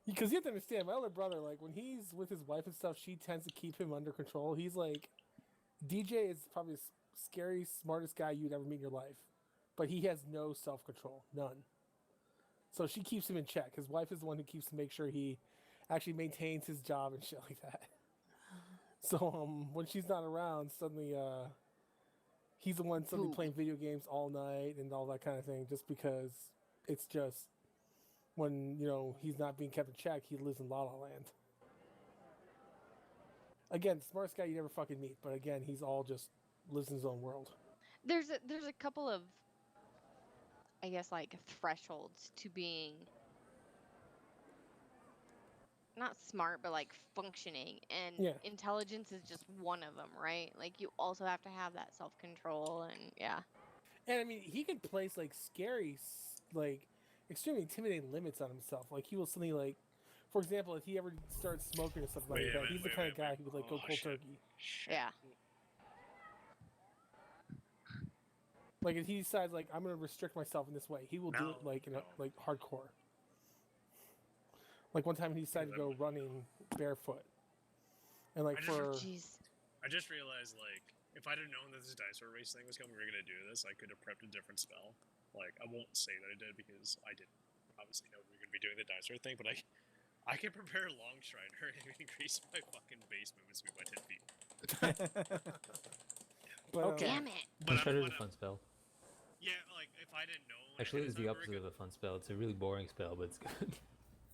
Because you have to understand, my older brother, like when he's with his wife and stuff, she tends to keep him under control. He's like, DJ is probably the scary, smartest guy you'd ever meet in your life, but he has no self-control, none. So she keeps him in check. His wife is the one who keeps to make sure he actually maintains his job and shit like that. So when she's not around, suddenly he's the one suddenly playing video games all night and all that kind of thing, just because it's just when he's not being kept in check, he lives in La La Land. Again, smartest guy you never fucking meet, but again, he's all just lives in his own world. There's a couple of, I guess, like thresholds to being not smart, but like functioning, and Yeah. intelligence is just one of them, right? Like you also have to have that self control, and yeah. And I mean, he can place like scary, like extremely intimidating limits on himself. Like he will suddenly like, for example, if he ever starts smoking or something like that, he's the kind of guy who would like go cold turkey. Yeah. Like if he decides like I'm gonna restrict myself in this way, he will do it like in a, like hardcore. Like one time he decided to go running barefoot, and like Jeez. I just realized, like, if I'd have known that this dinosaur race thing was coming, we were gonna do this, I could have prepped a different spell. Like, I won't say that I did because I didn't obviously know we were gonna be doing the dinosaur thing, but I can prepare Long Strider and increase my fucking base movement speed by 10 feet. but, Okay. Damn it. Long Strider is a fun spell. Yeah, like, if I didn't know... Actually, it's the opposite of a fun spell. It's a really boring spell, but it's good.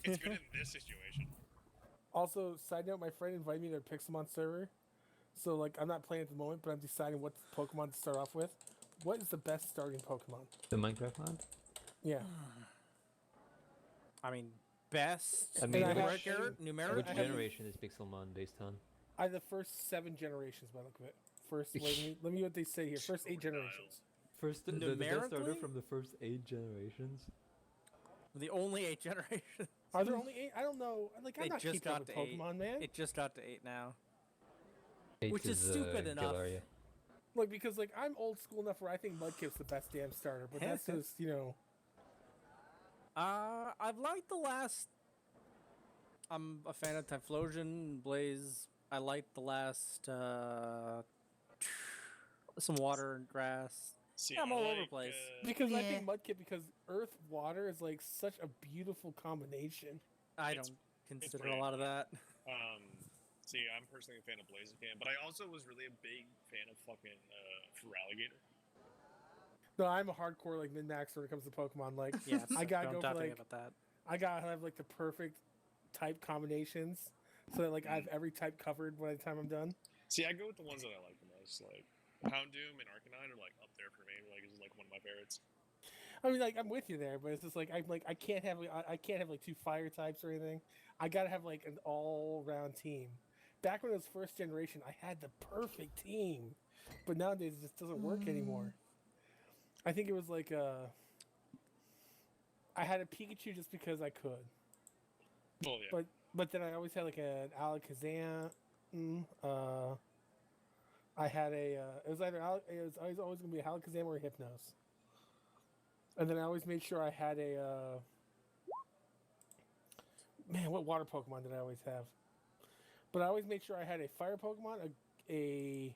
It's good in this situation. Also, side note, my friend invited me to a Pixelmon server. So, like, I'm not playing at the moment, but I'm deciding what Pokemon to start off with. What is the best starting Pokemon? The Minecraft mod? Yeah. I mean, best I mean, numeric. which generation is Pixelmon based on? I the first 7 generations by the look of it. First, let me what they say here. First 8 generations. First, the best starter Numerically? from the first 8 generations? The only 8 generations. Are there only 8? I don't know. Like, I'm It not just keeping up got with to 8. Pokemon, man. It just got to 8 now. 8 Which is stupid enough. Galaria. Look, because, like, I'm old school enough where I think Mudkip's the best damn starter, but that's just, you know... I've liked the last... I'm a fan of Typhlosion, Blaze. I like the last, some water and grass. See, Yeah, I'm all over the place. Because I Yeah. think Mudkip, because Earth, Water is, like, such a beautiful combination. I It's- don't consider pretty a lot of that. See, I'm personally a fan of Blaziken, but I also was really a big fan of fucking Feraligatr. No, I'm a hardcore, like, min-max when it comes to Pokemon. Like, Yeah, I gotta don't go talk for, to me like... about that. I gotta have, like, the perfect type combinations so that, like, I have every type covered by the time I'm done. See, I go with the ones that I like the most. Like, Houndoom and Arcanine are, like, up there for me. Like, it's, like, one of my favorites. I mean, like, I'm with you there, but it's just, like, I can't have, like, 2 fire types or anything. I gotta have, like, an all-round team. Back when it was first generation, I had the perfect team. But nowadays, it just doesn't work anymore. I think it was, like, I had a Pikachu just because I could. Well, yeah. But then I always had, like, an Alakazam. I had a... it was always going to be a Alakazam or a Hypnos. And then I always made sure I had a... man, what water Pokemon did I always have? But I always made sure I had a fire Pokemon, a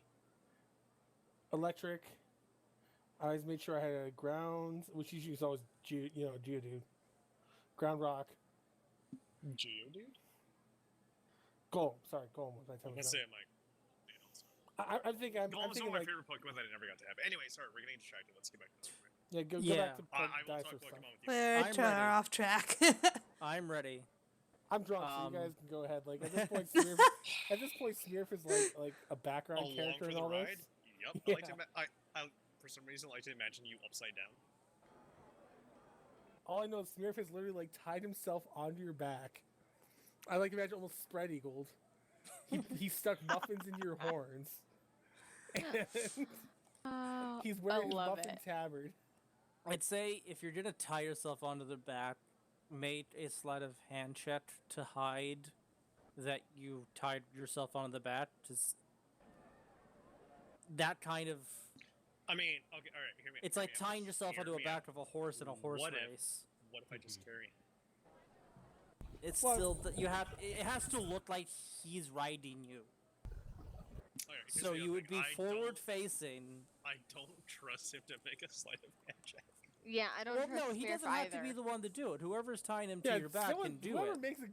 electric. I always made sure I had a ground, which usually is always Geodude. Ground rock. Geodude? Golem. Sorry, Golem was my I'm time. gonna say, like, I think I'm Golem's thinking one of my like, favorite Pokemon that I never got to have. Anyway, sorry, we're getting distracted. Let's get back to this. yeah, go Yeah. back to I will talk dinosaur stuff. Pokemon with you. We're I'm ready. off track. I'm ready. I'm drunk, so you Um, guys can go ahead. Like at this point, Smurf is like a background Along character for in the all ride? this. Yep. Yeah. I like to I for some reason like to imagine you upside down. All I know is Smurf has literally like tied himself onto your back. I like to imagine almost spread eagled. He stuck muffins into your horns. And Oh, he's wearing I his love muffin it. tabard. I'd say if you're gonna tie yourself onto the back, make a sleight of hand check to hide that you tied yourself onto the back. Just that kind of. I mean, okay, all right. Hear me. It's hear like me out. tying yourself Hear onto a me back out. of a horse in a horse What if- race. What if I just carry? It's Well- still you have. It has to look like he's riding you. Alright, here's So the you other would thing. be forward facing. I don't trust him to make a sleight of hand check. Yeah, I don't Well, trust no, he Smurf doesn't have either. to be the one to do it. Whoever's tying him to Yeah, your back someone, can do whoever it. makes a. Or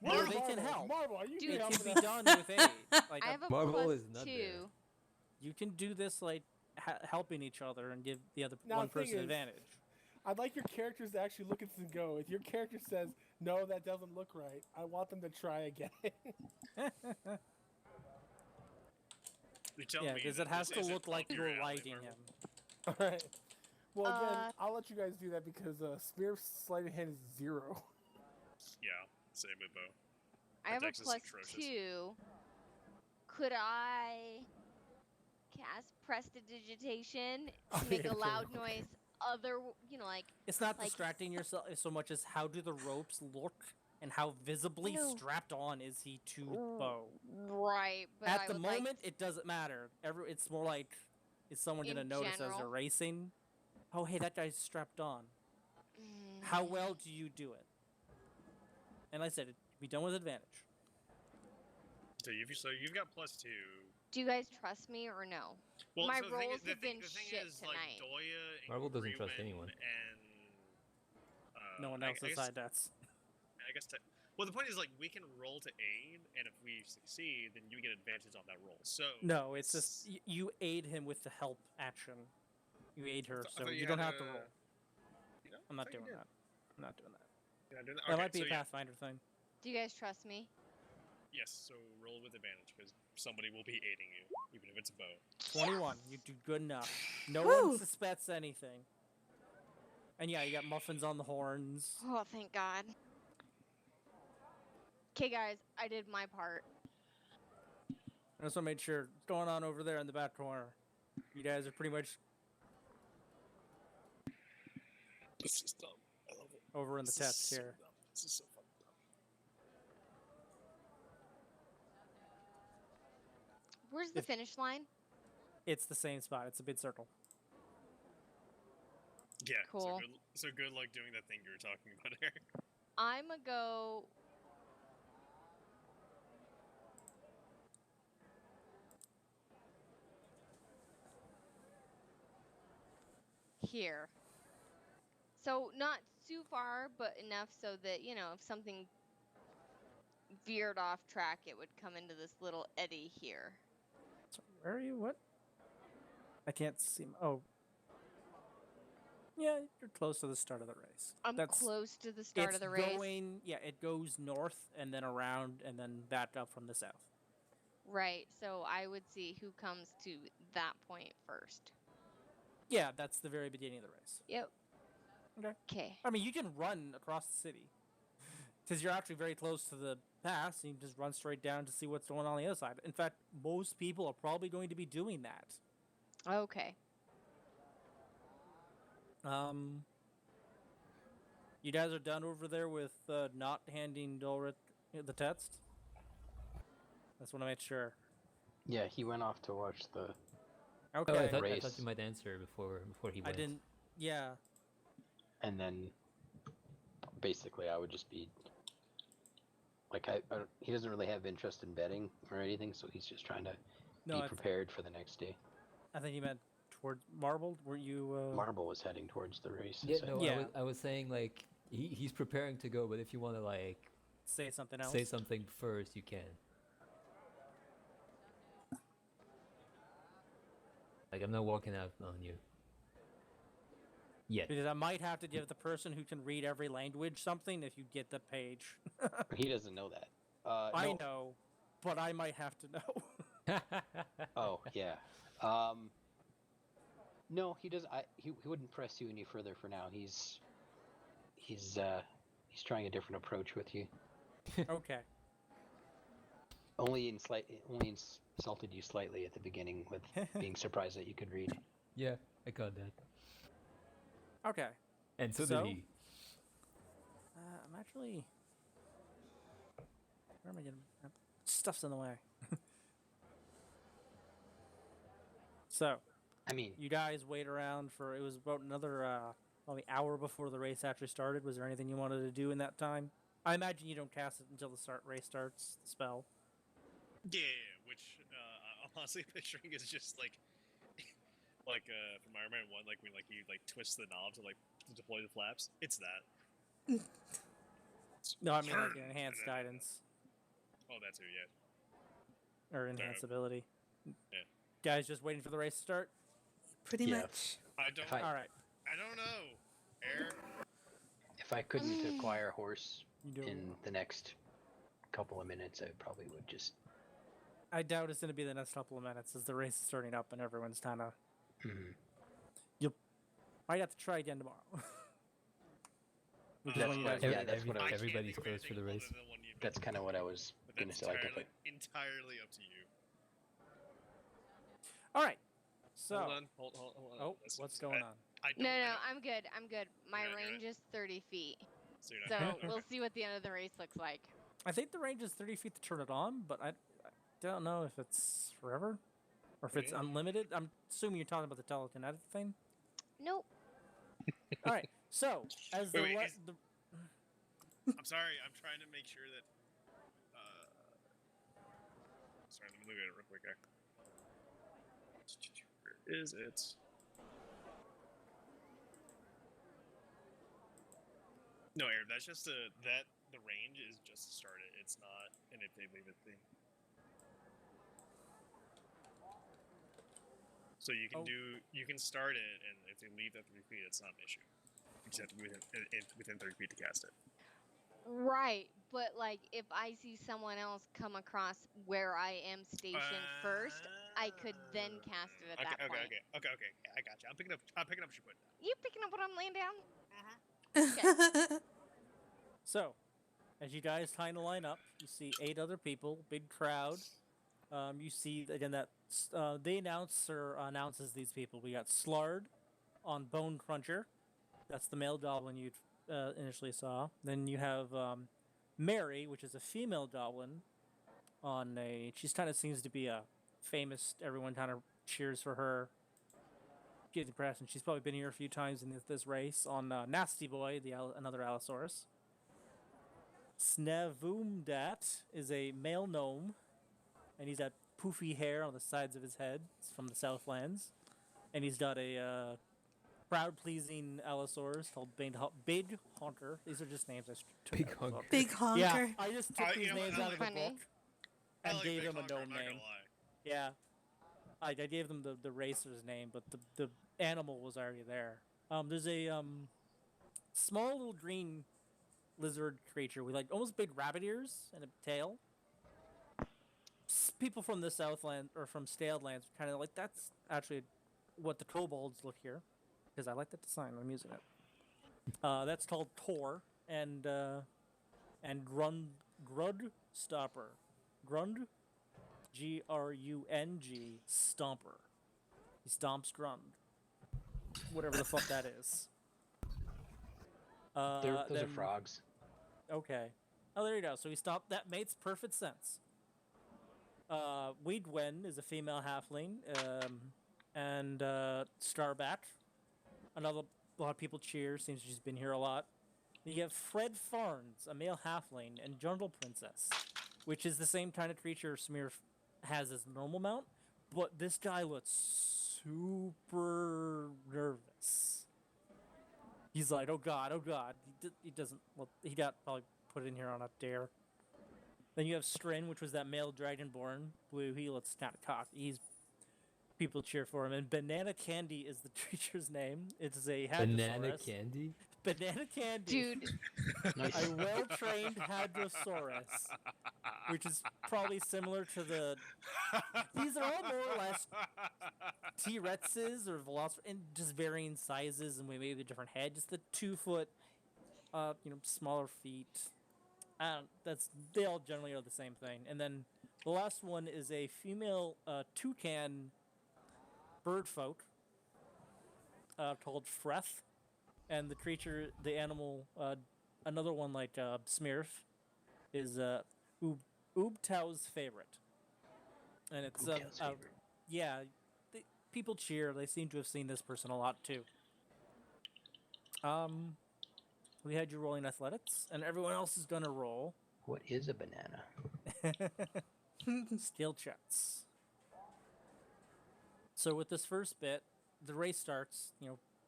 Where's they can Marvel? help. Marvel, are you Dude, It help can with be that? done with aid. Like I have a Marvel plus is not there. 2. you can do this like helping each other and give the other Now, one the thing person is- advantage. I'd like your characters to actually look at this and go, if your character says, no, that doesn't look right, I want them to try again. You're telling Yeah, me because that it has this to isn't look like up you're your alley, riding Marvel? him. Alright. Well, again, Uh, I'll let you guys do that because Smurf's sleight of hand is 0. Yeah, same with Bo. I have a dex is plus atrocious. 2. Could I cast prestidigitation Oh, to make you're a loud kidding. noise? Other, like It's not like distracting yourself so much as how do the ropes look and how visibly No. strapped on is he to the bow. right, but At I the would moment, like it doesn't matter. It's more like, is someone gonna In notice as they're general. racing? Oh, hey, that guy's strapped on. How well do you do it? And like I said, it'd be done with advantage. So you've got +2. Do you guys trust me or no? Well, My so the thing rolls is, have been the thing shit is, tonight. like Doya and Marvel doesn't trust Greenwin anyone. and No one I else guess- aside that's. I guess. Well, the point is, like, we can roll to aid, and if we succeed, then you get advantage on that roll. So No, it's just you aid him with the help action. You aid her, I so thought you you don't had have to a- roll. You know, I'm I not thought you doing did. that. I'm not doing that. You're not doing that? That Okay, might be so a yeah. Pathfinder thing. Do you guys trust me? Yes, so roll with advantage because somebody will be aiding you, even if it's a bow. 21. You do good enough. No Woo! one suspects anything. And yeah, you got muffins on the horns. Oh, thank God. Okay, guys, I did my part. I just want to make sure what's going on over there in the back corner. You guys are pretty much This is dumb. I love it. over in the This is test so here. dumb. This is so fucking dumb. Where's the If- finish line? It's the same spot. It's a big circle. Yeah. Cool. So good luck doing that thing you were talking about, Eric. I'm gonna go. Here. So not too far, but enough so that, if something veered off track, it would come into this little eddy here. So where are you? What? I can't see. Oh. Yeah, you're close to the start of the race. I'm close to the start of the race. It goes north and then around and then back up from the south. Right, so I would see who comes to that point first. Yeah, that's the very beginning of the race. Yep. Okay. Okay. I mean, you can run across the city. Because you're actually very close to the pass, and you can just run straight down to see what's going on the other side. In fact, most people are probably going to be doing that. Okay. You guys are done over there with not handing Dolrit the text? I just want to make sure. Yeah, he went off to watch the. Okay. Oh, I thought Race. you might answer before he went. I didn't. Yeah. And then, basically, I would just be. Like, he doesn't really have interest in betting or anything, so he's just trying to No, be prepared for the next day. I think you meant towards Marble. Were you? Marble was heading towards the race. Yeah, so- no, Yeah. I was saying like he's preparing to go, but if you want to like Say something else. say something first, you can. Like I'm not walking out on you. Yet. Because I might have to give the person who can read every language something if you get the page. He doesn't know that. I No. know, but I might have to know. Oh yeah. No, he doesn't. He wouldn't press you any further for now. He's trying a different approach with you. Okay. Only insulted you slightly at the beginning with being surprised that you could read. Yeah, I got that. Okay. And so, So? did he. I'm actually. Where am I getting? Stuff's in the way. So, I mean, you guys wait around for. It was about another probably hour before the race actually started. Was there anything you wanted to do in that time? I imagine you don't cast it until the race starts. The spell. Yeah, which I'm honestly picturing is just like from Iron Man 1, like when you twist the knob to deploy the flaps. It's that. No, I mean like an enhanced guidance Oh, that too, yeah. or enhanced Fair. ability. Yeah. Guys, just waiting for the race to start. Pretty Yeah. much. I don't. If I- All right. I don't know. Air. if I couldn't acquire a horse You do. in the next couple of minutes, I probably would just. I doubt it's going to be the next couple of minutes as the race is starting up and everyone's kind of. Mhm. Might have to try again tomorrow. Which is That's when you what- guys yeah, that's what I was- everybody's can't think of closed for the anything race. other than one you That's mentioned, kind of what I was but gonna that's say. Like, if entirely, it, entirely up to you. All right. So, Hold on. Hold on. oh, Listen, what's listen, going on? I don't, No, I no, don't- I'm good. I'm good. My You're not- range is 30 feet. So, you're not So okay. we'll see what the end of the race looks like. I think the range is 30 feet to turn it on, but I don't know if it's forever or if it's Okay. unlimited. I'm assuming you're talking about the telekinetic thing. Nope. All right. So, as Wait, the, is- the I'm sorry. I'm trying to make sure that. Sorry, let me look at it real quick. Where is it? No, Aaron. That's just the range is just to start it. It's not, and if they leave it thing. So you can Oh. you can start it, and if they leave that 3 feet, it's not an issue. You just have to be within 30 feet to cast it. Right, but like if I see someone else come across where I am stationed first, I could then cast it at that point. Okay. I got you. I'm picking up what you're putting down. You picking up what I'm laying down? So, as you guys kind of line up, you see 8 other people, big crowd. You see again that the announcer announces these people. We got Slard on Bone Cruncher. That's the male goblin you initially saw. Then you have Mary, which is a female goblin. On a, she kind of seems to be a famous. Everyone kind of cheers for her. Get impressed, and she's probably been here a few times in this race. On Nasty Boy, another Allosaurus. Snavumdat is a male gnome, and he's got poofy hair on the sides of his head. It's from the Southlands, and he's got a crowd-pleasing Allosaurus called Big Honker. These are just names I took Big out of the book. Honker. Big honker. Yeah, I just took these you know what, names I out of like the Funny. book I and like gave Big them a Honker, gnome I'm not name. gonna lie. Yeah, I gave them the racer's name, but the animal was already there. There's a small little green lizard creature with like almost big rabbit ears and a tail. People from the Southland or from Staledlands are kind of like, that's actually what the kobolds look here, because I like that design. I'm using it. That's called Tor and Grund Stopper. Grund, Grung, Stomper. He stomps Grund. Whatever the fuck that is. those are then- frogs. Okay. Oh, there you go. So we stopped. That makes perfect sense. Weedwen is a female halfling, and Starback. Another lot of people cheer. Seems she's been here a lot. You have Fred Farns, a male halfling, and Jungle Princess, which is the same kind of creature Smear has as normal mount, but this guy looks super nervous. He's like, oh god, oh god. He doesn't. Well, he got probably put in here on a dare. Then you have Strin, which was that male dragonborn. Blue, he looks kind of cocky. People cheer for him. And Banana Candy is the creature's name. It's a Banana Hadrosaurus. candy? Banana Candy. Dude, Nice. A well-trained Hadrosaurus, which is probably similar to the. These are all more or less T-Rexes or Velociraptors, in just varying sizes and maybe a different head. Just the 2 foot, smaller feet. They all generally are the same thing. And then the last one is a female toucan bird folk called Freth, and the animal, another one like Smirf, is Oobtow's favorite, and it's Oobtow's favorite. yeah, people cheer. They seem to have seen this person a lot too. We had you rolling athletics, and everyone else is gonna roll What is a banana? skill checks. So with this first bit, the race starts.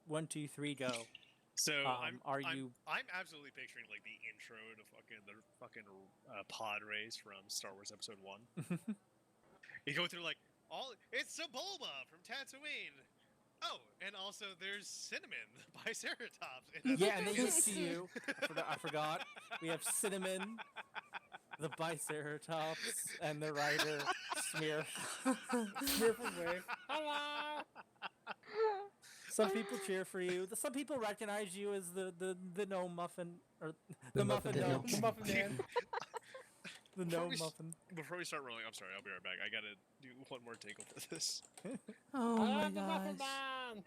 1, 2, 3, go. So I'm absolutely picturing like the intro to the pod race from Star Wars Episode 1. You go through like it's Sebulba from Tatooine. Oh, and also there's Cinnamon, the Biceratops. Yeah, and they get to you. I forgot. We have Cinnamon, the Biceratops, and the rider, Smear. Smear from Wave. Hello! Some people cheer for you. Some people recognize you as the gnome muffin or the muffin muffin gnome. The Muffin Man. The Before gnome we s- muffin. Before we start rolling, I'm sorry, I'll be right back. I gotta do one more tinkle for this. Oh I my am the Muffin gosh. Man.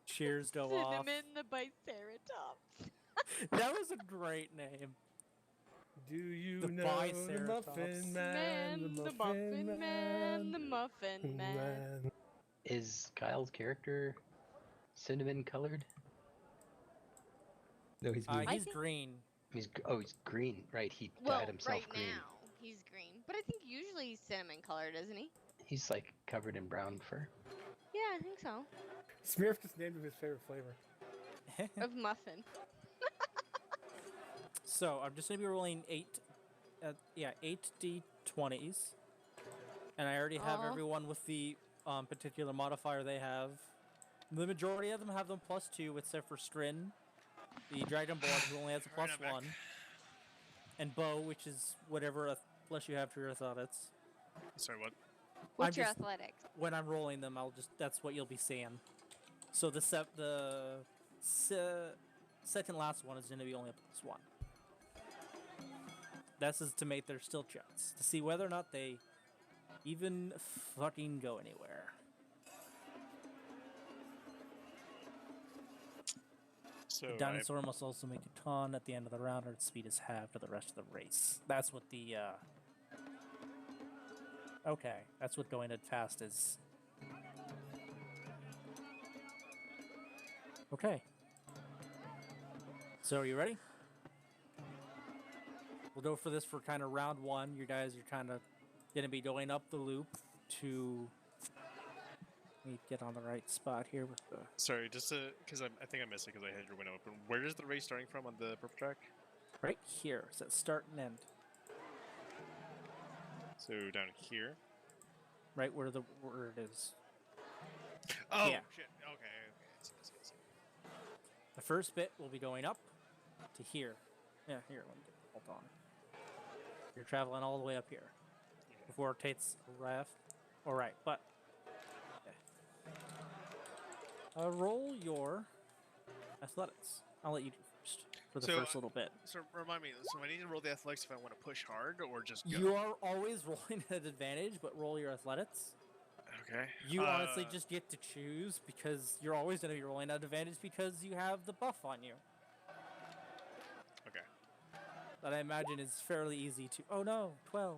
Cheers go off. Cinnamon the Biceratops. That was a great name. Do you The know the Biceratops. Muffin Man? The Muffin Man, the Muffin Man. Is Kyle's character cinnamon colored? No, he's green. He's think- green. He's green, right? He Well, dyed himself right green. now he's green, but I think usually he's cinnamon colored, isn't he? He's like covered in brown fur. Yeah, I think so. Smurf just named him his favorite flavor. Of muffin. So I'm just gonna be rolling 8d20s, and I already have Aw. everyone with the particular modifier they have. The majority of them have them +2, except for Strin, the Dragonborn, who only has a Alright, I'm back. +1, and Bo, which is whatever plus you have for your athletics. Sorry, what? What's your just- athletics? When I'm rolling them, that's what you'll be seeing. So the second last one is going to be only a +1. This is to make their still checks to see whether or not they even fucking go anywhere. So The dinosaur must also make a ton at the end of the round, or its speed is halved for the rest of the race. That's what the okay, that's what going at fast is. Okay. So are you ready? We'll go for this for kind of round one. You guys are kind of going to be going up the loop to. Let me get on the right spot here with the. sorry, just to because I think I missed it because I had your window open. Where is the race starting from on the purple track? Right here. So start and end. So down here. Right where it is. Oh Yeah. shit! Okay. I see. The first bit will be going up to here. Yeah, here. Let me get, hold on. You're traveling all the way up here before it takes a left or right. But roll your athletics. I'll let you do first for the So, first little bit. So remind me. So I need to roll the athletics if I want to push hard or just go? You are always rolling at advantage, but roll your athletics. Okay. You honestly just get to choose because you're always going to be rolling at advantage because you have the buff on you. Okay. That I imagine is fairly easy to. Oh no, 12.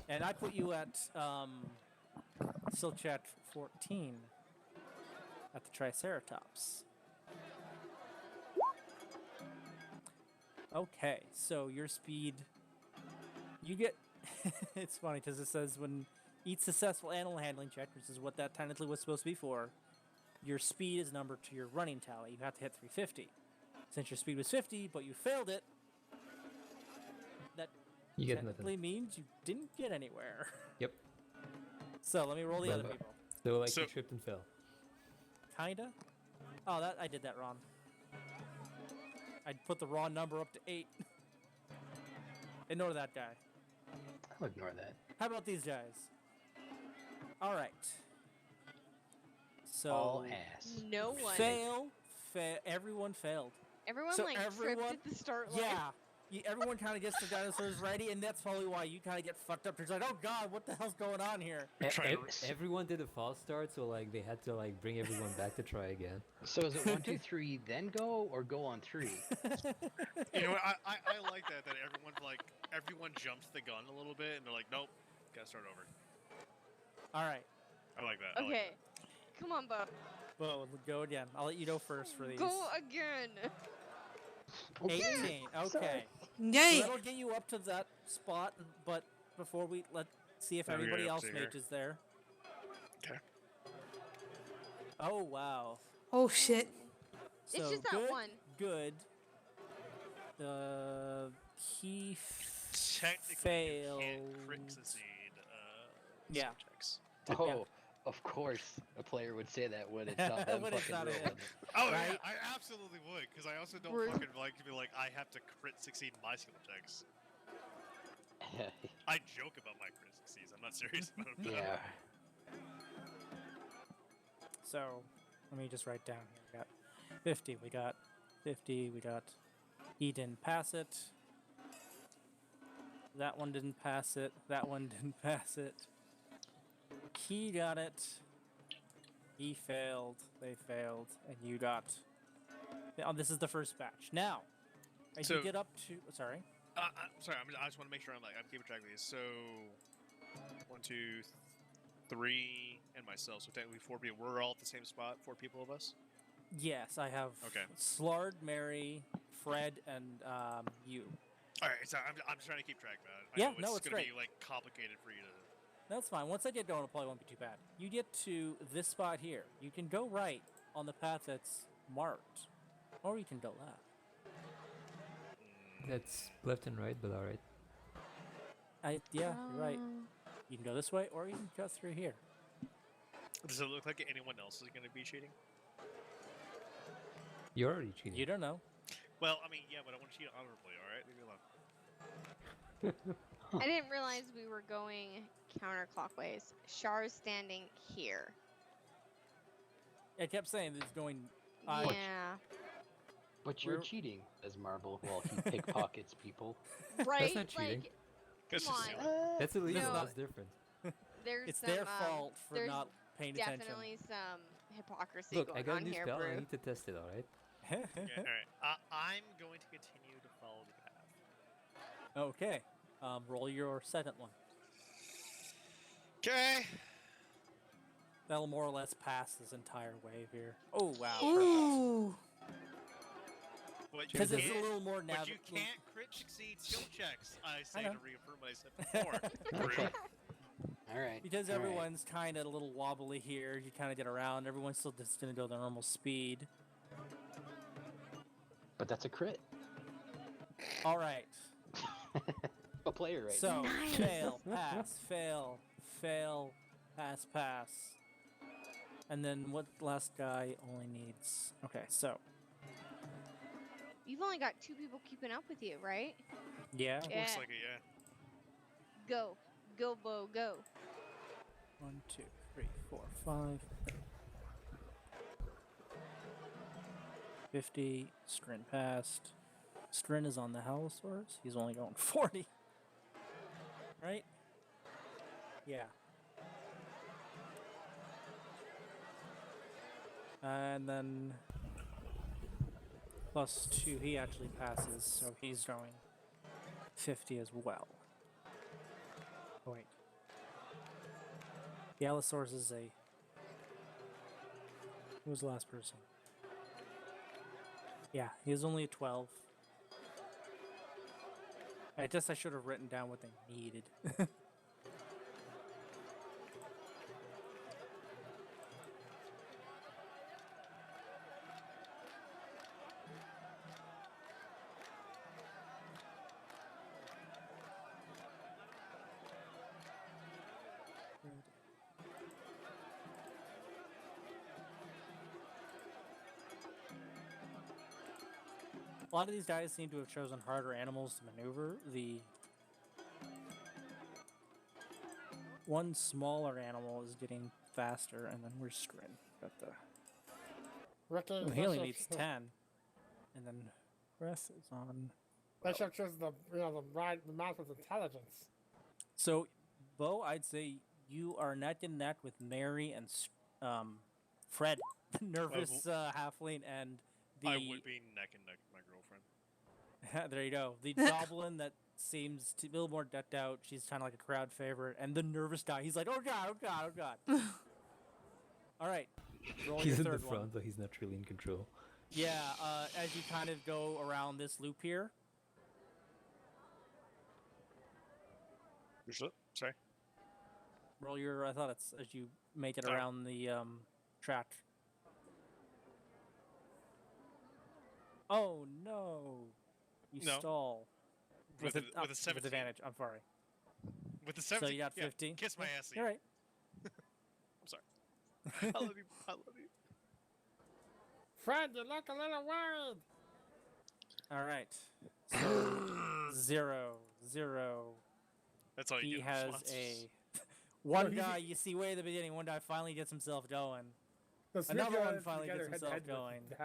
And I put you at Silchat 14 at the Triceratops. Okay, so your speed. You get. It's funny because it says when each successful animal handling check, which is what that technically was supposed to be for, your speed is numbered to your running tally. You have to hit 350. Since your speed was 50, but you failed it, that You get technically nothing. means you didn't get anywhere. Yep. So let me roll the other Well, people. So like So- you tripped and fell. Kinda. Oh, that I did that wrong. I put the raw number up to 8. Ignore that guy. I'll ignore that. How about these guys? All right. So All ass. No one. fail. Everyone failed. Everyone So like everyone- tripped at the start line. Yeah. Everyone kind of gets the dinosaurs ready, and that's probably why you kind of get fucked up. It's like, oh god, what the hell's going on here? Trying to- Everyone did a false start, so like they had to like bring everyone back to try again. So is it 1, 2, 3, then go, or go on 3? You know what? I like that everyone jumps the gun a little bit and they're like, nope, gotta start over. All right. I like that. I like Okay. Come on, Bo. Well, go again. I'll let you go first for these. Go again. 18. Okay. So Yay! that'll get you up to that spot, but before let's see if Now we everybody get up else to here. mages there. Okay. Oh wow. Oh shit. It's So just that good, one. Good. He Technically, you can't crit failed. succeed. Yeah. skill checks. Oh, of course a player would say that when it's not them When it's fucking not rolling. him. Oh Right? yeah, I absolutely would, because I also don't Rude. fucking like to be like I have to crit succeed my skill checks. I joke about my crit succeeds. I'm not serious about them. Yeah. So let me just write down here. We got 50. We got 50. We got. He didn't pass it. That one didn't pass it. That one didn't pass it. He got it. He failed. They failed. And you got. Oh, this is the first batch. Now, as you So- get up to. Sorry. Sorry, I just want to make sure I'm keeping track of these. So, 1, 2, 3, and myself. So technically 4 people. We're all at the same spot. 4 people of us. Yes, I have Okay. Slard, Mary, Fred, and you. All right. So I'm just trying to keep track, man. Yeah, I know no, it's it's gonna great. be like complicated for you to. That's fine. Once I get going, it probably won't be too bad. You get to this spot here. You can go right on the path that's marked, or you can go left. That's left and right, but all right. Yeah, you're right. You can go this way, or you can go through here. Does it look like anyone else is going to be cheating? You're already cheating. You don't know. Well, I mean, yeah, but I want to cheat honorably. All right, leave me alone. I didn't realize we were going counterclockwise. Char's standing here. I kept saying it's going. Yeah. But you're We're- cheating, says Marble, while he pickpockets people. Right? not cheating. Like, That's come just on. silly. That's illegal. No. That's different. There's It's some, their fault for there's not paying attention. definitely some hypocrisy Look, going I got on a new here, spell. I Brew. need to test it. All right. Yeah, all right. I'm going to continue to follow the path. Okay. Roll your second one. Okay. That'll more or less pass this entire wave here. Oh wow! Perfect. Ooh. But Because you it's a can't- little more But you can't crit succeed skill checks. I say know. to reaffirm what I said before. Okay. All right. Because all right. everyone's kind of a little wobbly here. You kind of get around. Everyone's still just gonna go their normal speed. But that's a crit. All right. A player right So Nice. fail, pass, fail, fail, pass, pass. And then what last guy only needs? Okay, so You've only got 2 people keeping up with you, right? yeah. Yeah. Looks like it, yeah. Go. Go, Bo, go. 1, 2, 3, 4, 5. 50. Strin passed. Strin is on the Halosaurus. He's only going 40. Right? Yeah. And then +2, he actually passes, so he's going 50 as well. Oh, wait. The Allosaurus is a. Who was the last person? Yeah, he was only a 12. I guess I should have written down what they needed. A lot of these guys seem to have chosen harder animals to maneuver. The one smaller animal is getting faster, and then we're Strin. Got the Ricky, oh, he only needs 10, and then Breath is on. They should choose the the match with intelligence. So, Bo, I'd say you are neck and neck with Mary and Fred, the nervous halfling, and the. I would be neck and neck with my girlfriend. There you go. The goblin that seems to be a little more decked out. She's kind of like a crowd favorite, and the nervous guy. He's like, "Oh god, oh god, oh god." All right, roll He's your in the third front, one. but he's not really in control. Yeah, as you kind of go around this loop here. Sorry. Roll your. I thought it's as you make it Oh. around the track. Oh no! You No. stall. With With a 17. With advantage. I'm sorry. With the 17. So you got yeah, 15. kiss my Yeah, ass. You're right. I'm sorry. I love you. I love you. Fred, you look a little worried. All right. So 0, 0. That's all you He get. in has response. a one guy. You see way at the beginning. One guy finally gets himself going. The Smith Another one goes finally together gets head to himself head with going. the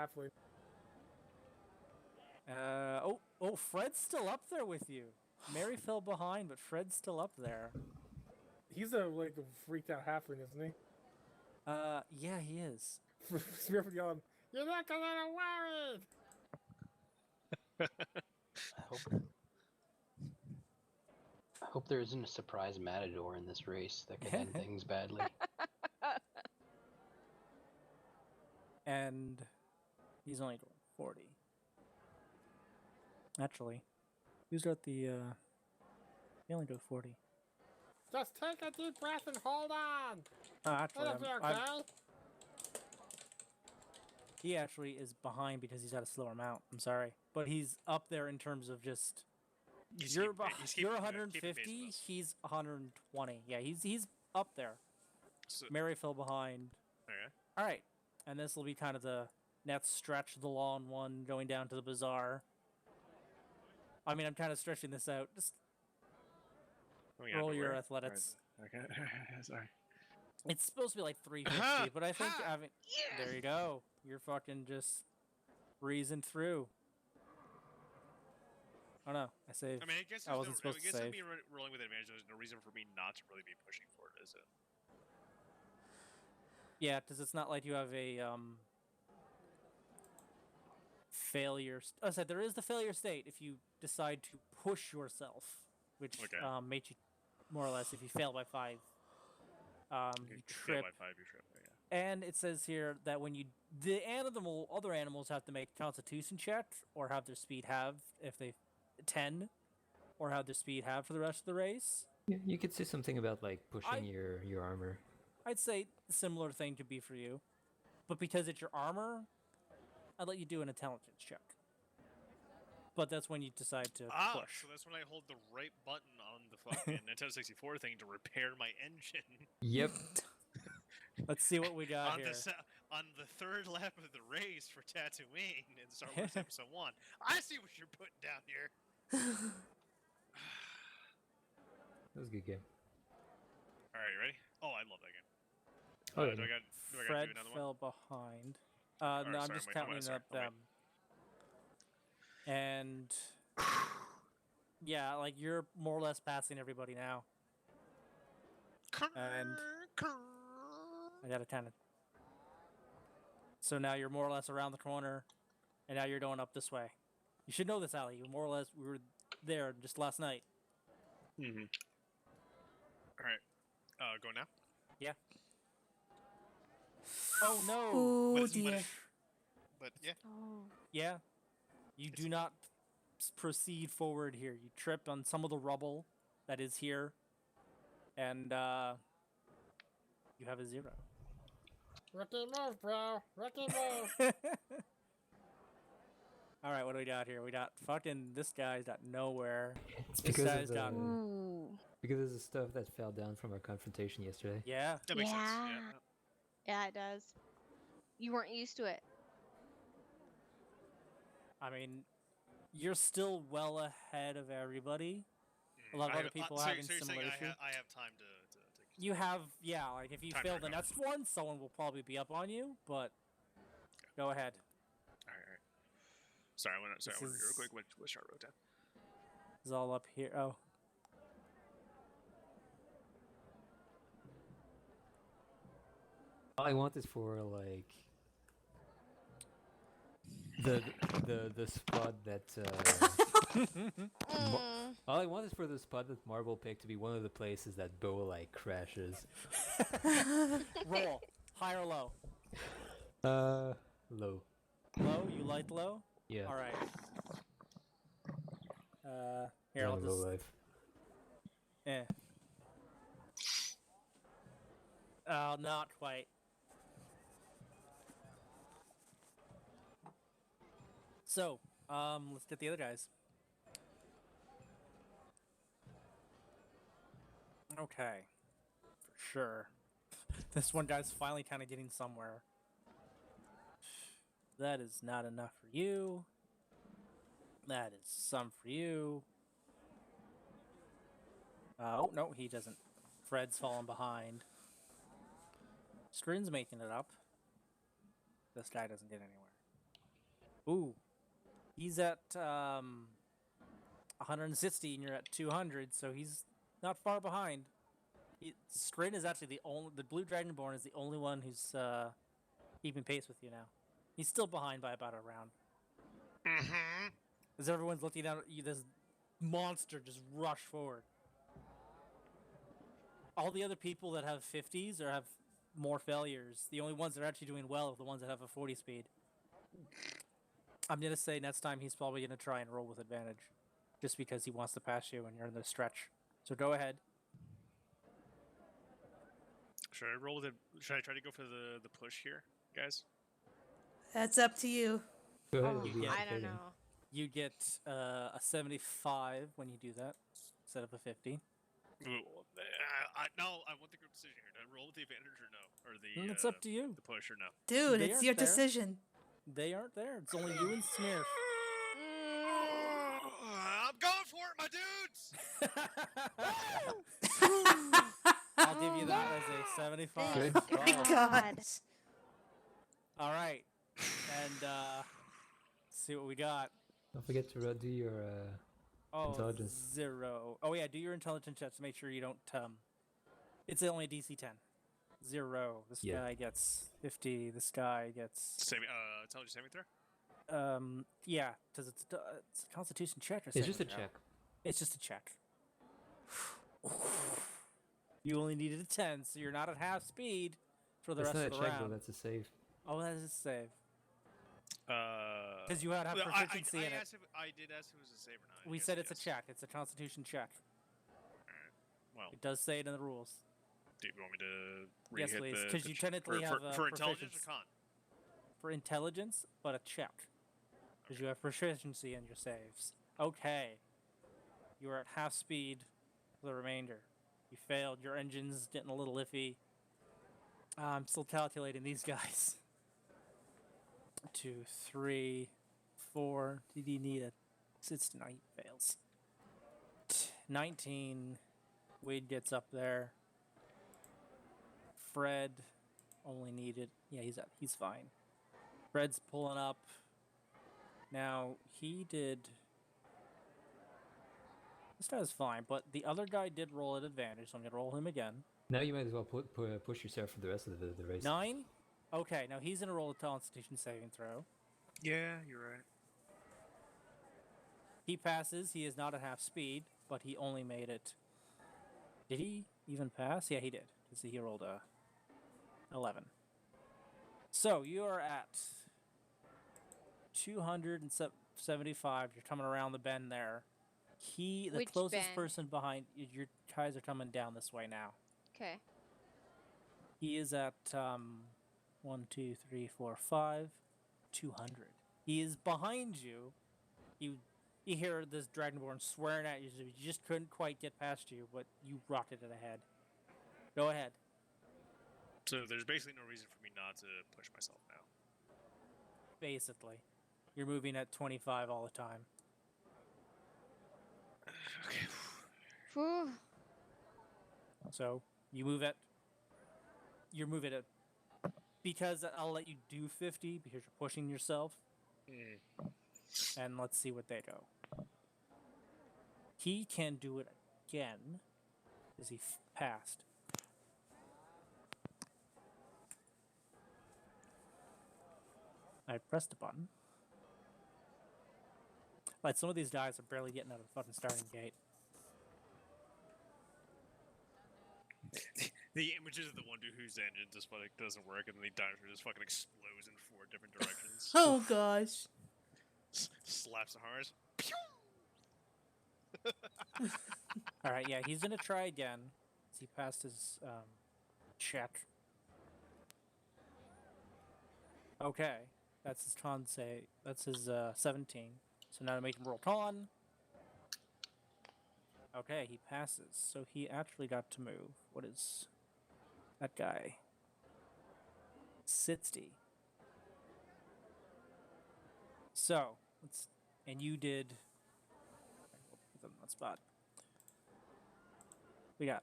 halfling. Oh, Fred's still up there with you. Mary fell behind, but Fred's still up there. He's a like freaked out halfling, isn't he? Yeah, he is. Smith would yell, "You look a little worried." I hope there isn't a surprise matador in this race that could end things badly. And he's only going 40. Actually, who's got the, he only goes 40. Just take a deep breath and hold on. Actually, It'll be okay. he actually is behind because he's got a slower mount. I'm sorry. But he's up there in terms of just... You're 150, he's 120. Yeah, he's up there. So, Mary fell behind. okay. All right. And this will be kind of the next stretch, the long one, going down to the bazaar. I mean, I'm kind of stretching this out. Just roll your athletics. Okay. Sorry. It's supposed to be like 350, but I think having... There you go. You're fucking just breezing through. Oh no, I saved. I mean, I guess I wasn't supposed to save. me rolling with advantage, there's no reason for me not to really be pushing for it, is it? Yeah, because it's not like you have a failure. I said there is the failure state if you decide to push yourself, which makes you more or less if you fail by 5, you trip. Fail by 5, you trip. Yeah. And it says here that when you other animals have to make a Constitution check or have their speed halved if they 10, or have their speed halved for the rest of the race. Yeah, you could say something about like pushing your armor. I'd say a similar thing could be for you, but because it's your armor, I'd let you do an intelligence check. But that's when you decide to push. So that's when I hold the right button on the fucking Nintendo 64 thing to repair my engine. Yep. Let's see what we got here. On the third lap of the race for Tatooine in Star Wars Episode 1. I see what you're putting down here. That was a good game. Alright, you ready? Oh, I love that game. Oh, yeah. Do I got Fred to do another fell one? behind. Alright, No, I'm sorry, just wait, counting sorry, up them. And yeah, like you're more or less passing everybody now. And I gotta kind of. So now you're more or less around the corner, and now you're going up this way. You should know this, Ali. You more or less we were there just last night. Mm-hmm. All right. Go now. Yeah. Oh no! Oh dear. But yeah. Oh. Yeah. You do not proceed forward here. You trip on some of the rubble that is here, and you have a 0. Rookie move, bro. Rookie move. All right, what do we got here? We got fucking this guy's got nowhere. It's This because guy's of got because of the stuff that fell down from our confrontation yesterday. yeah. That makes sense. Yeah. Yeah, it does. You weren't used to it. I mean, you're still well ahead of everybody. A lot of other people so having you're similar saying issues. I have time to You have, yeah, like if you Time to fail the recover. next one, someone will probably be up on you, but go ahead. All right. Sorry, I want to read This real quick what Char wrote down. It's all up here. Oh. All I want is for like the spot that all I want is for the spot that Marble picked to be one of the places that Bo like crashes. Roll. High or low? Low. Low? You like low? Yeah. All right. Here, I'll Low just... life. Oh, not quite. So, let's get the other guys. Okay. For sure. This one guy's finally kind of getting somewhere. That is not enough for you. That is some for you. Oh, no, he doesn't. Fred's falling behind. Scrin's making it up. This guy doesn't get anywhere. Ooh, he's at 160, and you're at 200, so he's not far behind. Strin is actually the blue dragonborn is the only one who's keeping pace with you now. He's still behind by about a round. Mm-hmm. As everyone's looking at you, this monster just rush forward. All the other people that have 50s or have more failures, the only ones that are actually doing well are the ones that have a 40 speed. I'm gonna say next time he's probably gonna try and roll with advantage, just because he wants to pass you when you're in the stretch. So go ahead. Should I roll with it? Should I try to go for the push here, guys? That's up to you. Go ahead. Oh, it'll be I don't entertaining. know. You get a 75 when you do that instead of a 50. No, I want the group decision here. Do I roll with the advantage or no? Or It's up to you. the push or no? Dude, They it's aren't your there. decision. They aren't there. It's only you and Smear. I'm going for it, my dudes! I'll give you that as a 75. Good. Oh, My God. All right. And let's see what we got. Don't forget to do your intelligence. 0. Oh yeah, do your intelligence checks to make sure you don't it's only DC 10. 0. This Yeah. guy gets 50. This guy gets Intelligence saving throw? yeah, because it's a Constitution check or It's just a saving throw. check. It's just a check. You only needed a 10, so you're not at half speed for the That's not rest a of the check though. round. That's a save. Oh, that is a save. Because Because you had have proficiency in it. I did ask if it was a save or not. We Yes, said it's a yes. check. It's a Constitution check. Well, It does say it in the rules. do you want me to Yes, re-hit please, the- 'cause the you ch- technically have for a intelligence or proficiency. con? For intelligence, but a check. Because you have proficiency in your saves. Okay. You are at half speed for the remainder. You failed. Your engine's getting a little iffy. I'm still calculating these guys. 2, 3, 4. Did he need a 6 to 9? Fails. 19. Wade gets up there. Fred only needed. Yeah, he's fine. Fred's pulling up. Now he did. This guy's fine, but the other guy did roll at advantage, so I'm gonna roll him again. Now you might as well push yourself for the rest of the race. 9. Okay, now he's gonna roll a Constitution saving throw. Yeah, you're right. He passes. He is not at half speed, but he only made it. Did he even pass? Yeah, he did. Because he rolled a 11. So you are at 275. You're coming around the bend there. The Which closest bend? person behind your guys are coming down this way now. Okay. He is at 1, 2, 3, 4, 5, 200. He is behind you. You hear this dragonborn swearing at you. So he just couldn't quite get past you, but you rocketed ahead. Go ahead. So there's basically no reason for me not to push myself now. Basically, you're moving at 25 all the time. Okay. Whew. So you move it. You're moving it because I'll let you do 50 because you're pushing yourself. And let's see what they go. He can do it again because he passed. I pressed the button. Like some of these guys are barely getting out of the fucking starting gate. The images of the one dude whose engine just like doesn't work, and then the dinosaur just fucking explodes in 4 different directions. Oh gosh. Slaps the harness. All right, yeah, he's gonna try again. He passed his check. Okay, that's his con save. That's his 17. So now to make him roll con. Okay, he passes. So he actually got to move. What is that guy? 60. So and you did. Put them in that spot. We got.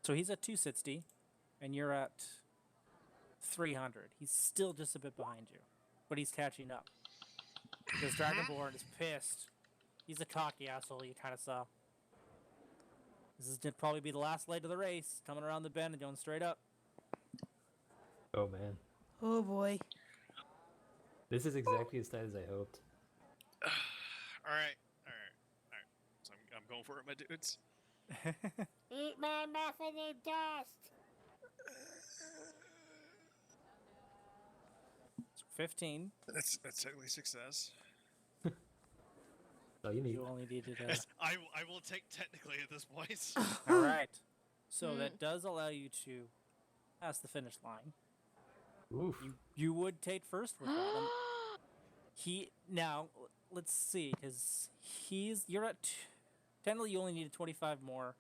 So he's at 260, and you're at 300. He's still just a bit behind you, but he's catching up. This Dragonborn is pissed. He's a cocky asshole, you kind of saw. This is gonna probably be the last leg of the race, coming around the bend and going straight up. Oh man, Oh boy. this is exactly as tight as I hoped. All right. So I'm going for it, my dudes. Eat my muffin and dust. 15. That's technically success. Oh, you need. You only needed a... I will take technically at this point. All right. So that does allow you to pass the finish line. Oof. You would take first with that. Now let's see, because you're at technically you only needed 25 more.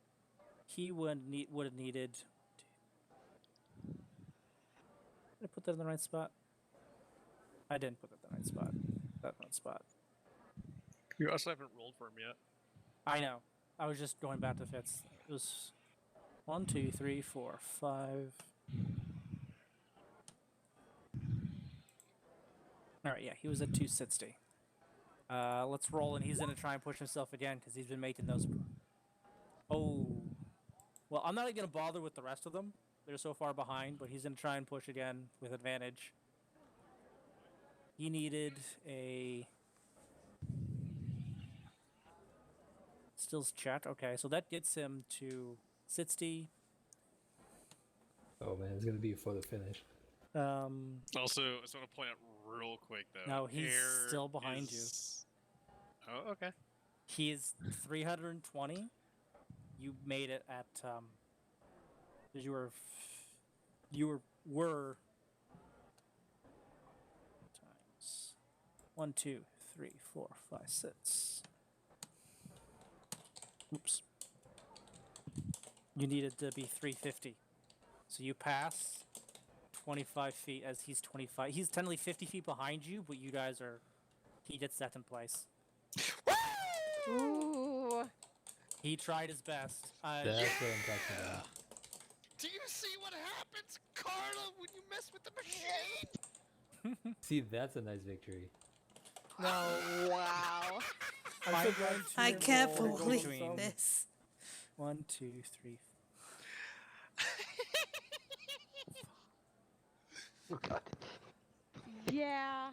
He would have needed. Did I put that in the right spot? I didn't put it in the right spot. That right spot. You also haven't rolled for him yet. I know. I was just going back to Fitz. It was 1, 2, 3, 4, 5. All right, yeah, he was at 260. Let's roll, and he's gonna try and push himself again because he's been making those. Oh, well, I'm not even gonna bother with the rest of them. They're so far behind, but he's gonna try and push again with advantage. He needed a stills check. Okay, so that gets him to 60. Oh man, it's gonna be a photo finish. Also, I just want to point out real quick though. No, he's Air still behind you. Oh, okay. He is 320. You made it at because you were times 1, 2, 3, 4, 5, 6. Oops. You needed to be 350. So you pass 25 feet as he's 25. He's technically 50 feet behind you, but you guys are. He gets second place. Ooh. He tried his best. That's what I'm talking about. Do you see what happens, Carla, when you mess with the machine? See, that's a nice victory. No. Wow. I'm going to I can't roll believe between this. 1, 2, 3. Oh god. Yeah.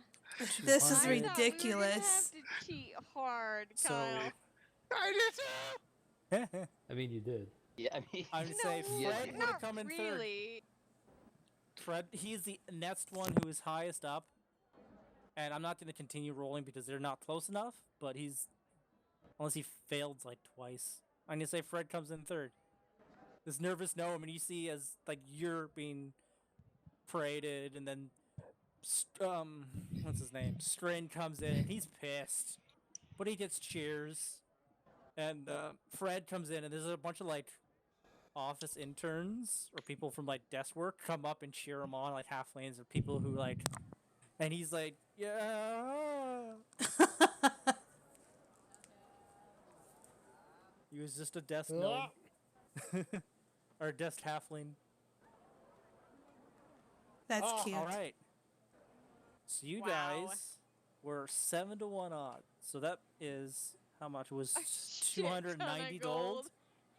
This is 200. I thought we were gonna ridiculous. have to cheat hard, So Kyle. I did too! I mean, you did. Yeah, I mean, I would say No, Yeah, Fred you- would have not come in third. really. Fred, he's the next one who is highest up, and I'm not going to continue rolling because they're not close enough. But he's, unless he failed like twice, I'm going to say Fred comes in third. This nervous gnome, and you see as like you're being paraded, and then what's his name? Strain comes in, and he's pissed, but he gets cheers. And Fred comes in, and there's a bunch of like office interns or people from like desk work come up and cheer him on, like halflings or people who like, and he's like, yeah. He was just a desk gnome or a desk halfling. That's Oh, cute. all right. So you Wow. guys were 7-1 odds. So that is how much? It was A shit ton of 290 gold. gold.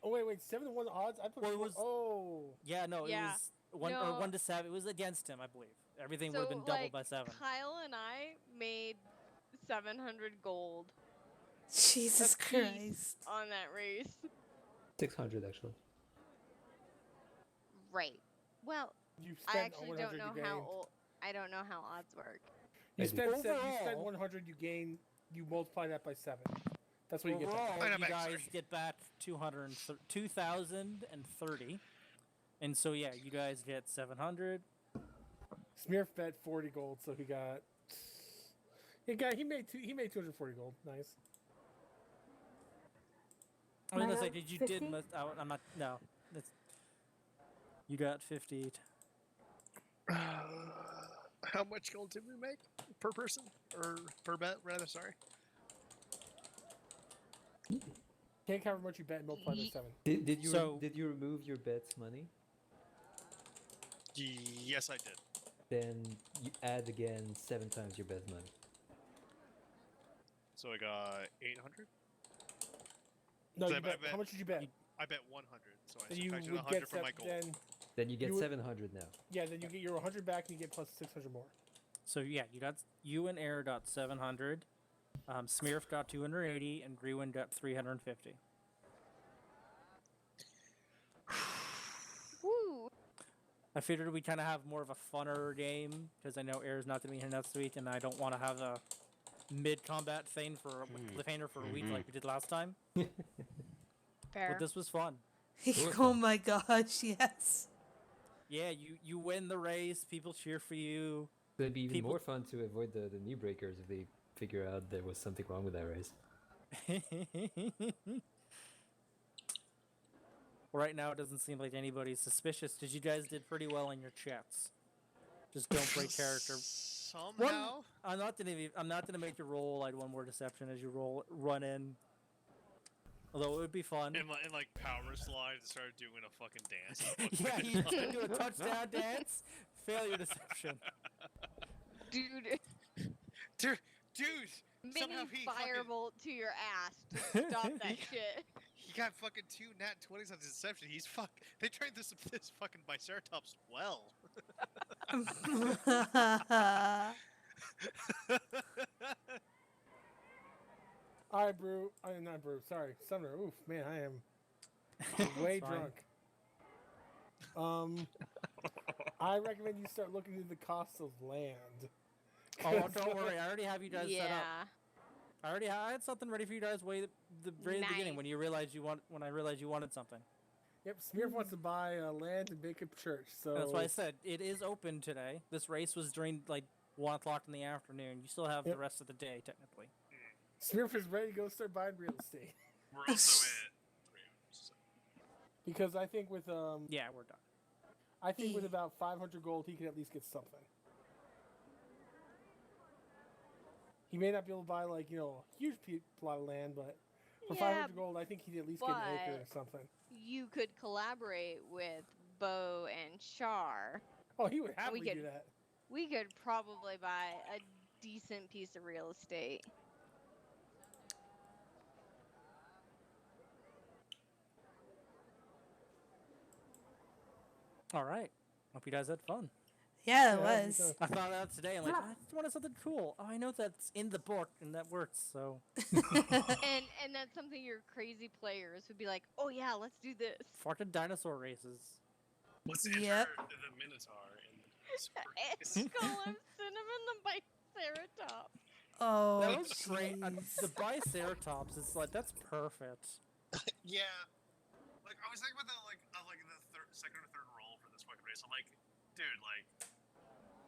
Oh wait, 7-1 odds. I put Well, it was- Oh. Yeah, no, Yeah. it was 1 No. or 1 to 7. It was against him, I believe. Everything would So, have been doubled like, by 7. Kyle and I made 700 gold Jesus apiece Christ. on that race. 600 actually. Right. Well, You I spent actually 100 don't know you how gained. I don't know how odds work. You I spent do. you spent Overall- 100 you gain. You multiply that by 7. That's what you get. Overall, Back. Wait, I'm you back, guys sorry. get back 2,030. And so, yeah, you guys get 700. Smurf bet 40 gold, so he made 240 gold. Nice. I was Am I going to say, up did you 50? did miss out? I'm not, no. That's, you got 50. How much gold did we make per person? Or per bet, rather, sorry. Can't count how much you bet and multiply by Ye- 7. Did you So- did you remove your bet's money? Yes, I did. then you add again 7 times your best money. So I got 800. No, So you I bet. bet- How much did you bet? I bet 100. So I Then you subtracted would 100 get from my goal. then Then you get You would- 700 now. yeah, then you get your 100 back and you get plus 600 more. So yeah, you and Air got 700, Smearf got 280, and Grewin got 350. Woo! I figured we kind of have more of a funner game because I know Air's not going to be here next week, and I don't want to have a mid-combat thing for cliffhanger for a week like we did last time. Fair. But this was fun. Oh my gosh, yes. Yeah, you win the race. People cheer for you. So it'd be even People- more fun to avoid the knee breakers if they figure out there was something wrong with that race. Right now, it doesn't seem like anybody's suspicious because you guys did pretty well in your chats. Just don't break character. Somehow. I'm not gonna make you roll like one more deception as you run in. Although it would be fun. And like power slide and started doing a fucking dance. Yeah, you do a touchdown dance. Failure deception. Dude, Dude, mini somehow he fucking, firebolt to your ass to stop that shit. he got fucking 2 nat 20s on his deception. He's They trained this fucking Biceratops well. All right, Brew. I am not Brew. Sorry, Sumner. Oof, man, I am way It's fine. drunk. I recommend you start looking into the cost of land. Oh, don't worry. I already have you guys set up. Yeah. I had something ready for you guys way the very beginning Nice. when I realized you wanted something. Yep, Smearf wants to buy land and make a church. So That's why I said it is open today. This race was during like 1 o'clock in the afternoon. You still have Yep. the rest of the day technically. Smearf is ready to go start buying real estate. We're also at 3 hours. Because I think with Yeah, we're done. I think with about 500 gold, he can at least get something. He may not be able to buy like a huge plot of land, but for Yeah, 500 gold, I think he'd at least get an acre or but- something. You could collaborate with Bo and Char. Oh, he would happily could- do that. We could probably buy a decent piece of real estate. All right. Hope you guys had fun. Yeah, it Yeah, was. I found out today. I'm like, I just wanted something cool. Oh, I know that's in the book and that works. So And that's something your crazy players would be like, oh yeah, let's do this. fucking dinosaur races. Let's Yep. enter the Minotaur in the Skull of Cinnamon the Biceratops. Oh, That was great. jeez. The Biceratops is like that's perfect. Yeah. Like I was thinking about the second or third roll for this fucking race. I'm like, dude, like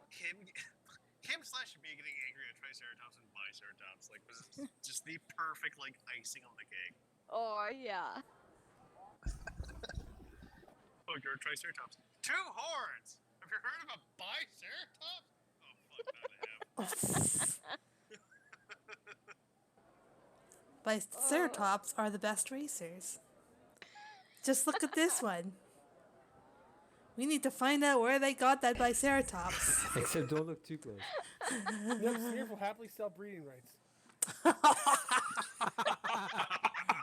him / me getting angry at Triceratops and Biceratops like was just the perfect like icing on the cake. Oh yeah. Oh, you're a Triceratops. 2 horns. Have you heard of a Biceratops? Oh fuck not him. Biceratops are the best racers. Just look at this one. We need to find out where they got that Biceratops. Except don't look too close. Yep, Smearf will happily sell breeding rights.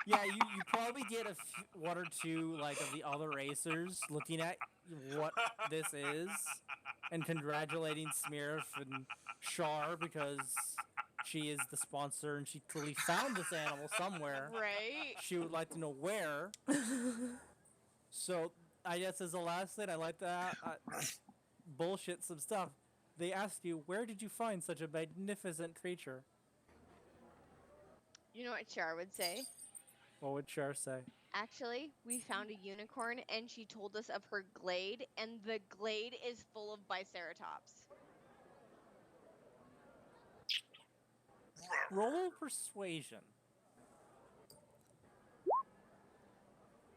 Yeah, you probably get one or two like of the other racers looking at what this is and congratulating Smearf and Char because she is the sponsor and she clearly found this animal somewhere. Right? She would like to know where. So I guess as the last thing, I like that bullshit some stuff. They asked you, where did you find such a magnificent creature? You know what Char would say? What would Char say? Actually, we found a unicorn and she told us of her glade, and the glade is full of Biceratops. Roll persuasion.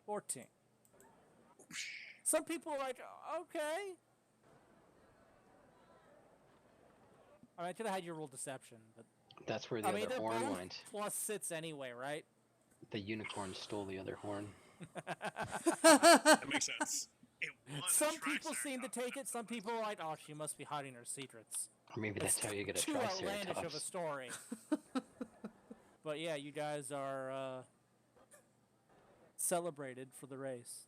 14. Some people are like, okay. I could have had you roll deception, but That's where the I mean, other they're horn both went. plus sits anyway, right? The unicorn stole the other horn. That makes sense. It Some people seem to take it. Some people are like, oh, she must be hiding her secrets. Or maybe that's how you get a Too outlandish of a triceratops. story. But yeah, you guys are celebrated for the race.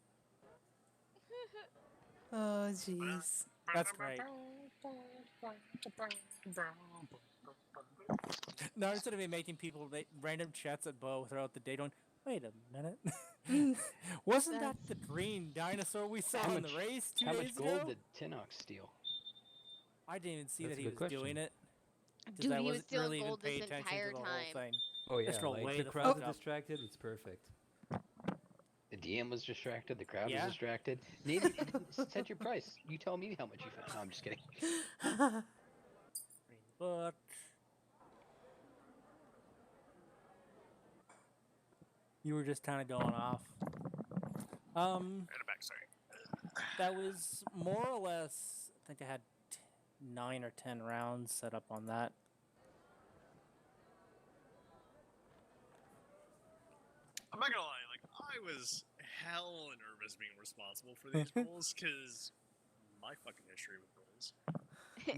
Oh, jeez. That's great. Now instead of me making people random chats at Bo throughout the day, going, wait a minute, wasn't that the green dinosaur we saw in the race 2 How days much gold ago? did Tinox steal? I didn't even see That's that a he good was doing question. it. Because Dude, I he was wasn't stealing really even gold this paying attention entire to the time. whole thing. Oh yeah, Just roll like way the the crowd's fuck up. distracted, it's perfect. The DM was distracted. The crowd Yeah. was distracted. Neither it didn't set your price. You tell me how much you found. No, I'm just kidding. Read the book. You were just kind of going off. And I'm back, sorry. That was more or less. I think I had 9 or 10 rounds set up on that. I'm not gonna lie, like, I was hell nervous being responsible for these rolls, because my fucking history with rolls.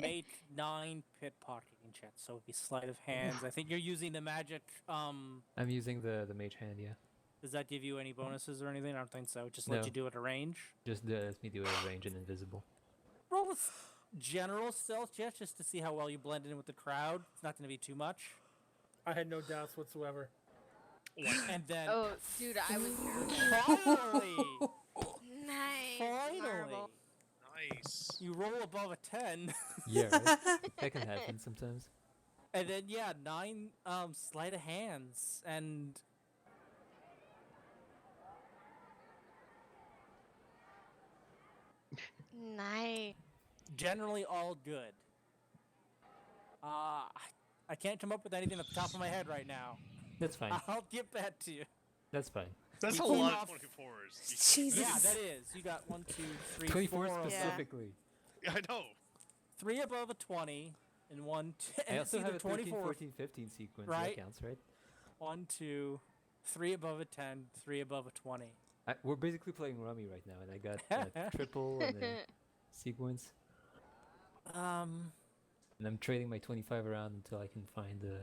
Made 9 pickpocketing checks, so it'd be sleight of hands. I think you're using the magic. I'm using the mage hand, yeah. Does that give you any bonuses or anything? I don't think so. Just let No. you do it at range. Just lets me do it at range and invisible. Roll a general stealth check just to see how well you blend in with the crowd. It's not going to be too much. I had no doubts whatsoever. And then Oh, dude, I was finally, nice. finally, Marble. Nice. you roll above a 10. Yeah, right? That can happen sometimes. And then yeah, 9 sleight of hands and Nice. generally all good. I can't come up with anything at the top of my head right now. That's fine. I'll get back to you. That's fine. That's We a came lot off- of 24s. Jesus. Yeah, that is. You got 1, 2, 3, 24 4 specifically. I know. 3 above a 20 and 1. And I it's also have either a 13, 24. 14, 15 sequence. Right? That counts, right? 1, 2, 3 above a 10, 3 above a 20. We're basically playing Rummy right now, and I got triple and then sequence. And I'm trading my 25 around until I can find the...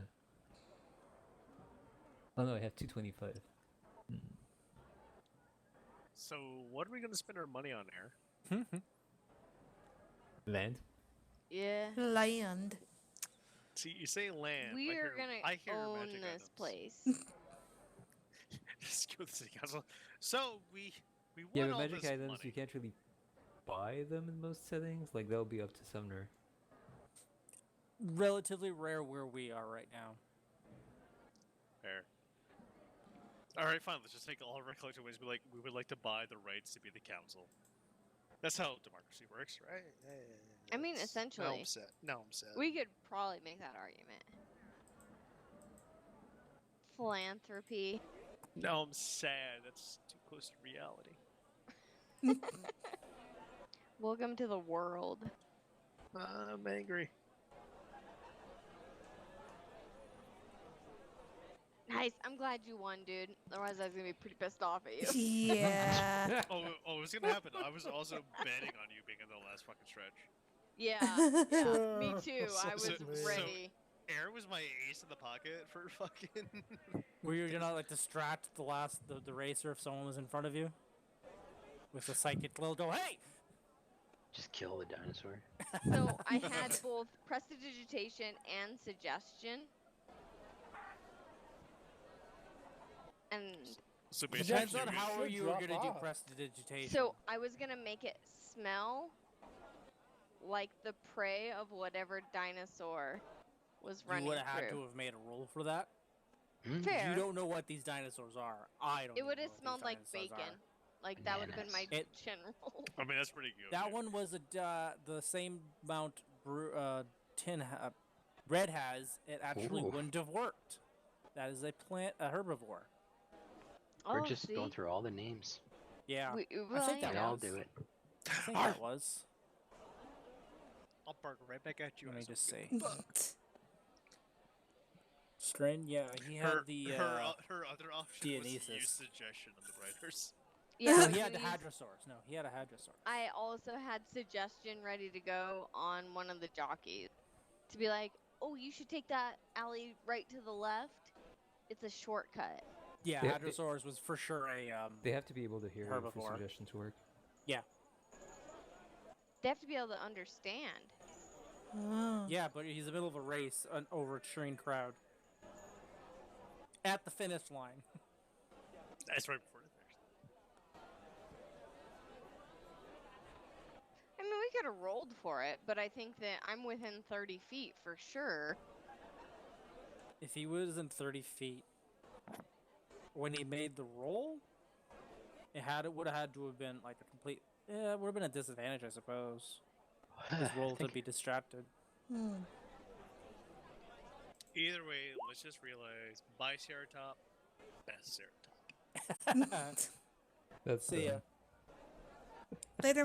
Oh no, I have 225. So, what are we gonna spend our money on here? Land? Yeah. Land. See, you say land. We I are hear, gonna I hear own magic this items. place. Just go to the city council. So we won Yeah, but all magic this items, money. you can't really buy them in most settings. Like, they'll be up to Sumner. Relatively rare where we are right now. Fair. All right, fine. Let's just take all of our collective ways. Be like, we would like to buy the rights to be the council. That's how democracy works, right? I mean, Now I'm essentially. sad. Now I'm sad. We could probably make that argument. Philanthropy. Now I'm sad. That's too close to reality. Welcome to the world. I'm angry. Nice. I'm glad you won, dude. Otherwise, I was gonna be pretty pissed off at you. Yeah. Oh, it was gonna happen. I was also betting on you being in the last fucking stretch. Yeah. Me too. I was So- ready. Air was my ace in the pocket for fucking. Were you gonna like distract the racer if someone was in front of you? With a psychic little go, hey! Just kill the dinosaur. So I had both prestidigitation and suggestion. And So Depends basically, on we- how should you were drop gonna do off. prestidigitation. so I was gonna make it smell like the prey of whatever dinosaur was you running would have had to through. have made a roll for that. Hmm? Fair. You don't know what these dinosaurs are. I don't. It even would know have what these smelled like dinosaurs bacon. are. Like that would have been my It- general. I mean, that's pretty good. That yeah. one was the same amount Red has. It actually Ooh. wouldn't have worked. That is a herbivore. We're Oh, just see? going through all the names. Yeah, We, I think that They yeah. all was. do it. I think that was. I'll bark right back at you. Let me asshole. just see. Strain, yeah, he had Her, the her other option was to Dionysus. use suggestion on the writers. Yeah, No, he had the Goonies. Hadrosaurus. No, he had a Hadrosaurus. I also had suggestion ready to go on one of the jockeys to be like, oh, you should take that alley right to the left. It's a shortcut. Yeah, They- Hadrosaurus was for sure a They have to be able to hear you for Herbivore. suggestions to work. yeah. They have to be able to understand. Oh. Yeah, but he's in the middle of a race over a cheering crowd. At the finish line. That's right before the finish. I mean, we could have rolled for it, but I think that I'm within 30 feet for sure. If he was in 30 feet when he made the roll, it would have had to have been like a complete. Yeah, it would have been a disadvantage, I suppose. His I roll to think be distracted. Hmm. Either way, let's just realize buy Ceratops, best Ceratops. That's See ya. Later,